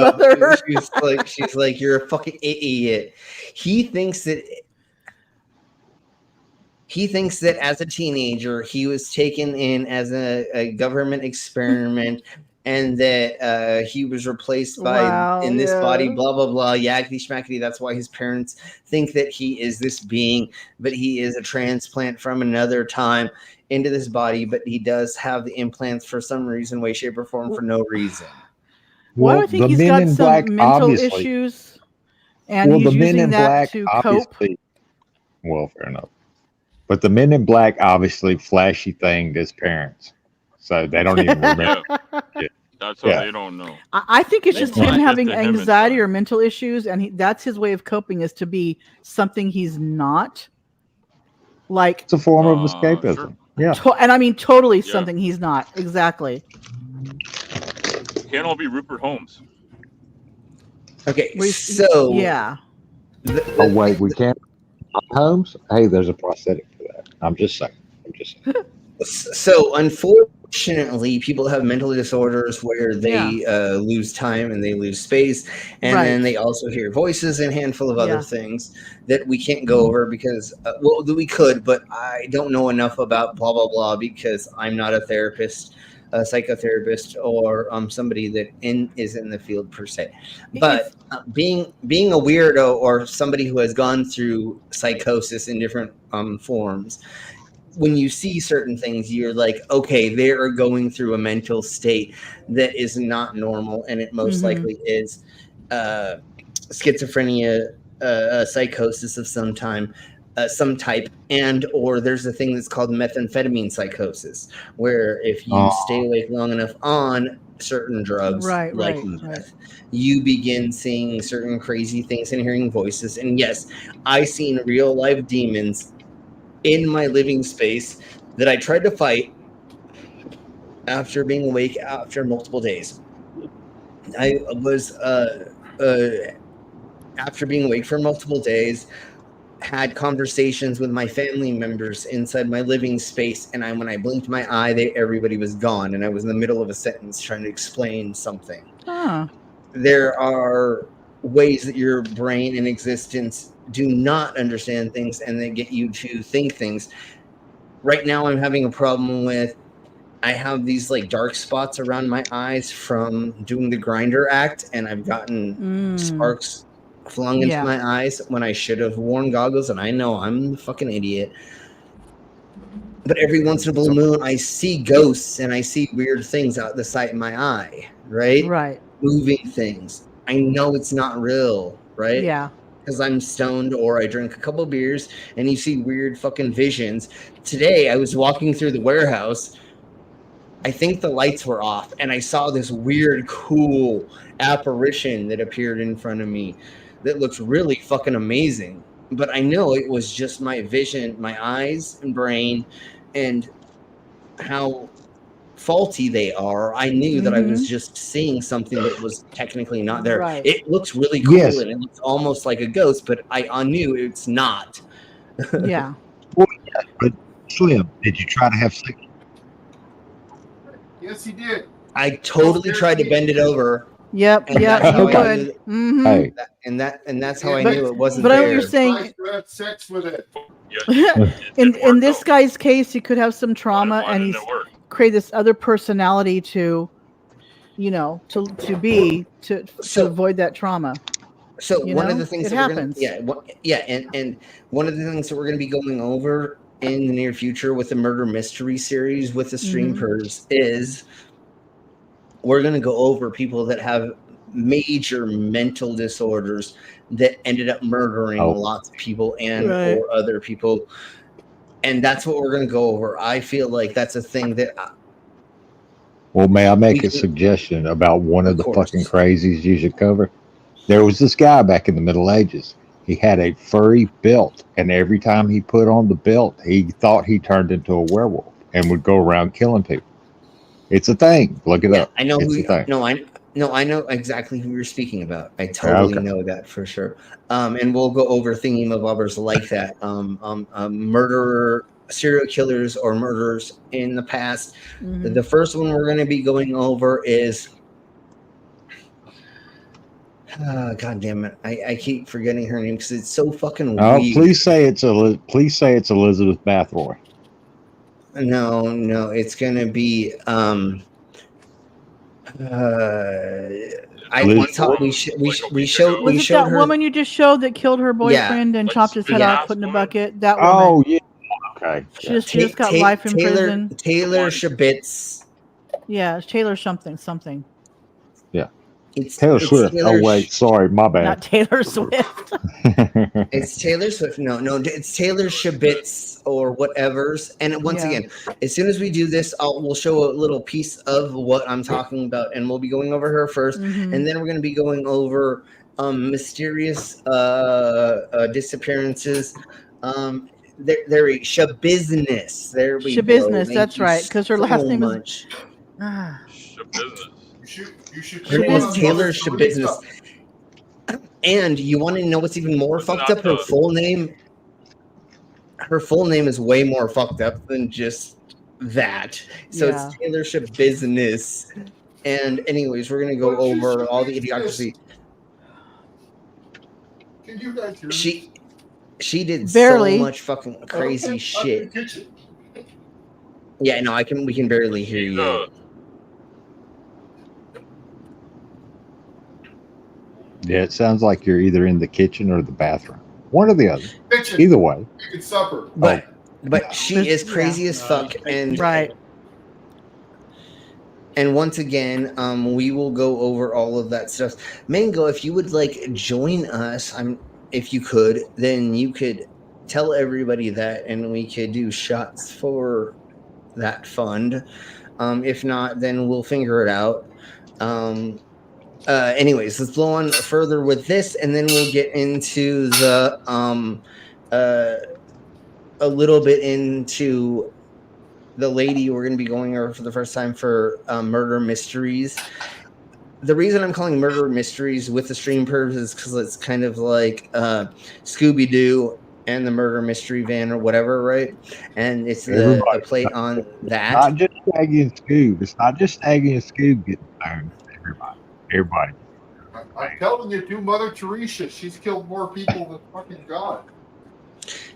mother. She's like, you're a fucking idiot. He thinks that as a teenager, he was taken in as a government experiment, and that he was replaced by in this body, blah blah blah, yakety schmackety. That's why his parents think that he is this being, but he is a transplant from another time into this body. But he does have the implants for some reason, way, shape, or form, for no reason. Why do I think he's got some mental issues, and he's the Men using in that Black to cope? obviously. Well, fair enough. But the Men in Black obviously flashy thinged his parents, so they don't even remember. Yeah. That's what they don't know. I think it's just him having to him anxiety or mental issues, and that's his way of coping, is to be something he's not. Like It's a form of escapism. Sure. Yeah. And I mean totally Yeah. something he's not. Exactly. Can't all be Rupert Holmes. Okay, so yeah. Oh wait, we can't. Holmes? Hey, there's a prosthetic for that. I'm just saying. So unfortunately, people have mental disorders where they lose time and they lose space, and then they also hear voices and a handful of other things that we can't go over because, well, we could, but I don't know enough about blah blah blah because I'm not a therapist, a psychotherapist, or somebody that is in the field per se. But being a weirdo or somebody who has gone through psychosis in different forms, when you see certain things, you're like, okay, they are going through a mental state that is not normal, and it most likely is schizophrenia, psychosis of some type, and or there's a thing that's called methamphetamine psychosis, where if you stay awake long enough on certain drugs, like meth, you begin seeing certain crazy things and hearing voices. And yes, I seen real life demons in my living space that I tried to fight after being awake after multiple days. I was after being awake for multiple days, had conversations with my family members inside my living space, and when I blinked my eye, everybody was gone, and I was in the middle of a sentence trying to explain something. Huh. There are ways that your brain and existence do not understand things, and they get you to think things. Right now, I'm having a problem with. I have these like dark spots around my eyes from doing the grinder act, and I've gotten sparks flung into my eyes when I should have worn goggles, and I know I'm the fucking idiot. But every once in a blue moon, I see ghosts and I see weird things out the side of my eye, right? Right. Moving things. I know it's not real, right? Yeah. Because I'm stoned or I drink a couple beers and you see weird fucking visions. Today, I was walking through the warehouse. I think the lights were off, and I saw this weird, cool apparition that appeared in front of me that looked really fucking amazing. But I know it was just my vision, my eyes and brain, and how faulty they are. I knew that I was just seeing something that was technically not there. Right. It looks really cool, Yes. and it looks almost like a ghost, but I knew it's not. Yeah. Well, yeah, but Slim, did you try to have sex? Yes, he did. I totally tried to bend it over. Yep. And Yep. that's You how I would. knew Hey. and that's how I knew it wasn't But I know there. what you're saying. Have sex with it. In this guy's case, he could have some trauma, and he's create this other personality to, to avoid that trauma. So You one know? of the things It that happens. and one of the things that we're going to be going over in the near future with the murder mystery series with the stream Pervs is we're going to go over people that have major mental disorders that ended up murdering lots of people and or other people, and that's what we're going to go over. I feel like that's a thing that Well, may I make a suggestion about one of the fucking crazies you should cover? There was this guy back in the Middle Ages. He had a furry belt, and every time he put on the belt, he thought he turned into a werewolf and would go around killing people. It's a thing. Look it up. I know it's who. a thing. I know exactly who you're speaking about. I totally know that for sure. And we'll go over thingamabobbers like that. Murderer, serial killers, or murderers in the past. The first one we're going to be going over is. God damn it! I keep forgetting her name because it's so fucking weird. Please say it's Elizabeth Bathory. No, it's gonna be I once thought we showed Was it that her woman you just showed that killed her boyfriend and chopped his head off, put in a bucket? That woman. Oh yeah. Okay. She just got life in prison. Taylor Shabitz. Yeah, it's Taylor something. Yeah. Taylor Swift. Oh wait, sorry, my bad. Not Taylor Swift. It's Taylor Swift. No, it's Taylor Shabitz or whatever's. And once again, as soon as we do this, we'll show a little piece of what I'm talking about, and we'll be going over her first, and then we're going to be going over mysterious disappearances. They're Shabusiness. There we go. Shabusiness. That's right, because her last name is. You should Her name is Taylor Shabusiness. And you want to know what's even more fucked up? Her full name is way more fucked up than just that. So it's Taylor Shabusiness. And anyways, we're gonna go over all the idiocracy. Can you guys hear me? She did barely. So much fucking crazy shit. Yeah, no, we can barely hear you. Yeah, it sounds like you're either in the kitchen or the bathroom. One or the other. Kitchen. Either way. Making supper. But she is crazy as fuck, and And once again, we will go over all of that stuff. Mango, if you would like join us, if you could, then you could tell everybody that, and we could do shots for that fund. If not, then we'll figure it out. Anyways, let's blow on further with this, and then we'll get into the a little bit into the lady we're going to be going over for the first time for murder mysteries. The reason I'm calling murder mysteries with the stream pervs is because it's kind of like Scooby-Doo and the murder mystery van or whatever, right? And it's the play on that. Not just Shaggy and Scoob. It's not just Shaggy and Scoob getting stoned. Everybody. I'm telling you, do Mother Teresa. She's killed more people than fucking God.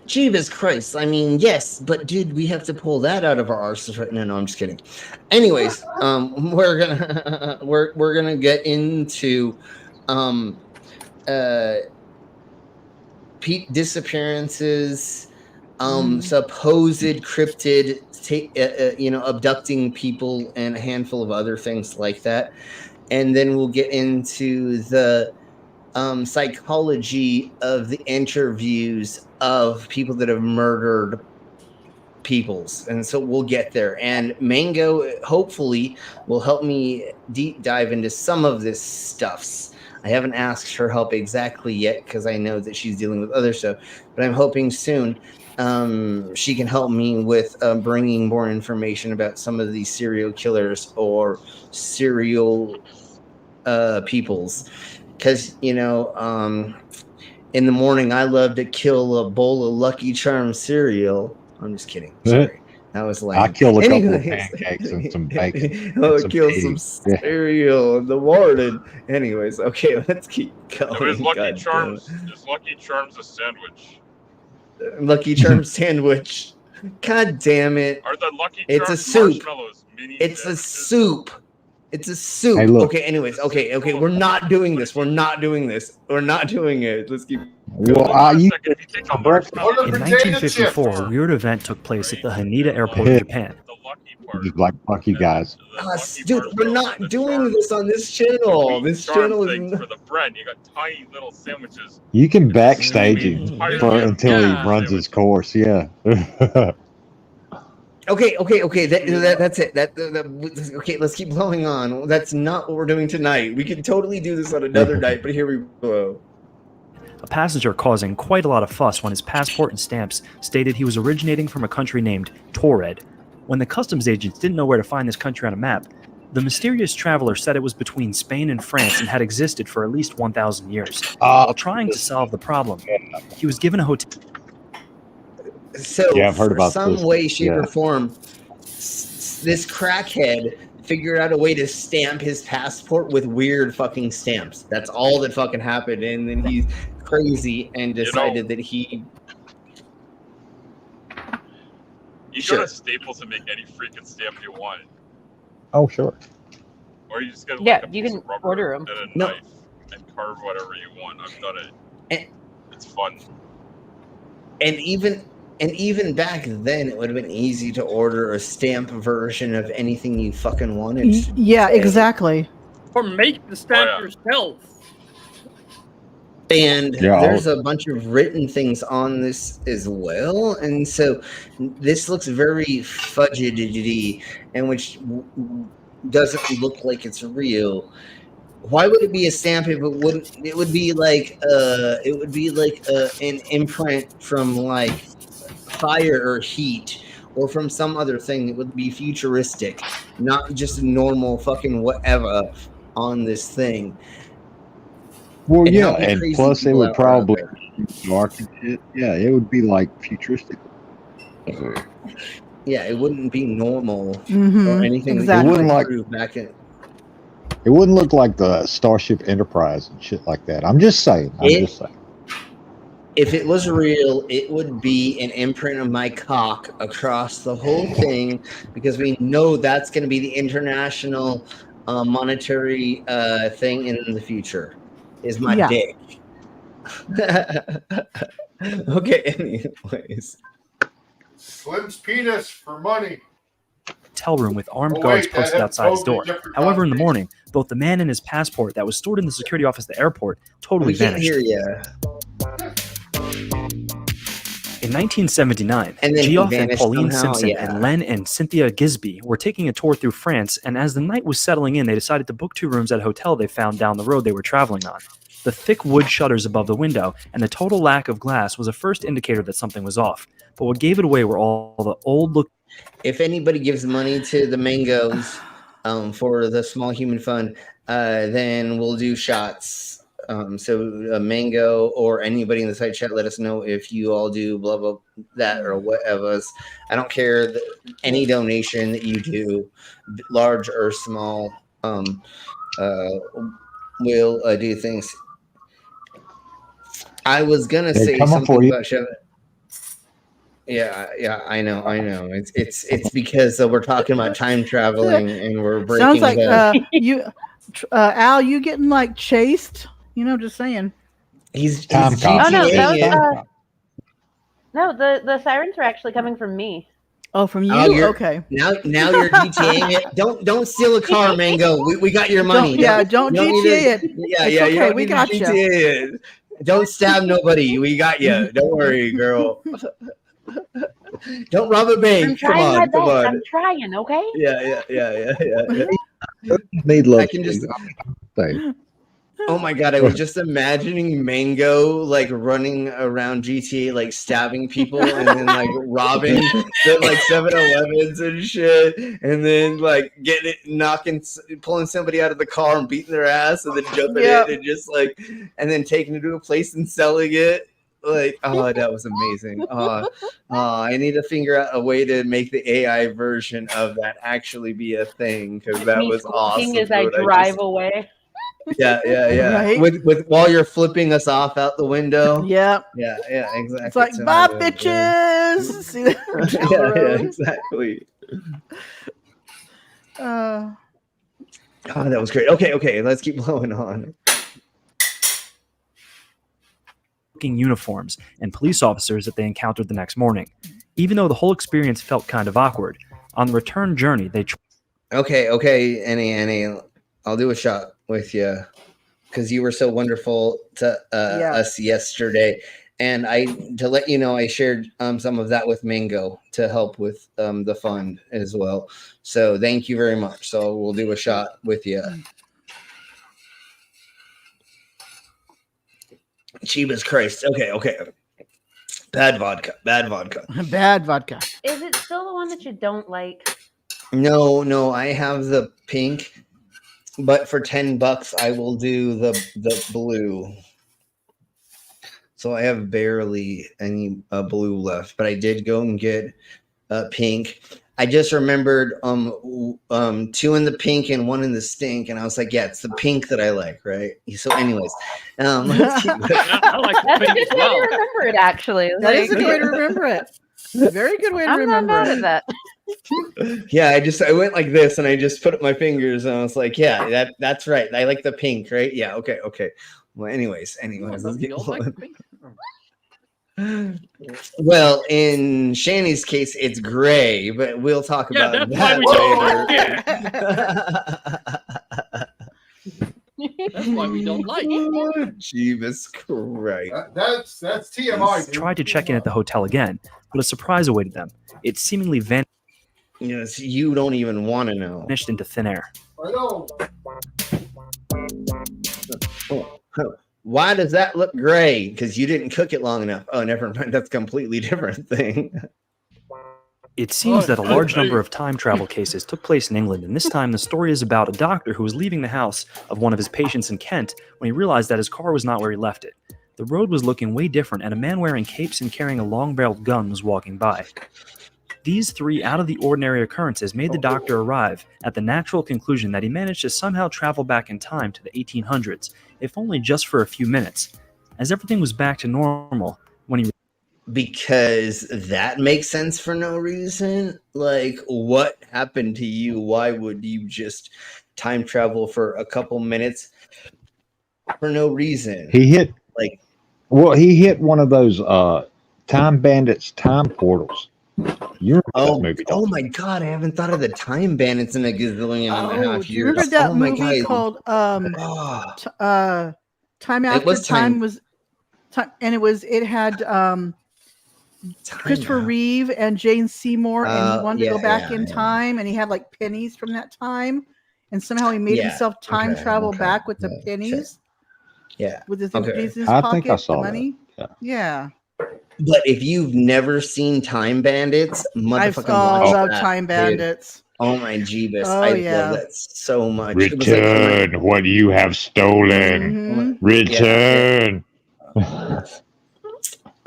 Jesus Christ. I mean, yes, but dude, we have to pull that out of our arsenal right now. No, I'm just kidding. Anyways, we're gonna we're gonna get into disappearances, supposed cryptid, abducting people, and a handful of other things like that. And then we'll get into the psychology of the interviews of people that have murdered peoples. And so we'll get there. And Mango, hopefully, will help me deep dive into some of this stuffs. I haven't asked her help exactly yet because I know that she's dealing with other stuff, but I'm hoping soon she can help me with bringing more information about some of these serial killers or serial peoples. Because, in the morning, I love to kill a bowl of Lucky Charms cereal. I'm just kidding. Sorry. That was lame. I killed a couple of pancakes and some bacon. I'll kill some cereal in the morning. Anyways, okay, let's keep going. It was Lucky Charms. Is Lucky Charms a sandwich? Lucky Charms sandwich. God damn it. Are the Lucky It's Charms a soup. marshmallows mini It's a sandwiches? soup. It's a soup. Hey, look. Okay, anyways, okay. We're not doing this. We're not doing it. Let's keep Well, you In 1954, a weird event took place at the Haneda Airport in Japan. just like fuck you guys. dude, we're not doing this on this channel. This channel is For the bread, you got tiny little sandwiches. You can backstage him until he runs his course. Yeah. Okay. That's it. Okay, let's keep blowing on. That's not what we're doing tonight. We can totally do this on another night, but here we go. A passenger causing quite a lot of fuss when his passport and stamps stated he was originating from a country named Torred. When the customs agents didn't know where to find this country on a map, the mysterious traveler said it was between Spain and France and had existed for at least 1,000 years. While trying to solve the problem, he was given a hotel. So, Yeah, I've heard about some this. way, shape, Yeah. or form, this crackhead figured out a way to stamp his passport with weird fucking stamps. That's all that fucking happened. And then he's crazy and decided that he... You go to Staples and make any freaking stamp you want. Oh, sure. Or you just get Yeah, like a you piece can of rubber order 'em. and a knife and carve whatever you want. I've done it. It's fun. And even back then, it would have been easy to order a stamp version of anything you fucking wanted. Yeah, exactly. Or make the stamp yourself. And Yeah, there's a bunch of written things on this as well. And so this looks very fudgedy, and which doesn't look like it's real. Why would it be a stamp if it wouldn't? It would be like an imprint from like fire or heat, or from some other thing that would be futuristic, not just a normal fucking whatever on this thing. Well, And yeah, how many and crazy plus it people would out probably there? dark and shit. Yeah, it would be like futuristic. Yeah, it wouldn't be normal Mhm, or anything. exactly. It wouldn't like- back in. It wouldn't look like the Starship Enterprise and shit like that. I'm just saying. If it was real, it would be an imprint of my cock across the whole thing, because we know that's going to be the international monetary thing in the future. Is my Yeah. dick. Okay. Anyways, Slim's penis for money. Hotel room with armed Oh, guards wait, that posted had outside his totally door. different However, in the morning, both the man and his passport that was stored in the security office at the airport totally we can't vanished. hear you. In 1979, And then he Geoff and vanished Pauline somehow, Simpson yeah. and Len and Cynthia Gisby were taking a tour through France, and as the night was settling in, they decided to book 2 rooms at a hotel they found down the road they were traveling on. The thick wood shutters above the window and the total lack of glass was a first indicator that something was off. But what gave it away were all the old look. If anybody gives money to the Mangoes for the Small Human Fund, then we'll do shots. So Mango or anybody in the side chat, let us know if you all do blah blah that or whatever. I don't care any donation that you do, large or small. will do things. I was gonna They're say coming for something you. about Chevy. Yeah, I know. It's because we're talking about time traveling and we're breaking Sounds like the. Al, you getting like chased? Just saying. He's Time cop. Oh no, GTAing it. no, the sirens are actually coming from me. Oh, from you? Oh, okay. Now you're GTAing it. Don't steal a car, Mango. We got your money. Don't you GTA need it. to- Yeah, It's yeah. okay, You don't we need to got you. GTA it. Don't stab nobody. We got you. Don't worry, girl. Don't rob a bank. I'm trying my Come best. on. I'm trying, okay? Yeah. Need I can just. Oh my god, I was just imagining Mango like running around GTA, like stabbing people and then like robbing the like 7-Elevens and shit, and then like getting it, pulling somebody out of the car and beating their ass, and then jumping in and just like, and then taking it to a place and selling it. Like, oh, that was amazing. I need to figure out a way to make the AI version of that actually be a thing because that Me was squawking awesome. as I dude. drive away. Yeah. Right? With while you're flipping us off out the window. Yep. Yeah, exactly. It's like, So, bye, yeah. bitches. See that down the road? Exactly. Uh, Oh, that was great. Okay, let's keep blowing on. Uniforms and police officers that they encountered the next morning. Even though the whole experience felt kind of awkward, on the return journey, they. Okay, Annie, I'll do a shot with you because you were so wonderful to us yesterday. And to let you know, I shared some of that with Mango to help with the fund as well. So thank you very much. So we'll do a shot with you. Jesus Christ. Okay. Bad vodka. Bad vodka. Is it still the one that you don't like? No, I have the pink, but for $10 I will do the blue. So I have barely any blue left, but I did go and get pink. I just remembered 2 in the pink and 1 in the stink, and I was like, yeah, it's the pink that I like, right? So, anyways, let's keep I like the That's a pink good as way well. to remember it, actually. That is a good way to remember it. Very good way to I'm remember not it. mad at that. Yeah, I went like this, and I just put up my fingers, and I was like, yeah, that's right. I like the pink, right? Yeah, okay. Well, anyways, let's You get don't like going. pink? Well, in Shani's case, it's gray, but we'll talk Yeah, about that's why that we don't. That's why we don't like it. Jesus Christ. That's TMI. Tried to check in at the hotel again, but a surprise awaited them. It seemingly Yes, you don't even want to know. vanished into thin air. I know. Why does that look gray? Because you didn't cook it long enough. Oh, never mind. That's a completely different thing. It seems that a large number of time travel cases took place in England, and this time the story is about a doctor who was leaving the house of one of his patients in Kent when he realized that his car was not where he left it. The road was looking way different, and a man wearing capes and carrying a long-barreled gun was walking by. These 3 out-of-the-ordinary occurrences made the doctor arrive at the natural conclusion that he managed to somehow travel back in time to the 1800s, if only just for a few minutes, as everything was back to normal when he... Because that makes sense for no reason. Like, what happened to you? Why would you just time travel for a couple minutes for no reason? He hit he hit one of those Time Bandits time portals. You remember that movie? Oh my god, I haven't thought of the Time Bandits in a gazillion and a half Do you remember years. that Oh my movie god. called Time After was Time was time, and it had Christopher Reeve and Jane Seymour, and he wanted to go back in time, and he had like pennies from that time, and somehow he made himself time travel back with the pennies. Yeah. With his Okay. pennies in his I pocket, think I saw the that. money. Yeah. But if you've never seen Time Bandits, motherfucking watch love that, Time dude. Bandits. Oh my Jeebus. Oh, I yeah. love that so much. It was like Return what you have stolen. Return.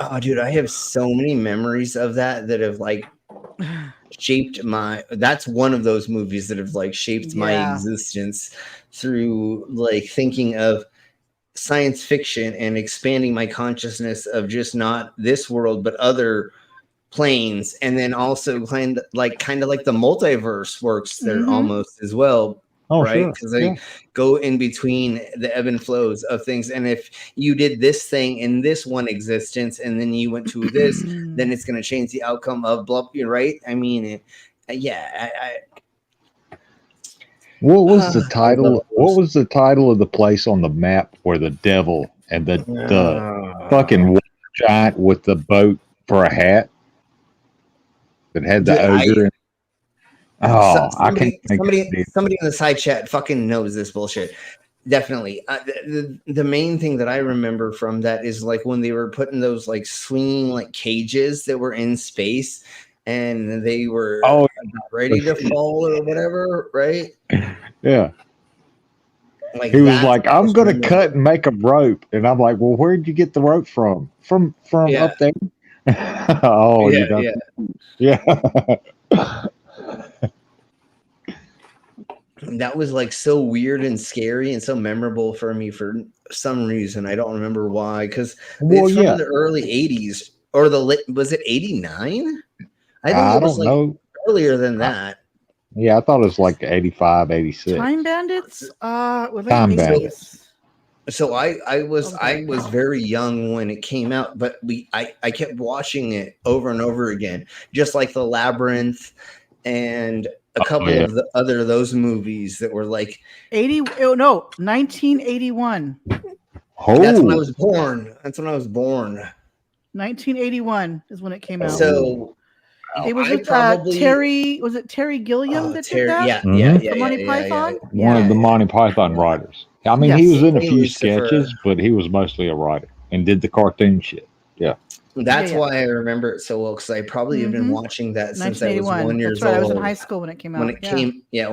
Oh, dude, I have so many memories of that have like shaped my. That's one of those movies that have like shaped my Yeah. existence through like thinking of science fiction and expanding my consciousness of just not this world but other planes, and then also kind of like the multiverse works there almost as well. Oh, Right, sure. because they Yeah. go in between the ebb and flows of things, and if you did this thing in this one existence and then you went to this, then it's going to change the outcome of blah, right? I mean, yeah, What was the I title? love What was the title of the place on the map where the devil and the fucking water giant with the boat for a hat that had the Dude, ogre? I can't think of it. Somebody in the side chat fucking knows this bullshit. Definitely. The main thing that I remember from that is like when they were putting those like swinging like cages that were in space, and they were about ready to fall or whatever, right? Yeah. Like He was that's like, "I'm going to cut and make a rope," and I'm like, "Well, where'd you get the rope from? From Yeah. up there?" Oh, Yeah, you got yeah. yeah. That was like so weird and scary and so memorable for me for some reason. I don't remember why, because Well, it's from yeah. the early 80s or was it 89? I think I it was don't like know. earlier than that. Yeah, I thought it was like 85, 86. Time Bandits? Late Time 80s. Bandits. So I was very young when it came out, but I kept watching it over and over again, just like The Labyrinth and a couple yeah. of the other those movies that were like 1981. That's when I was born. That's when I was born. 1981 is when it came out. So it was I with probably Terry. Was it Terry Gilliam that did that? yeah, Mhm. yeah, For Monty yeah, Python. One of the Monty Python writers. I mean, he Yes. was in a Hey, few Lucifer. sketches, but he was mostly a writer and did the cartoon shit. Yeah. That's Yeah. why I remember it so well, because I probably have been watching that since I was 1981. 1 year That's right. old. I was in high school when it came out. When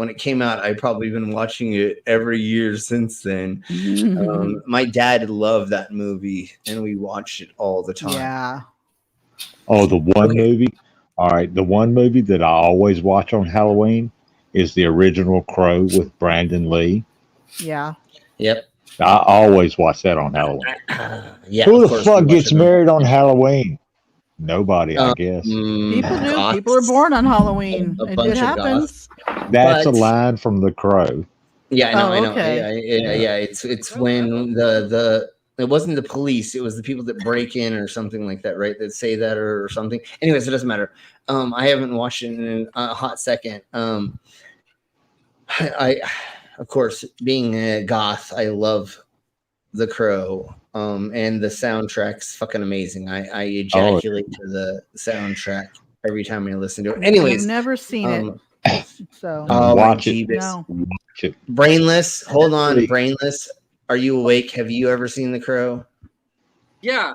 it came out, I probably been watching it every year since then. My dad loved that movie, and we watched it all the time. Yeah. Oh, the one movie. All right, the one movie that I always watch on Halloween is the original Crow with Brandon Lee. Yeah. Yep. I always watch that on Halloween. Yeah. Who of the course fuck we gets watched it. married on Halloween? Nobody, I guess. People do. Goths. People are born on Halloween. A It bunch of happens. That's a But- line from The Crow. Yeah, I know. Oh, I know. okay. Yeah. It's when the it wasn't the police, it was the people that break in or something like that, right? That say that or something. Anyways, it doesn't matter. I haven't watched it in a hot second. I of course, being a goth, I love The Crow. And the soundtrack's fucking amazing. I ejaculate to the soundtrack every time I listen to it. Anyways, I've never seen it. So oh my Watch it. Jeebus. no. Watch it. Brainless, hold on, Brainless. Are you awake? Have you ever seen The Crow? Yeah.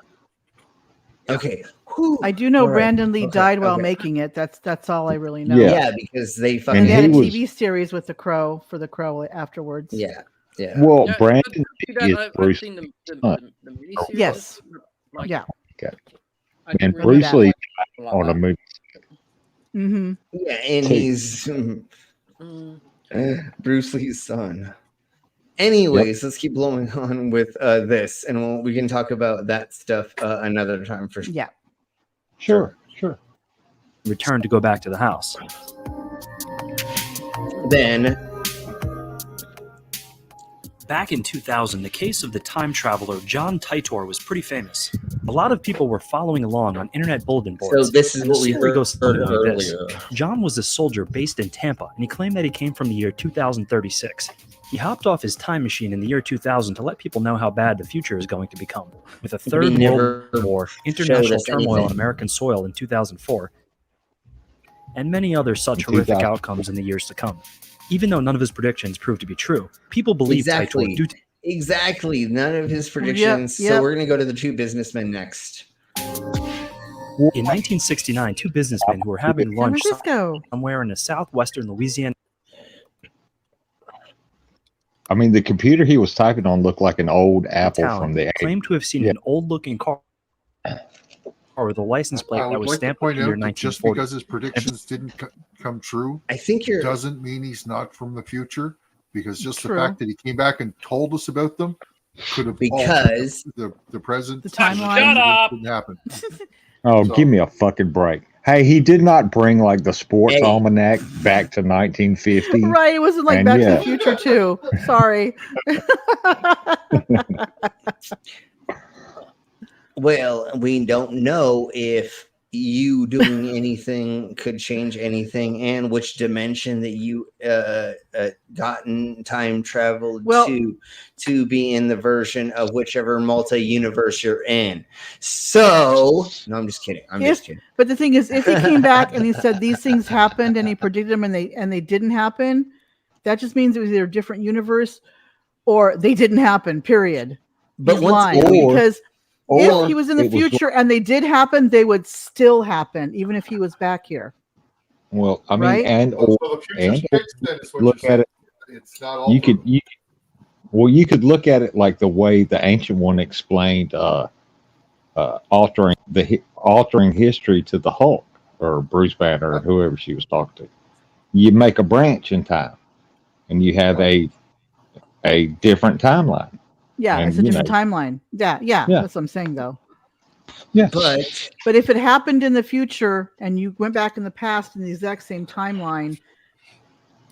Okay. I do know All right. Brandon Lee Okay, died while okay. making it. That's all I really know. Yeah. Yeah, because they And fucking they had a he was- TV series with The Crow for The Crow afterwards. yeah. Well, Yeah, Brandon see Lee that? is I've Bruce seen Lee's son. the miniseries. Yes. Like, Yeah. Okay. I And didn't really Bruce that. Lee like on a movie. Mm-hmm. Yeah, and Take- he's Mm. Bruce Lee's son. Anyways, let's keep blowing on with this, and we can talk about that stuff another time for sure. Yeah. Sure. Returned to go back to the house. Then Back in 2000, the case of the time traveler John Titor was pretty famous. A lot of people were following along on internet bulletin boards. So this is and what the we story heard goes something like this. earlier. John was a soldier based in Tampa, and he claimed that he came from the year 2036. He hopped off his time machine in the year 2000 to let people know how bad the future is going to become. With a third never World War, showed international us turmoil anything. on American soil in 2004, and many other such In horrific 2000. outcomes in the years to come. Even though none of his predictions proved to be true, people believe Exactly. Titor due to Exactly. None of his predictions. yep. So we're gonna go to the two businessmen next. In 1969, two businessmen who were having San lunch Francisco. somewhere in a southwestern Louisiana I mean, the computer he was typing on looked like an old Apple town from the 80s. claimed to have seen an old-looking car car with a license plate I that would was like to stamped point with the year out that just 1940. because his predictions didn't come true, I think you're doesn't mean he's not from the future. Because just True. the fact that he came back and told us about them could have Because altered the present. The timeline. Shut up. Didn't happen. Oh, So- give me a fucking break. Hey, he did not bring like the sports Hey. almanac back to 1950. Right, it wasn't like And Back to yeah. the Future too. Sorry. Well, we don't know if you doing anything could change anything, and which dimension that you gotten time traveled Well- to be in the version of whichever multi-universe you're in. So, no, I'm just kidding. I'm just kidding. But the thing is, if he came back and he said these things happened and he predicted them and they didn't happen, that just means it was either a different universe or they didn't happen. Period. But He's once lying again, because if he was in the it was- future and they did happen, they would still happen, even if he was back here. Well, I mean, Right? and So or, the future's and fixed, then is what look you're at saying. it. It's not all. You could look at it like the way the ancient one explained altering history to the Hulk or Bruce Banner or whoever she was talking to. You make a branch in time, and you have a different timeline. Yeah, And, it's a you different know, timeline. Yeah, Yeah. that's what I'm saying though. Yeah. But if it happened in the future and you went back in the past in the exact same timeline,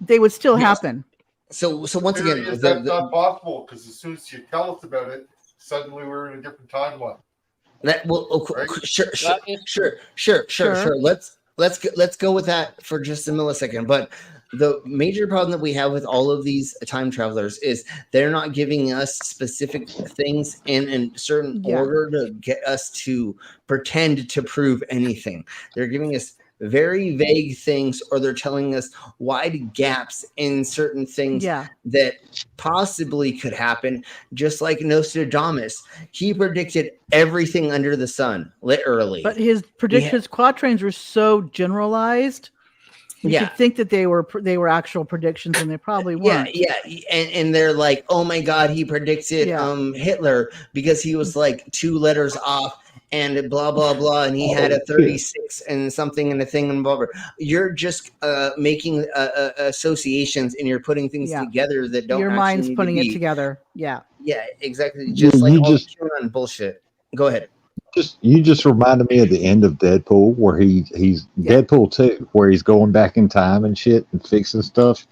they would still happen. So once again, that's not possible because as soon as you tell us about it, suddenly we're in a different timeline. That well, sure. Sure. Let's go with that for just a millisecond. But the major problem that we have with all of these time travelers is they're not giving us specific things in a certain order to get us to pretend to prove anything. They're giving us very vague things, or they're telling us wide gaps in certain things that possibly could happen. Just like Nostradamus, he predicted everything under the sun, literally. But his his quatrains were so generalized. You could think that they were actual predictions, and they probably weren't. And they're like, oh my god, he predicted Hitler because he was like 2 letters off and blah blah blah, and he had a 36 and something and a thing and blah blah. You're just making associations, and you're putting things together that don't. Your actually mind's need putting to it be. together. Yeah. Yeah, exactly. Just like all the QAnon bullshit. Go ahead. You just reminded me of the end of Deadpool, where he's Deadpool 2, where he's going back in time and shit and fixing stuff.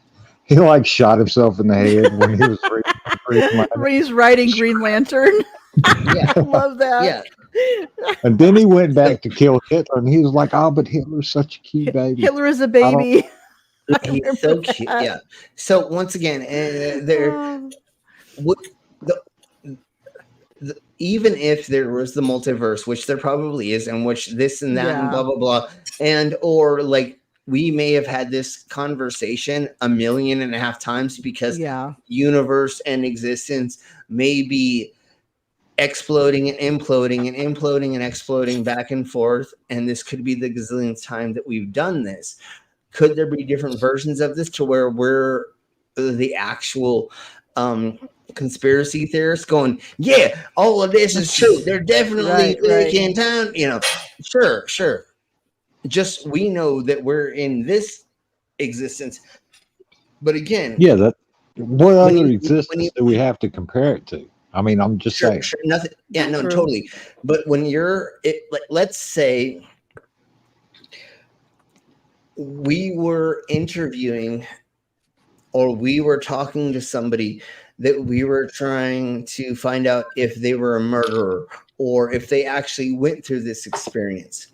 He like shot himself in the head when he was reading When he's writing Green Lantern. I love that. Yeah. And then he went back to kill Hitler, and he was like, "Oh, but Hitler's such a cute baby. Hitler is a baby." He's so cute. Yeah. So once again, even if there was the multiverse, which there probably is, and which this and that and blah blah blah, and or like we may have had this conversation 1.5 million times because universe and existence may be exploding and imploding and imploding and exploding back and forth, and this could be the gazillionth time that we've done this. Could there be different versions of this to where we're the actual conspiracy theorists going, yeah, all of this is true, they're definitely in town, sure, just we know that we're in this existence, but again, what other existence do we have to compare it to? I mean, I'm just saying. Nothing. Yeah, no, totally. But when let's say we were interviewing or we were talking to somebody that we were trying to find out if they were a murderer or if they actually went through this experience.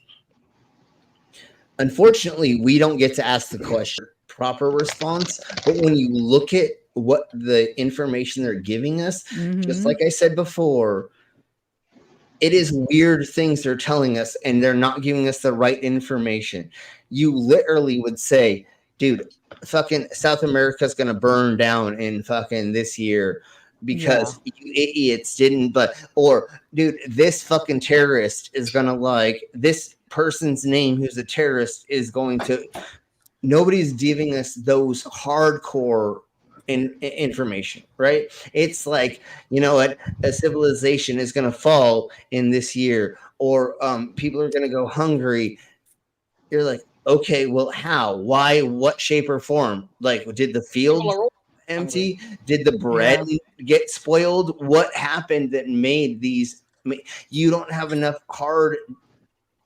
Unfortunately, we don't get to ask the question proper response, but when you look at what the information they're giving us, just like I said before, it is weird things they're telling us, and they're not giving us the right information. You literally would say, dude, fucking South America's gonna burn down in fucking this year because you idiots didn't, or dude, this fucking terrorist is gonna like this person's name who's a terrorist is going to. Nobody's giving us those hardcore information, right? It's like, you know what, a civilization is going to fall in this year, or people are going to go hungry. You're like, okay, well, how? Why? What shape or form? Like, did the field empty? Did the bread get spoiled? What happened that made these? You don't have enough hard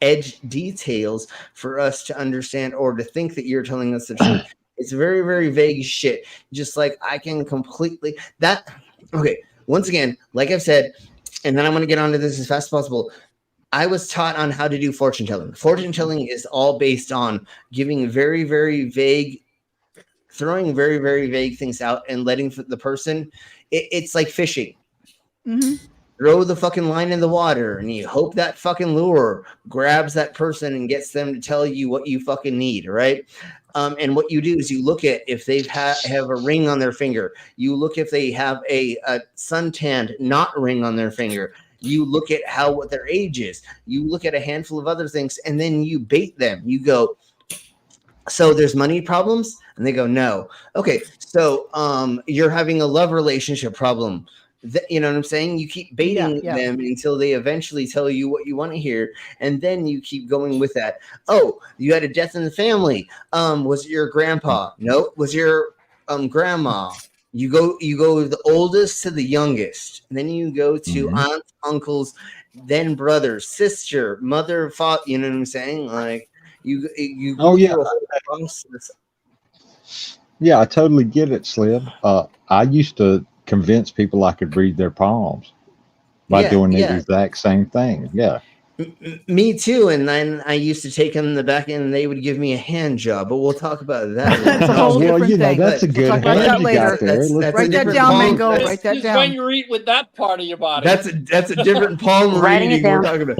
edge details for us to understand or to think that you're telling us the truth. It's very, very vague shit. Just like I can completely that. Okay, once again, like I've said, and then I'm going to get onto this as fast as possible. I was taught on how to do fortune telling. Fortune telling is all based on giving very, very vague, throwing very, very vague things out and letting the person. It's like fishing. Throw the fucking line in the water and you hope that fucking lure grabs that person and gets them to tell you what you fucking need, right? And what you do is you look at if they have a ring on their finger. You look if they have a suntanned not ring on their finger. You look at what their age is. You look at a handful of other things, and then you bait them. You go, so there's money problems? And they go, no. Okay, so you're having a love relationship problem. You know what I'm saying? You keep baiting them until they eventually tell you what you want to hear, and then you keep going with that. Oh, you had a death in the family. Was it your grandpa? No. Was your grandma? You go the oldest to the youngest, and then you go to aunts, uncles, then brothers, sister, mother, father. You know what I'm saying? Like you go through a whole process. Yeah, I totally get it, Slim. I used to convince people I could read their palms by doing the exact same thing. Yeah. Me too. And then I used to take them in the back end and they would give me a hand job, but we'll talk about that. That's a whole different thing. That's a good hand you got there. Write that down, Mingo. Write that down. When you eat with that part of your body. That's a different palm reading we're talking about.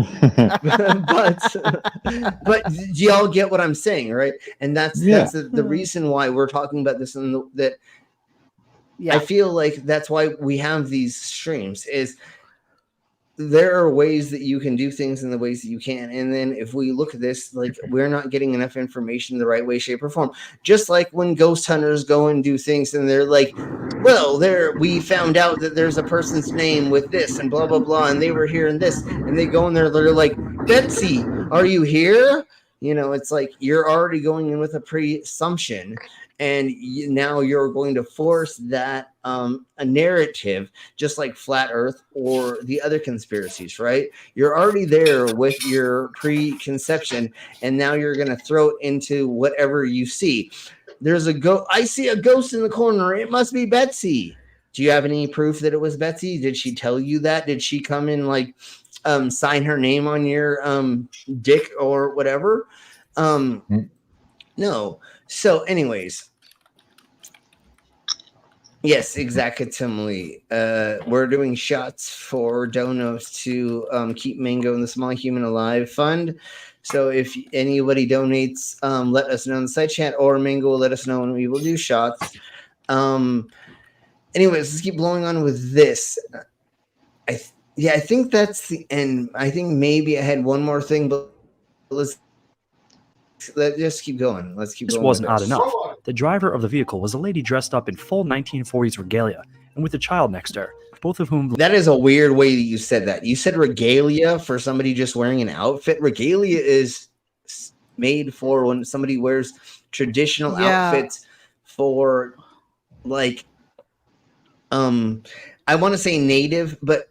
but do y'all get what I'm saying, right? And that's the reason why we're talking about this and that I feel like that's why we have these streams is there are ways that you can do things in the ways that you can. And then if we look at this, like we're not getting enough information the right way, shape, or form. Just like when ghost hunters go and do things and they're like, well, we found out that there's a person's name with this and blah, blah, blah. And they were hearing this and they go in there, they're like, Betsy, are you here? You know, it's like you're already going in with a presumption. And now you're going to force that a narrative, just like Flat Earth or the other conspiracies, right? You're already there with your preconception, and now you're going to throw it into whatever you see. There's a I see a ghost in the corner. It must be Betsy. Do you have any proof that it was Betsy? Did she tell you that? Did she come in like sign her name on your dick or whatever? No. So, anyways, yes, exactly. We're doing shots for donos to keep Mango and the Small Human Alive Fund. So if anybody donates, let us know in the side chat, or Mango will let us know when we will do shots. Anyways, let's keep blowing on with this. I think that's the end. I think maybe I had one more thing, but let's just keep going. Let's keep This going. wasn't odd enough. The driver of the vehicle was a lady dressed up in full 1940s regalia and with a child next to her, both of whom... That is a weird way that you said that. You said regalia for somebody just wearing an outfit. Regalia is made for when somebody wears traditional outfits for, like, I want to say native, but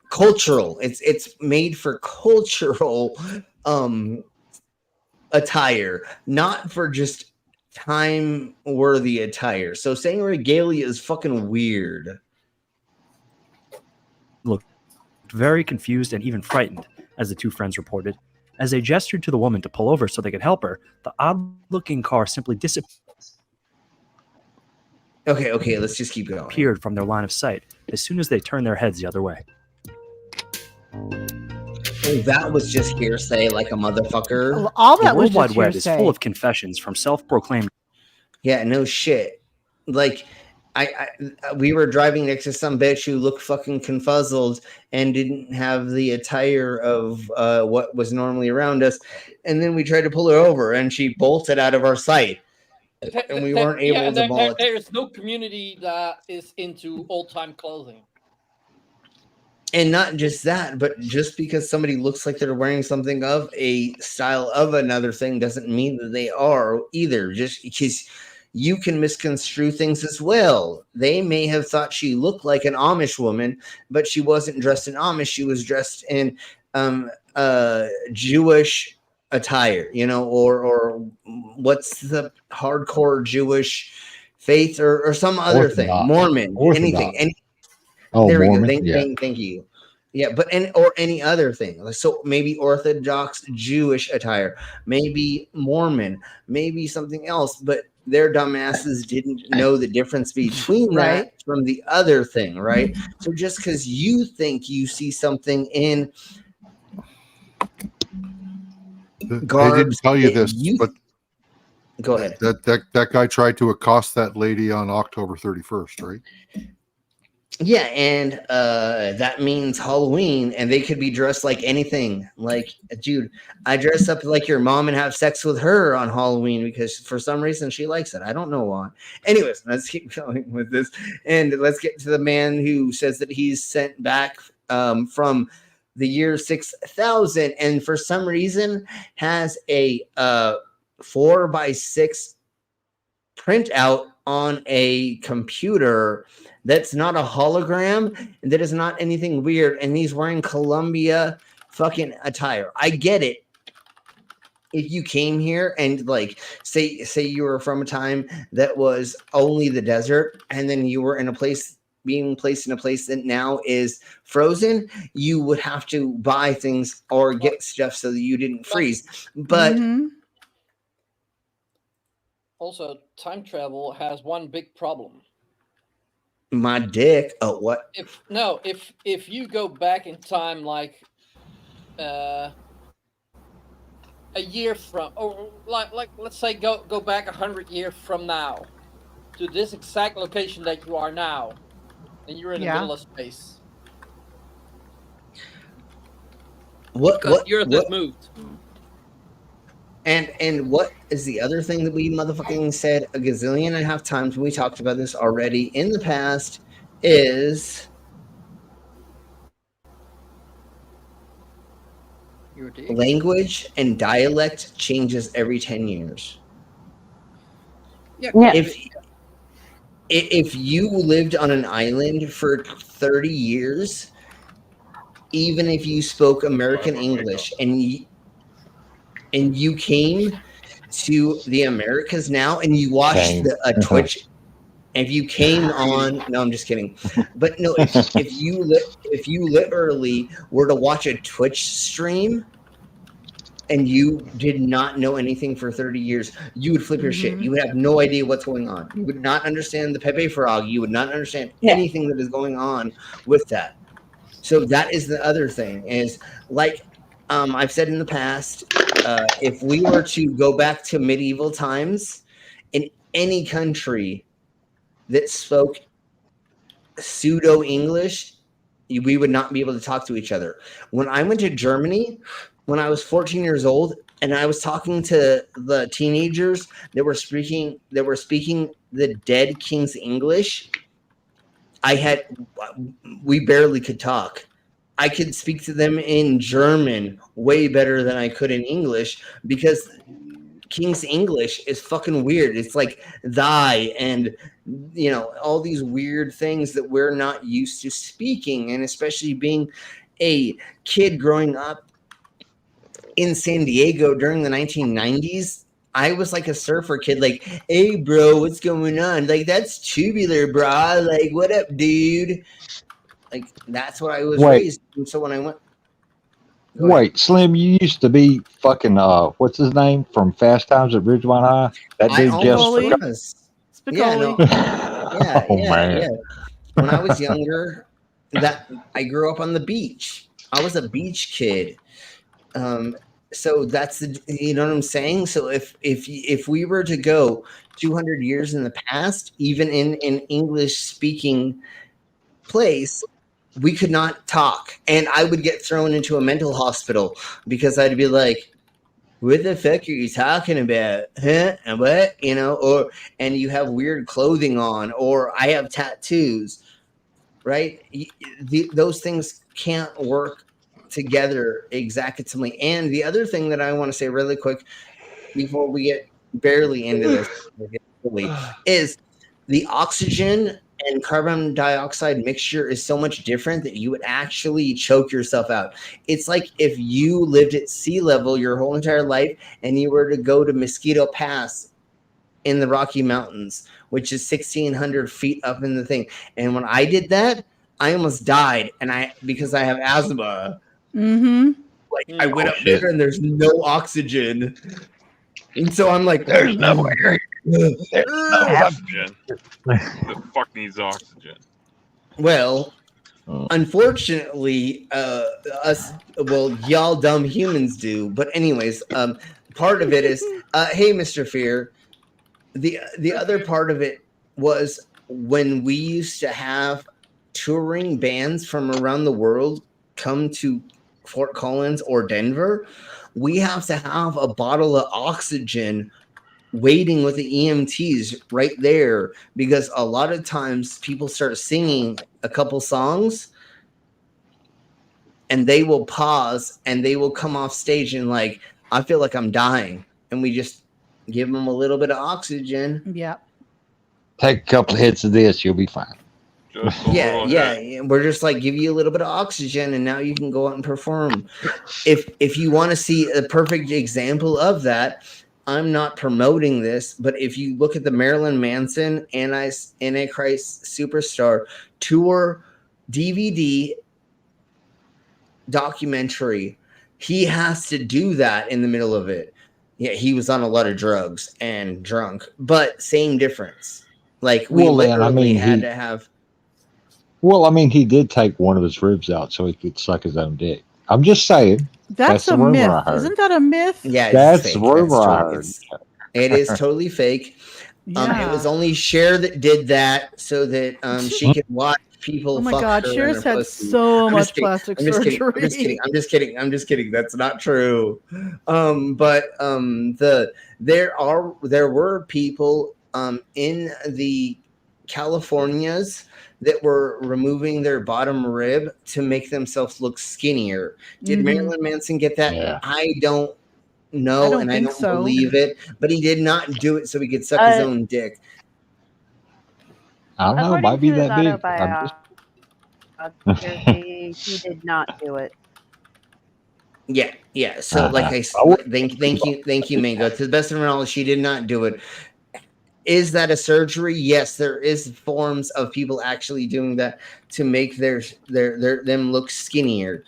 cultural. It's made for cultural attire, not for just time-worthy attire. So saying regalia is fucking weird. Looked very confused and even frightened, as the two friends reported. As they gestured to the woman to pull over so they could help her, the odd-looking car simply disappeared. Okay, let's just keep going. Appeared from their line of sight as soon as they turned their heads the other way. Oh, that was just hearsay, like a motherfucker. All that the was World Wide just Web hearsay. is full of confessions from self-proclaimed. Yeah, no shit. Like, we were driving next to some bitch who looked fucking confuzzled and didn't have the attire of what was normally around us, and then we tried to pull her over, and she bolted out of our sight, and we weren't able to bolt. There is no community that is into old-time clothing. And not just that, but just because somebody looks like they're wearing something of a style of another thing doesn't mean that they are either. Just because you can misconstrue things as well. They may have thought she looked like an Amish woman, but she wasn't dressed in Amish. She was dressed in Jewish attire, or what's the hardcore Jewish faith or some other thing, Mormon, anything. There we Mormon, go. Thank you. Yeah, but any other thing. So maybe Orthodox Jewish attire, maybe Mormon, maybe something else. But their dumbasses didn't know the difference between that from the other thing, right? So just because you think you see something in They didn't tell you this, but go ahead. That guy tried to accost that lady on October 31st, right? Yeah, and that means Halloween, and they could be dressed like anything. Like, dude, I dress up like your mom and have sex with her on Halloween because for some reason she likes it. I don't know why. Anyways, let's keep going with this, and let's get to the man who says that he's sent back from the year 6000, and for some reason has a 4x6 printout on a computer that's not a hologram and that is not anything weird, and he's wearing Columbia fucking attire. I get it. If you came here and like say you were from a time that was only the desert, and then you were in a place being placed in a place that now is frozen, you would have to buy things or get stuff so that you didn't freeze. But also, time travel has one big problem. my dick. Oh, what? If you go back in time, like a year from, or like let's say go back 100 years from now to this exact location that you are now, and you're in the middle of space. What? Because the Earth has moved. And what is the other thing that we motherfucking said a gazillion and a half times? We talked about this already in the past. Is language and dialect changes every 10 years. Yeah. If you lived on an island for 30 years, even if you spoke American English and you came to the Americas now and you watched a Twitch, if you came on, no, I'm just kidding. But no, if you literally were to watch a Twitch stream and you did not know anything for 30 years, you would flip your shit. You would have no idea what's going on. You would not understand the Pepe Frog. You would not understand anything that is going on with that. So that is the other thing is like I've said in the past, if we were to go back to medieval times in any country that spoke pseudo English, we would not be able to talk to each other. When I went to Germany, when I was 14 years old, and I was talking to the teenagers that were speaking the dead king's English, we barely could talk. I could speak to them in German way better than I could in English because King's English is fucking weird. It's like thy and all these weird things that we're not used to speaking, and especially being a kid growing up in San Diego during the 1990s. I was like a surfer kid, like, hey bro, what's going on? Like, that's tubular, bro. Like, what up, dude? Like, that's what I was raised. And so when I went, Wait, Slim, you used to be fucking what's his name from Fast Times at Ridgemont High? That dude was. Yeah, no. Yeah, Oh, yeah, man. yeah. When I was younger, that I grew up on the beach. I was a beach kid. So that's you know what I'm saying? So if we were to go 200 years in the past, even in an English speaking place, we could not talk, and I would get thrown into a mental hospital because I'd be like, what the fuck are you talking about? Huh? And what? And you have weird clothing on, or I have tattoos. right? Those things can't work together exactly. And the other thing that I want to say really quick before we get barely into this is the oxygen and carbon dioxide mixture is so much different that you would actually choke yourself out. It's like if you lived at sea level your whole entire life and you were to go to Mosquito Pass in the Rocky Mountains, which is 1,600 feet up in the thing. And when I did that, I almost died, and because I have asthma. Mm-hmm. Like I went up there and there's no oxygen, and so I'm like, there's no air. Oxygen. The fuck needs oxygen? Well, unfortunately, y'all dumb humans do. But anyways, part of it is, hey, Mr. Fear. The other part of it was when we used to have touring bands from around the world come to Fort Collins or Denver, we have to have a bottle of oxygen waiting with the EMTs right there, because a lot of times people start singing a couple songs and they will pause and they will come off stage and like, I feel like I'm dying, and we just give them a little bit of oxygen. Yeah. Take a couple of hits of this, you'll be fine. Yeah. We're just like, give you a little bit of oxygen and now you can go out and perform. If you want to see a perfect example of that, I'm not promoting this, but if you look at the Marilyn Manson Antichrist Superstar tour DVD documentary, he has to do that in the middle of it. Yeah, he was on a lot of drugs and drunk, but same difference. Like we literally had to have. Well, I mean, he did take one of his ribs out so he could suck his own dick. I'm just saying. That's the a rumor myth. I heard. Isn't that a myth? Yeah, That's the rumor I heard. It is totally fake. It was only Cher that did that so that she could watch people. Oh my fuck God, her Cher's in her had pussy. so I'm much just kidding. plastic I'm just surgery. I'm just kidding. That's not true. There were people in the Californias that were removing their bottom rib to make themselves look skinnier. Did Mhm. Marilyn Manson get that? Yeah. I don't know, I don't and I think don't so. believe it. But he did not do it so he could suck his own dick. I don't know. According Might be to his that big. I'm autobiography, he did not do it. Yeah. So, like thank you, Mango. To the best of my knowledge, she did not do it. Is that a surgery? Yes, there is forms of people actually doing that to make them look skinnier.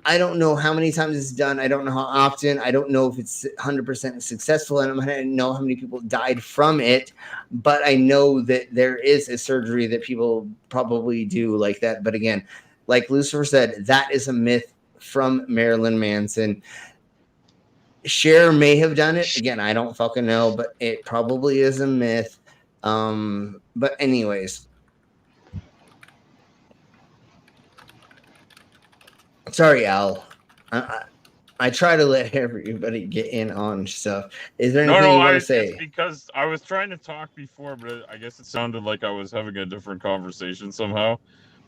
I don't know how many times it's done. I don't know how often. I don't know if it's 100% successful, and I don't know how many people died from it. But I know that there is a surgery that people probably do like that. But again, like Lucifer said, that is a myth from Marilyn Manson. Cher may have done it. Again, I don't fucking know, but it probably is a myth. But anyways. Sorry, Al. I try to let everybody get in on stuff. Is there anything you want to say? It's because I was trying to talk before, but I guess it sounded like I was having a different conversation somehow.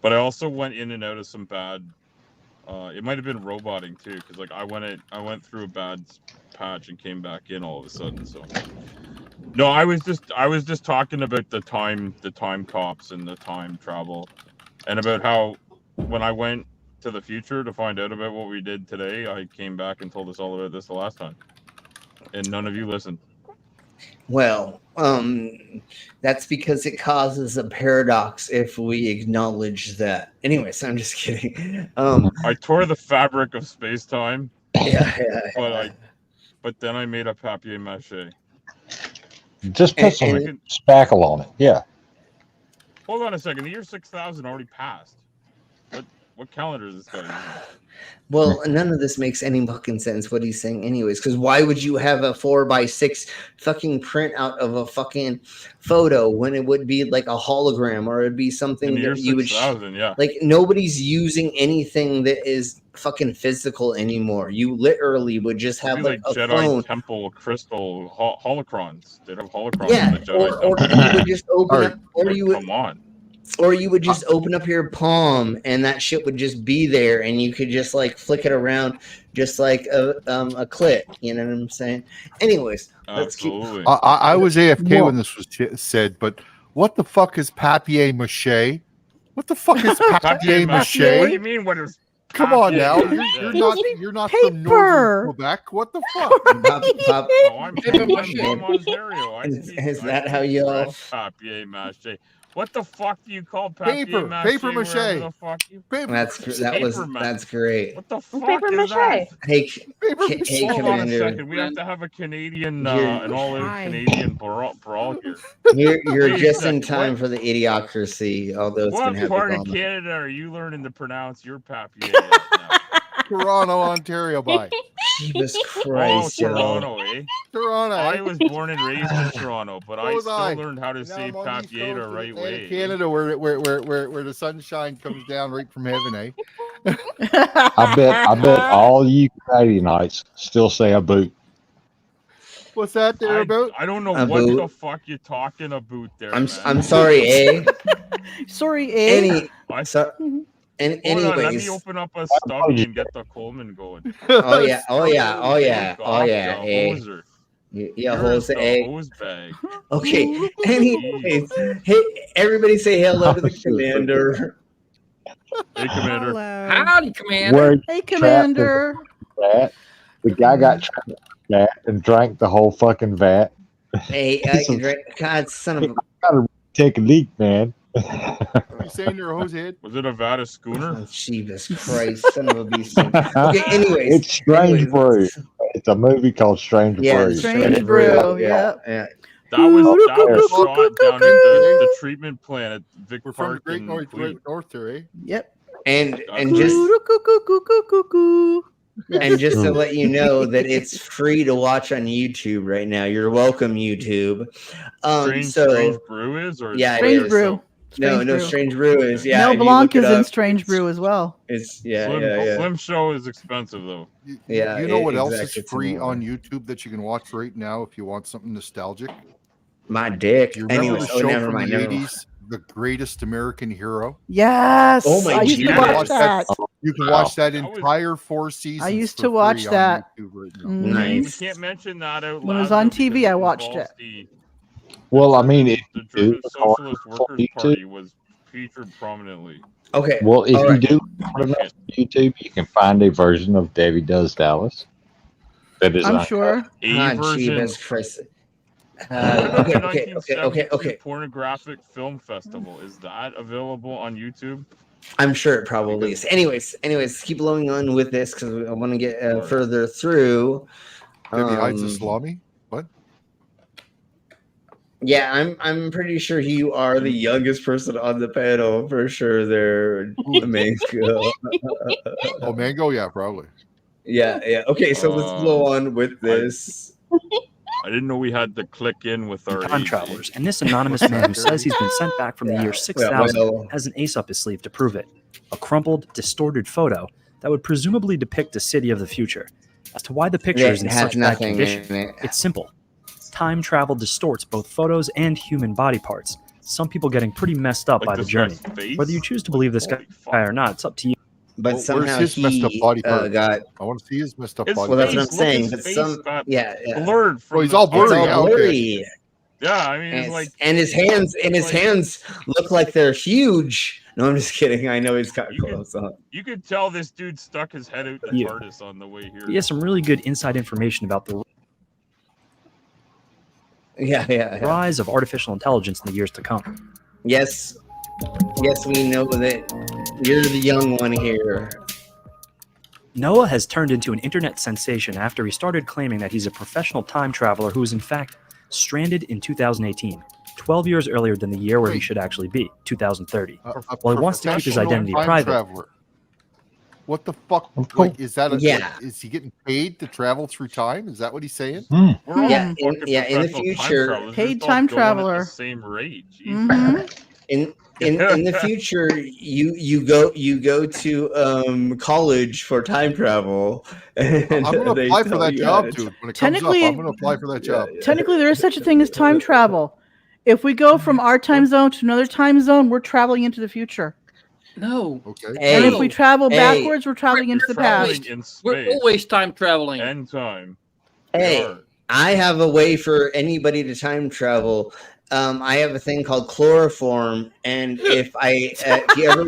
But I also went in and out of some bad. It might have been roboting too, because like I went through a bad patch and came back in all of a sudden. So no, I was just talking about the time cops and the time travel, and about how when I went to the future to find out about what we did today, I came back and told us all about this the last time, and none of you listened. Well, that's because it causes a paradox if we acknowledge that. Anyways, I'm just kidding. I tore the fabric of space-time. But then I made a papier-mâché. Just put some spackle on it. Yeah. Hold on a second. The year 6000 already passed. What calendar is this guy using? Well, none of this makes any fucking sense what he's saying anyways, because why would you have a 4x6 fucking print out of a fucking photo when it would be like a hologram, or it'd be something that you would yeah. Like nobody's using anything that is fucking physical anymore. You literally would just have like a Jedi phone. Temple crystal holocrons. They'd have holocrons Yeah, in the Jedi or Temple. you would just open up, or Like, you would come on. Or you would just open up your palm and that shit would just be there and you could just like flick it around just like a clit. You know what I'm saying? Anyways, let's keep. I was AFK when this was said, but what the fuck is papier mâché? What the fuck is papier mâché? What do you mean? What is? Come on now, you're not from northern Quebec. What the fuck? I'm from Ontario. Is that how you all? Papier mâché. What the fuck do you call papier mâché? Paper mache. That's great. What the fuck Paper is that? Hey, Hold on a Commander. second. We have to have a Canadian, an all-out Canadian brawl here. You're Wait a just second, in time what? for the idiocracy, although it's been What part of happening. Canada are you learning to pronounce your papier? Toronto, Ontario, bye. Jesus Oh, Christ, yo. Toronto, eh? Toronto. I was born and raised in Toronto, but I was still I. learned how to Now say I'm on the East papier the Coast of right way. Canada, where the sunshine comes down right from heaven, eh? I bet all you Canadianites still say a boot. What's that there about? I don't know A what boot? the fuck you're talking about there, I'm man. sorry, eh? Sorry, eh? Hold on, let me Anyways. open up a stubby and get the Coleman going. Oh yeah, eh? Hoser. Yeah, You're Jose. the hose bag. Okay. Anyways, hey, everybody say hello to the commander. Hey, Commander. Howdy, Commander. Where Hey, Commander. Vat. The guy got trapped in the vat and drank the whole fucking vat. Hey, God, son of a. Gotta take a leak, man. You saying you're a hose head? Was it a Vada schooner? Oh, Jesus Christ, son of a beast. Okay, anyways. It's Strange Brew. It's a movie called Strange Brew. Strange Brew, yeah. That was shot down at the treatment plant at Vic We're Park from the Great in North, Queen. there, eh? Yep. And just and just to let you know that it's free to watch on YouTube right now. You're welcome, YouTube. Strange Brew is, or yeah, Strange it is. Brew. Strange Brew is. Yeah, Mel if you Blanc look it is in up, Strange Brew as well. It's Slim Show is expensive though. Yeah, You know what else is exactly, free it's more. on YouTube that you can watch right now if you want something nostalgic? My dick. Do you remember Anyways, the show never from mind. the Never mind. 80s, The Greatest American Hero? Yes. Oh my I used to God. watch that. You can watch that entire 4 seasons. I used for to watch free on that. YouTube right now. Mhm. We can't mention that out loud. When it was on though, TV, because I watched involves it. Well, I mean, if The you do German Socialist Workers YouTube, Party was featured prominently. Okay. well, if all you right. do hard enough on YouTube, you can find a version of Debbie Does Dallas. That is I'm uncut. sure. Ah, version. Jesus Christ. What about the Okay. 1972 Pornographic Film Festival? Is that available on YouTube? I'm sure it probably is. Anyways, keep blowing on with this because I want to get further through. Debbie hides the salami? What? Yeah, I'm pretty sure you are the youngest person on the panel for sure. There, Mango. Oh, Mango? Yeah, probably. Yeah. Okay, so let's blow on with this. I didn't know we had to click in with our Time age. travelers, and this anonymous man who says he's been sent back from the year 6000 has an ace up his sleeve to prove it. A crumpled, distorted photo that would presumably depict a city of the future. As to why the picture is in It has such bad nothing condition, in it. it's simple. Time travel distorts both photos and human body parts, some people getting pretty messed up Like by the this journey. guy's face? Whether you choose to believe this guy or not, it's up to you. But Where's somehow his messed up he body part? got. I want to see his messed up His body Well, that's part. what I'm face, look, saying. his But face some, got yeah. blurred from Oh, he's the all It's blurry. all Yeah, okay. blurry. Yeah, I mean, it's like And his hands look like they're huge. No, I'm just kidding. I know he's got clothes on. you could tell this dude stuck his head out the Yeah. TARDIS on the way here. He has some really good inside information about the Yeah. rise of artificial intelligence in the years to come. Yes, we know that you're the young one here. Noah has turned into an internet sensation after he started claiming that he's a professional time traveler who is in fact stranded in 2018, 12 years earlier than the year where he should actually be, 2030. While he wants to keep his Professional identity time private, traveler. What the fuck? Like, is that? Yeah. Is he getting paid to travel through time? Is that what he's saying? We're all Yeah, fucking in the professional future, time travelers. paid We're all time going at traveler. the same rate. Mhm. In the future, you go to college for time travel. And I'm going to they apply for tell that you how job, to- dude. When it comes up, I'm going to apply for that job. Technically, there is such a thing as time travel. If we go from our time zone to another time zone, we're traveling into the future. No. Okay. And if we travel backwards, we're traveling into the past. We're always time traveling. End time. Hey, I have a way for anybody to time travel. I have a thing called chloroform, and if you ever,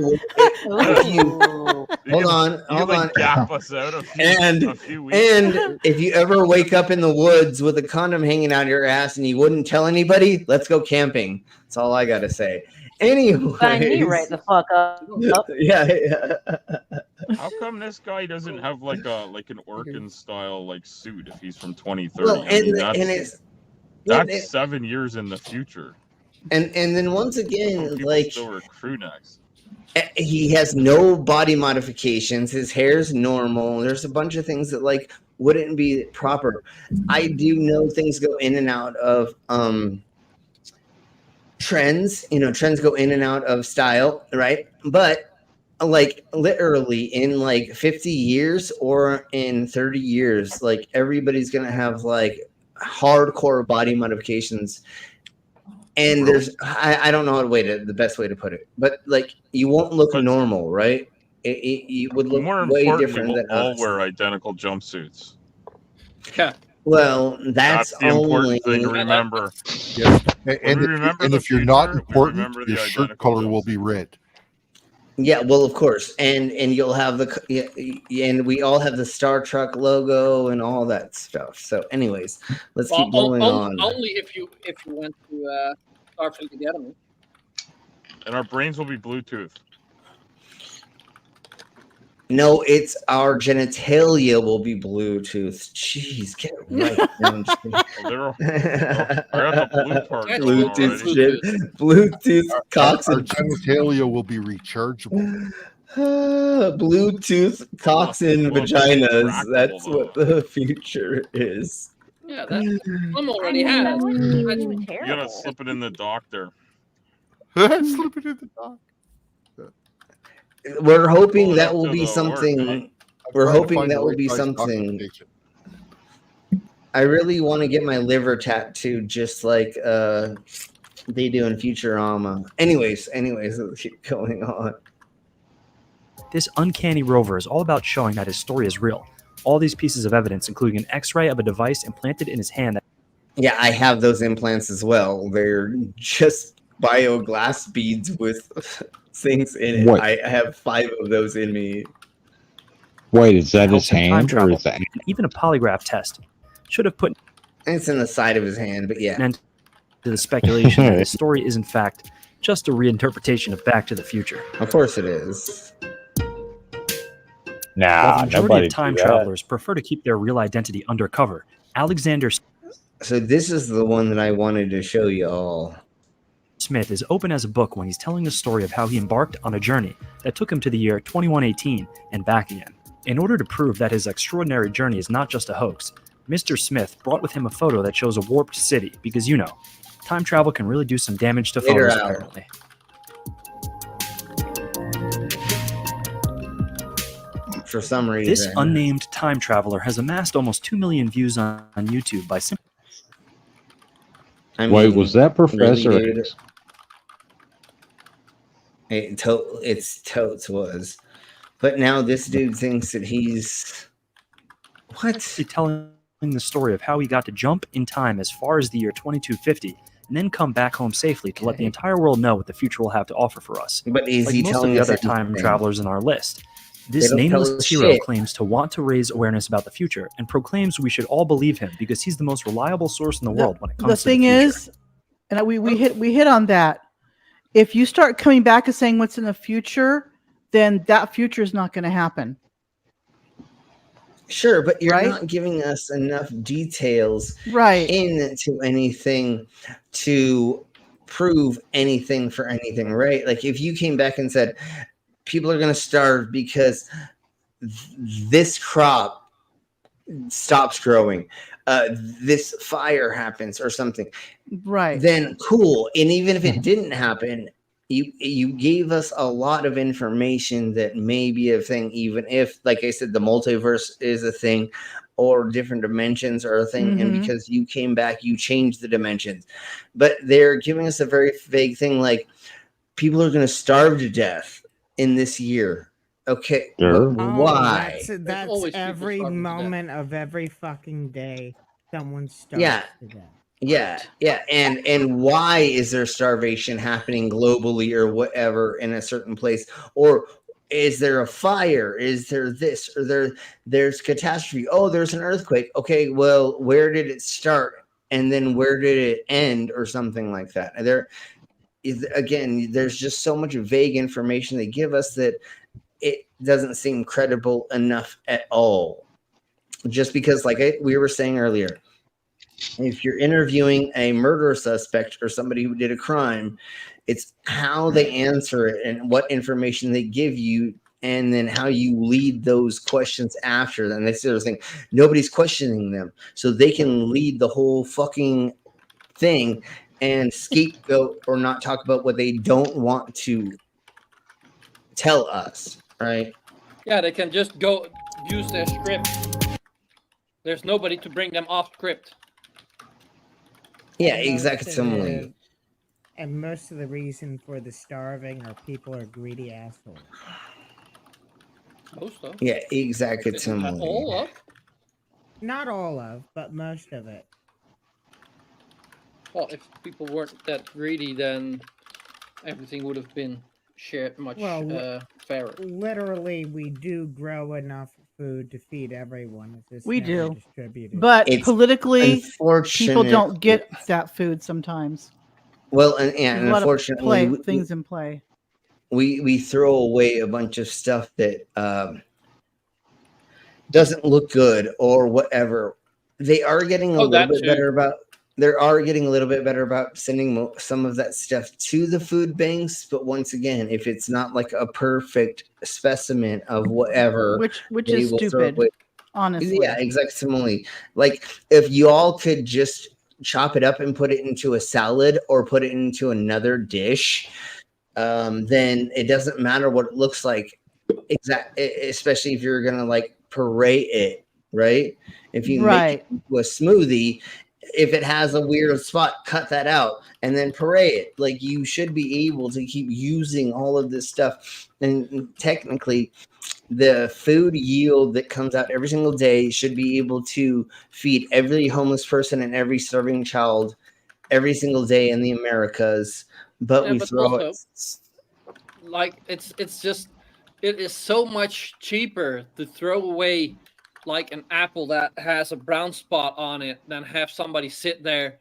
hold on, Gap us out a few, and weeks. and if you ever wake up in the woods with a condom hanging out your ass and you wouldn't tell anybody, let's go camping. That's all I gotta say. Anyway, Sign me right the fuck up. Yeah. How come this guy doesn't have like an Orkin style like suit if he's from 2030? Well, that's 7 years in the future. And then once again, like still wear crew necks. He has no body modifications. His hair's normal. There's a bunch of things that like wouldn't be proper. I do know things go in and out of trends. Trends go in and out of style, right? But like literally in like 50 years or in 30 years, like everybody's gonna have like hardcore body modifications. And there's I don't know the best way to put it, but like you won't look normal, right? You would look way different than all us. wear identical jumpsuits. Yeah. Well, that's the important thing to remember. Yes. When And we remember the if you're not future, we important, remember the your shirt color will be red. Yeah, well, of course, and you'll have and we all have the Star Trek logo and all that stuff. So, anyways, let's keep going on. Only if you went to Starfleet Academy. And our brains will be Bluetooth. No, it's our genitalia will be Bluetooth. Jeez, get it right. Bluetooth shit. Bluetooth cocks Our and genitalia will be rechargeable. Bluetooth cocks and vaginas. That's what the future is. Yeah, that Plum already has. You gotta slip it in the doctor. Slip it in the doctor. We're hoping that will be something. We're hoping that will be something. I really want to get my liver tattooed, just like they do in Futurama. Anyways, let's keep going on. This uncanny rover is all about showing that his story is real. All these pieces of evidence, including an X-ray of a device implanted in his hand. Yeah, I have those implants as well. They're just bioglass beads with things in it. What? I have 5 of those in me. Wait, is that his Helps in time hand or travel, is that? and even a polygraph test should have put It's in the side of his hand, but yeah. an end to the speculation that his story is in fact just a reinterpretation of Back to the Future. Of course it is. Nah, While the majority nobody of time do that. travelers prefer to keep their real identity undercover, Alexander So this is the one that I wanted to show you all. Smith is open as a book when he's telling the story of how he embarked on a journey that took him to the year 2118 and back again. In order to prove that his extraordinary journey is not just a hoax, Mr. Smith brought with him a photo that shows a warped city because, time travel can really do some damage to Later photos, out. apparently. For some reason. This unnamed time traveler has amassed almost 2 million views on YouTube by simply... Wait, was that Professor really, X? It's totes was. But now this dude thinks that he's... What? telling the story of how he got to jump in time as far as the year 2250 and then come back home safely to let the entire world know what the future will have to offer for us. But is like he most of telling the us other time anything? travelers in our list, They this don't tell nameless us hero shit. claims to want to raise awareness about the future and proclaims we should all believe him because he's the most reliable source in the world when it comes The to thing the future. is, and we hit on that. If you start coming back and saying what's in the future, then that future is not going to happen. Sure, but you're Right? not giving us enough details Right. into anything to prove anything for anything, right? Like if you came back and said people are going to starve because this crop stops growing, this fire happens or something, Right. then cool. And even if it didn't happen, you gave us a lot of information that may be a thing, even if, like I said, the multiverse is a thing or different dimensions are a thing. And because you came back, you changed the dimensions. But they're giving us a very vague thing, like people are going to starve to death in this year. Okay, but why? That's every moment of every fucking day. Someone starves Yeah. to death. Yeah. And why is there starvation happening globally or whatever in a certain place? Or is there a fire? Is there this or there's catastrophe? Oh, there's an earthquake. Okay, well, where did it start? And then where did it end or something like that? And there is, again, there's just so much vague information they give us that it doesn't seem credible enough at all. Just because, like we were saying earlier, if you're interviewing a murder suspect or somebody who did a crime, it's how they answer it and what information they give you, and then how you lead those questions after them. That's the other thing. Nobody's questioning them, so they can lead the whole fucking thing and scapegoat or not talk about what they don't want to tell us, right? Yeah, they can just go use their script. There's nobody to bring them off script. Yeah, exactly. And most of the reason for the starving are people are greedy assholes. Most of. Yeah, exactly. All of? Not all of, but most of it. Well, if people weren't that greedy, then everything would have been shared much fairer. Literally, we do grow enough food to feed everyone. It's just We never do. distributed. But It's politically, people don't unfortunate. get that food sometimes. Well, and There's a lot of unfortunately, things in play. we throw away a bunch of stuff that doesn't look good or whatever. They are getting a little bit better about. They are getting a little bit better about sending some of that stuff to the food banks. But once again, if it's not like a perfect specimen of whatever, which they is will throw it stupid, away. honestly. Yeah, exactly. Like if you all could just chop it up and put it into a salad or put it into another dish, then it doesn't matter what it looks like. Especially if you're gonna like puree it, right? If you make it into a smoothie, if it has a weird spot, cut that out and then puree it. Like you should be able to keep using all of this stuff. And technically, the food yield that comes out every single day should be able to feed every homeless person and every starving child every single day in the Americas. But we throw it. Like it is so much cheaper to throw away like an apple that has a brown spot on it than have somebody sit there,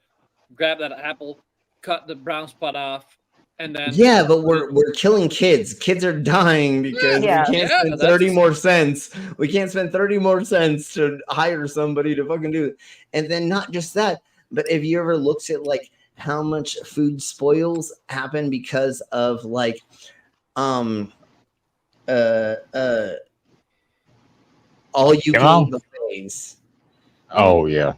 grab that apple, cut the brown spot off, and then but we're killing kids. Kids are dying because we can't spend 30 more cents. We can't spend 30 more cents to hire somebody to fucking do it. And then not just that, but if you ever looked at like how much food spoils happen because of like all you can eat buffets. Oh yeah.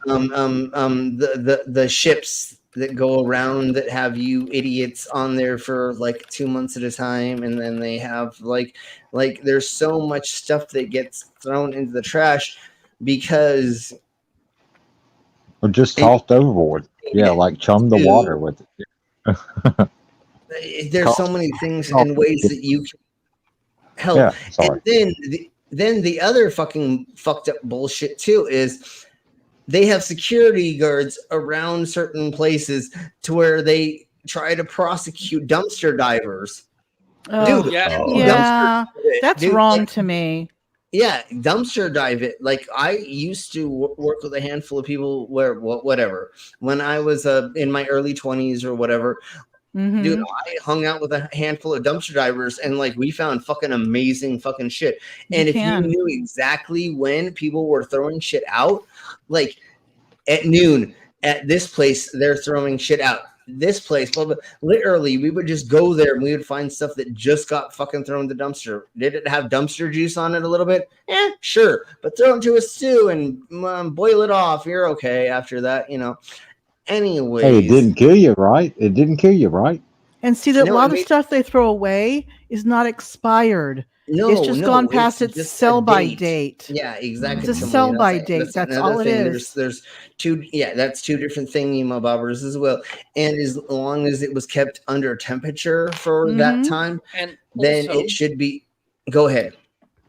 The ships that go around that have you idiots on there for like 2 months at a time, and then they have like there's so much stuff that gets thrown into the trash because or just tossed overboard. Yeah, like chum the water with it. There's so many things and ways that you can help. Yeah, sorry. And then the other fucking fucked up bullshit too is they have security guards around certain places to where they try to prosecute dumpster divers. Oh, yeah, that's wrong to me. Yeah, dumpster dive it. Like I used to work with a handful of people whatever when I was in my early 20s or whatever. Dude, I hung out with a handful of dumpster divers and like we found fucking amazing fucking shit. And if you knew exactly when people were throwing shit out, like at noon at this place, they're throwing shit out. This place, blah, blah. Literally, we would just go there and we would find stuff that just got fucking thrown in the dumpster. Did it have dumpster juice on it a little bit? Sure. But throw it into a stew and boil it off. You're okay after that, you know. Anyways. Hey, it didn't kill you, right? It didn't kill you, right? And see that a No, lot I of mean- stuff they throw away is not expired. No, it's just gone past its just a sell-by date. Yeah, exactly. It's a sell-by date. That's another all it thing. is. There's two. Yeah, that's two different thingy-bobbers as well. And as long as it was kept under temperature for that time, And then also- it should be. Go ahead.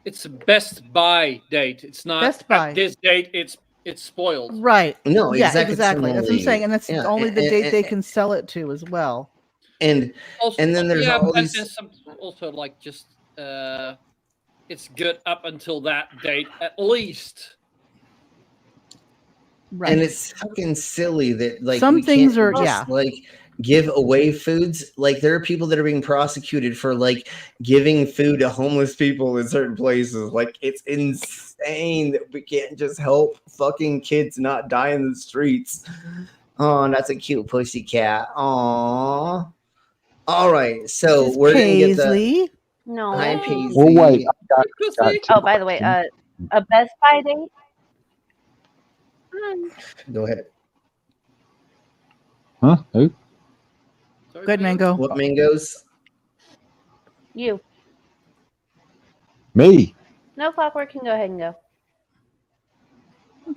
It's a best buy date. It's not Best buy. at this date. It's spoiled. Right. No, yeah, exactly. exactly. That's what I'm saying. And that's Yeah, only the and- date they and- can sell it to as well. And Also, and then there's all and these. some also like just it's good up until that date at least. Right. And it's fucking silly that like Some we things can't are- just, yeah. like give away foods. Like there are people that are being prosecuted for like giving food to homeless people in certain places. Like it's insane that we can't just help fucking kids not die in the streets. Oh, that's a cute pussy cat. Aw. All right, so This is we're gonna get the Paisley. No. Hi, Paisley. Well, wait. I got Oh, by the way, a Best Buy date. Go ahead. Huh? Who? Good mango. What mangoes? You. Me. No, Clockwork can go ahead and go.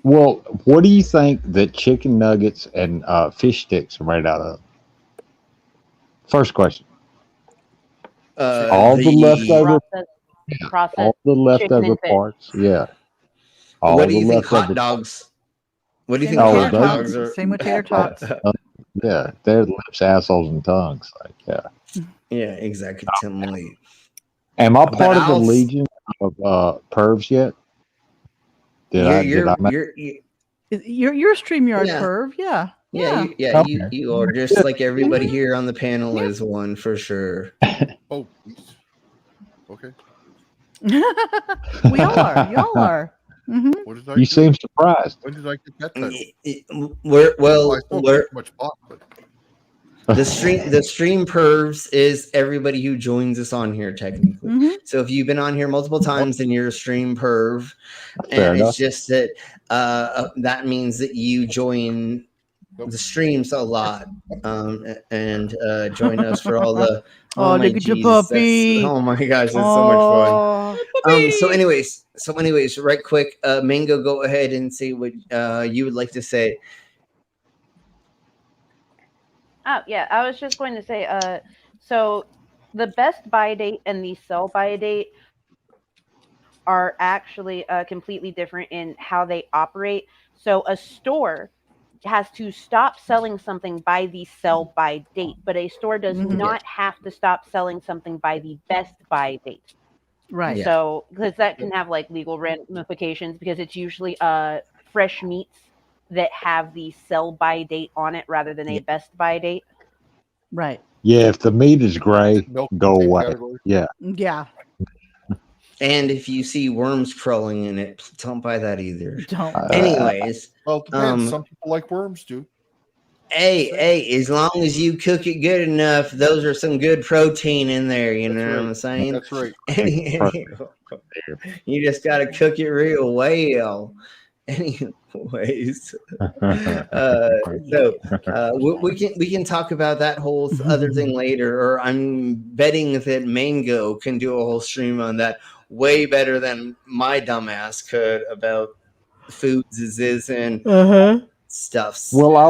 Well, what do you think that chicken nuggets and fish sticks are made out of? First question. All the leftover, Processed all the chicken leftover and fish. parts. Yeah. All What do you the think hot leftover- dogs? What do you Same think with hot tater dogs tots. are? Same with tater tots. Yeah, they're lips, assholes, and tongues. Like, yeah. Yeah, exactly. Am I But part of the I'll- legion of Pervs yet? Did I make- You're a StreamYard Yeah. perv. Yeah. Yeah, Okay. you are just like everybody here on the panel is one for sure. Oh, okay. We all are. Y'all are. Mm-hmm. What did I You do? seem surprised. When did I get that title? We're I still we're take much pot, but the stream pervs is everybody who joins us on here technically. Mm-hmm. So if you've been on here multiple times, then you're a stream perv, Fair and enough. it's just that that means that you join the streams a lot, and join us for all the. Oh, my look at your Jesus, that's- puppy. Oh my gosh, that's so much fun. So anyways, right quick, Mango, go ahead and say what you would like to say. Oh, yeah. I was just going to say, so the Best Buy date and the sell by date are actually completely different in how they operate. So a store has to stop selling something by the sell by date, but a store does not have to stop selling something by the Best Buy date. Right. Yeah. So, because that can have like legal ramifications, because it's usually fresh meats that have the sell by date on it rather than a Best Buy date. Right. Yeah, if the meat is gray, go away. category. Yeah. Yeah. And if you see worms crawling in it, don't buy that either. Don't. Anyways, Well, it depends. Some people like worms, dude. hey, as long as you cook it good enough, those are some good protein in there. You know what I'm saying? That's right. You just got to cook it real well. Anyways, we can talk about that whole other thing later, or I'm betting that Mango can do a whole stream on that way better than my dumbass could about foods and stuffs. Well, I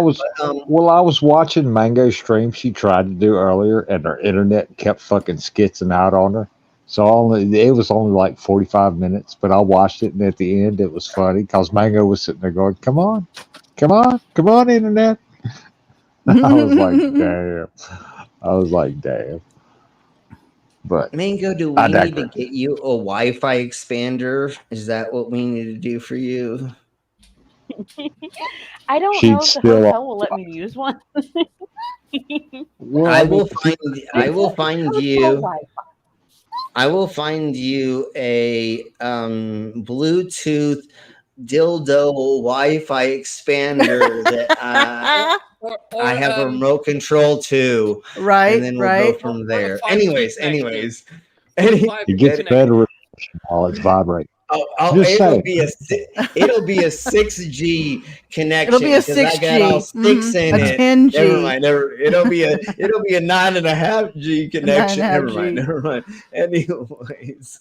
was watching Mango stream she tried to do earlier, and her internet kept fucking skitzing out on her. So it was only like 45 minutes, but I watched it, and at the end, it was funny because Mango was sitting there going, "Come on, internet." I was like, damn. But Mango, do we need to get you a Wi-Fi expander? Is that what we need to do for you? I don't She'd know if the still- hotel will let me use one. I will find you a Bluetooth dildo Wi-Fi expander that I have a remote control to. Right, and then we'll right. go from there. Anyways, It gets better while it's vibrating. it'll be a 6G connection. It'll be a 'cause I got all 6G. 6 in A it. 10G. Never mind. It'll be a 9.5G connection. Never 9.5G. mind. Anyways.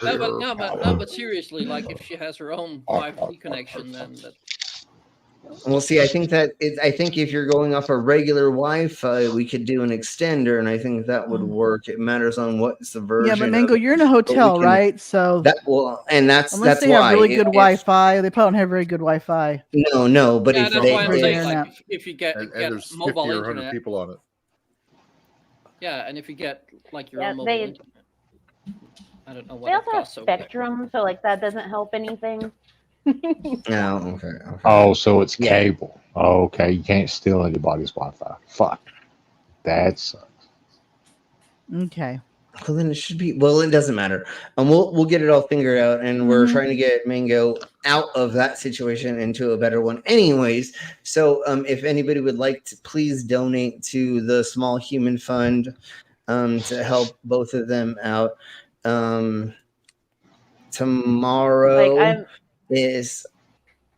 No, but seriously, like if she has her own Wi-Fi connection, then that. Well, see, I think if you're going off a regular Wi-Fi, we could do an extender, and I think that would work. It matters on what's the version. Yeah, but Mango, you're in a hotel, right? So that's unless they have really good Wi-Fi, they probably don't have very good Wi-Fi. No, but Yeah, if that's they, why I'm they saying, like, if you get there's 50 mobile or 100 internet, people on it. yeah, and if you get like your Yeah, own mobile they internet, I don't know what they it also have costs over there. Spectrum, so like that doesn't help anything. No, okay. Oh, so it's cable. Oh, okay, you can't steal anybody's Wi-Fi. Fuck. That sucks. Okay. Well, then it should be. Well, it doesn't matter. We'll get it all figured out, and we're trying to get Mango out of that situation into a better one. Anyways, so if anybody would like to, please donate to the Small Human Fund to help both of them out. Tomorrow is.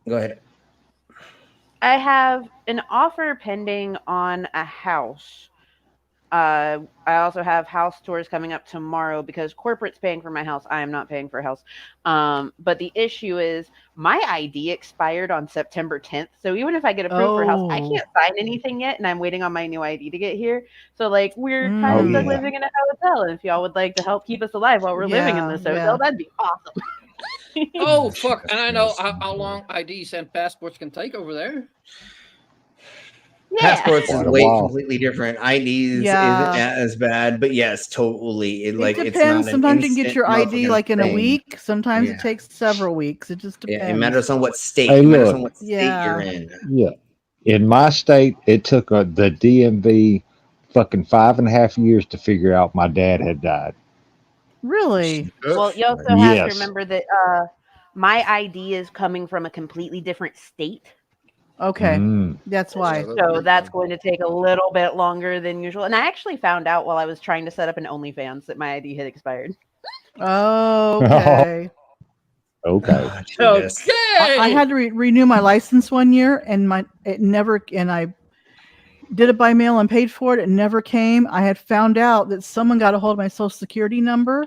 Go ahead. I have an offer pending on a house. I also have house tours coming up tomorrow because corporate's paying for my house. I am not paying for a house. But the issue is my ID expired on September 10th. So even if I get approved for a house, I can't sign anything yet, and I'm waiting on my new ID to get here. So like we're kind of stuck living in a hotel. And if y'all would like to help keep us alive while we're living in this hotel, that'd be awesome. Oh fuck! And I know how long IDs and passports can take over there. Passports is Quite a way while. completely different. IDs Yeah. isn't as bad, but yes, totally. It It's depends. not Sometimes an you can get instant your ID motherfucking like in a thing. week. Sometimes Yeah. it takes several weeks. It just depends. Yeah, it matters on what state. Hey, It matters look. on what state Yeah. you're in. Yeah. In my state, it took the DMV fucking 5.5 years to figure out my dad had died. Really? Well, you also have to Yes. remember that my ID is coming from a completely different state. Okay. Mm. That's why. So that's going to take a little bit longer than usual. And I actually found out while I was trying to set up an OnlyFans that my ID had expired. Okay. Okay. I had to renew my license one year, and I did it by mail and paid for it. It never came. I had found out that someone got a hold of my social security number,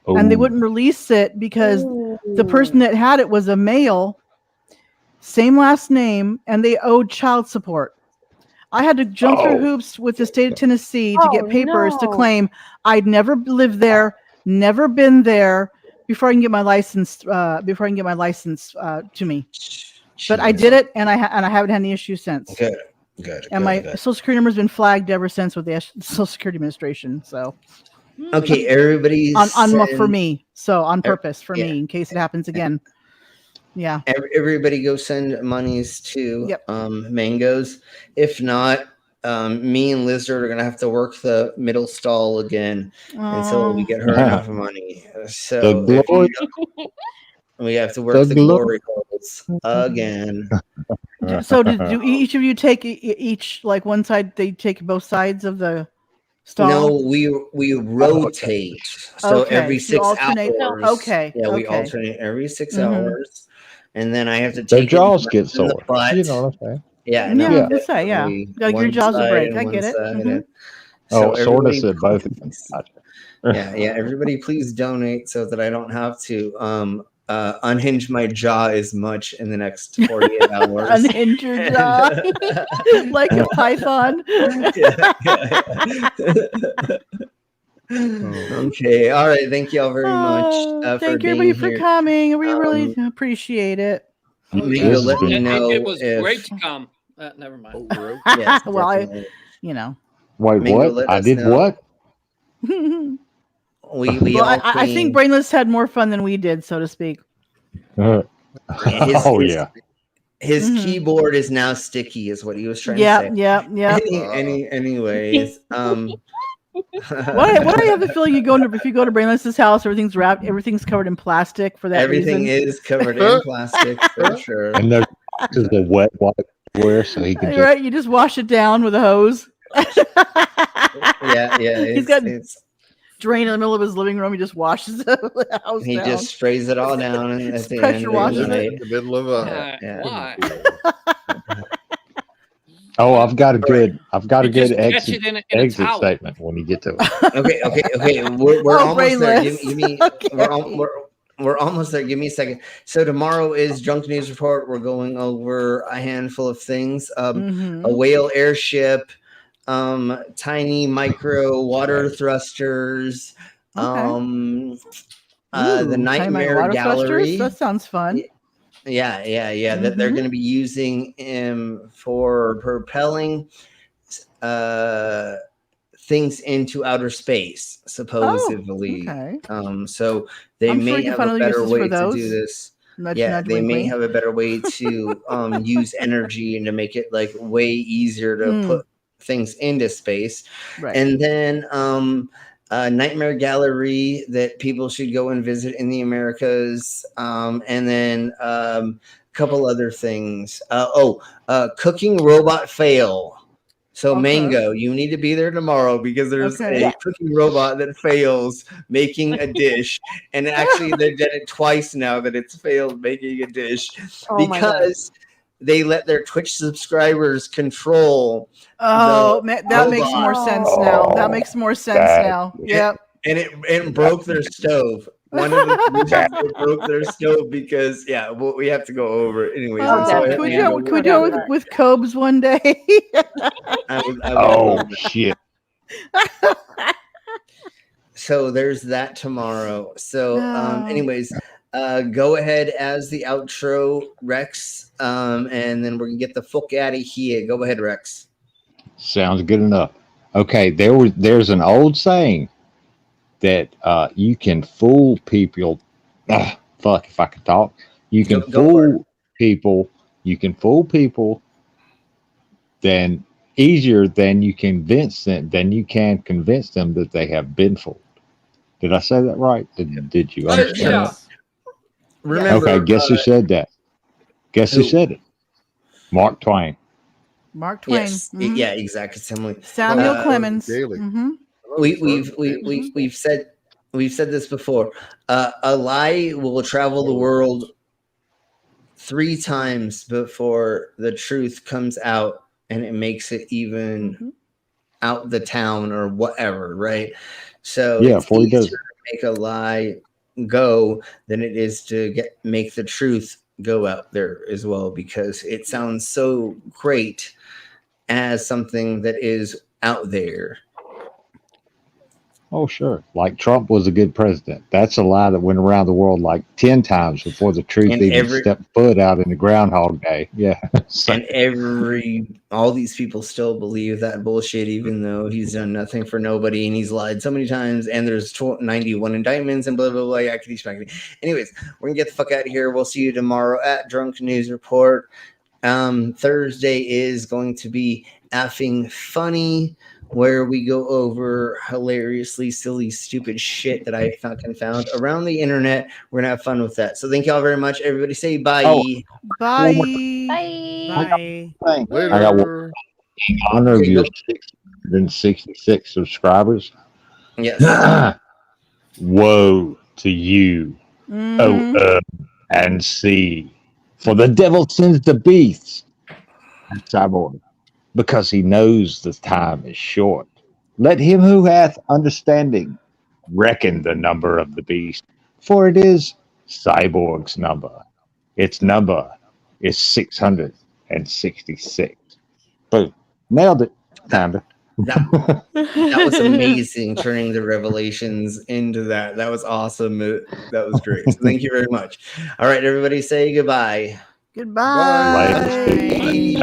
and they wouldn't release it because the person that had it was a male, same last name, and they owed child support. I had to jump through hoops with the state of Tennessee to get papers to claim I'd never lived there, never been there, before I can get my license. To me, but I did it, and I haven't had any issues since. Good. And my social security number's been flagged ever since with the Social Security Administration. So, Okay, everybody's for me. So on purpose for me, in case it happens again. Yeah. Everybody go send monies to Mangoes. If not, me and Lizard are gonna have to work the middle stall again until we get her enough money. So The glory. we have to work the glory holes again. So do each of you take each like one side? They take both sides of the stall. No, we rotate. So every 6 alternate. hours. Okay. Yeah, we okay. alternate every 6 hours, and then I have to Their take jaws get in sore. the butt. You know what I'm saying? Yeah, Yeah, no, I was gonna say, yeah. definitely. Like your One jaws will side break. and I one get it. side, Mhm. and- Oh, so sort of everybody said both. yeah. Everybody, please donate so that I don't have to unhinge my jaw as much in the next 48 hours. Unhinge your jaw like a python. Okay, all right. Thank you all very much. Thank for you everybody being for here. coming. We really appreciate it. Mango, let me know It was if great to come. Never mind. Yes, Well, definitely. Wait, Mango, what? let I us did know. what? We Well, all I think Brainless had more fun than we did, so to speak. His keyboard is now sticky, is what he was trying to say. Yeah. Anyways, Why do I have the feeling if you go to Brainless's house, everything's wrapped, everything's covered in plastic for that everything reason? is covered in plastic for sure. And there's the wet wipe where so he can just. Right, you just wash it down with a hose. Yeah. He's got drain in the middle of his living room. He just washes the house He down. just sprays it all down and at the Pressure end of washes the it. night. In the middle of a. Why? Oh, I've got a good You just catch exit it in a exit towel. statement when you get to it. Okay. We're Oh, almost there. Give, brainless. give me. We're almost there. Give me a second. So tomorrow is Drunk News Report. We're going over a handful of things. Mhm. A whale airship, tiny micro water thrusters, Okay. the Ooh, tiny Nightmare water Gallery. thrusters? That sounds fun. Yeah. That they're Mhm. going to be using for propelling things into outer space, supposedly. okay. So they I'm sure may we can have find a other better uses for way to those. do this. Nudge, Yeah, nudge, they wink, may wink. have a better way to use energy and to make it like way easier to put things into space. Right. And then a Nightmare Gallery that people should go and visit in the Americas. And then a couple other things. Cooking robot fail. So Mango, you need to be there tomorrow because there's Okay. a cooking robot that fails making a dish, and actually they've done it twice now that it's failed making a dish Oh my God. because they let their Twitch subscribers control. Oh, man, that makes more sense now. That makes more sense now. Yep. And it broke their stove. One of the solutions, it broke their stove because we have to go over it anyways. And so Could we do it with Cobes one day? I would Oh love that. shit! So there's that tomorrow. So anyways, go ahead as the outro, Rex. And then we're gonna get the fuck out of here. Go ahead, Rex. Sounds good enough. Okay, there's an old saying that you can fool people. Fuck, if I could talk. You can fool people. You can fool people then easier than you convince them that they have been fooled. Did I say that right? Did you understand that? Remember, Okay, guess who said that? Guess who who? said it? Mark Twain. Mark Twain. Yes, Mhm. yeah, exactly. Samuel Clemens. Mhm. We've said this before. A lie will travel the world 3 times before the truth comes out, and it makes it even out the town or whatever, right? So Yeah, it's before he easier does. to make a lie go than it is to make the truth go out there as well, because it sounds so great as something that is out there. Oh, sure. Like Trump was a good president. That's a lie that went around the world like 10 times before the truth And even stepped foot out in the Groundhog Day. Yeah. And all these people still believe that bullshit, even though he's done nothing for nobody and he's lied so many times. And there's 91 indictments and blah, blah, blah. Anyways, we're going to get the fuck out of here. We'll see you tomorrow at Drunk News Report. Thursday is going to be effing funny, where we go over hilariously silly, stupid shit that I fucking found around the internet. We're going to have fun with that. So thank y'all very much. Everybody say bye. Bye. Bye. I got one in honor of your 666 subscribers. Yes. Woe to you, O and C, for the devil sends the beasts and Cyborg, because he knows the time is short. Let him who hath understanding reckon the number of the beast, for it is Cyborg's number. Its number is 666. Boom. Nailed it. Kinda. That was amazing, turning the revelations into that. That was awesome. That was great. So thank you very much. All right, everybody say goodbye. Goodbye. Later.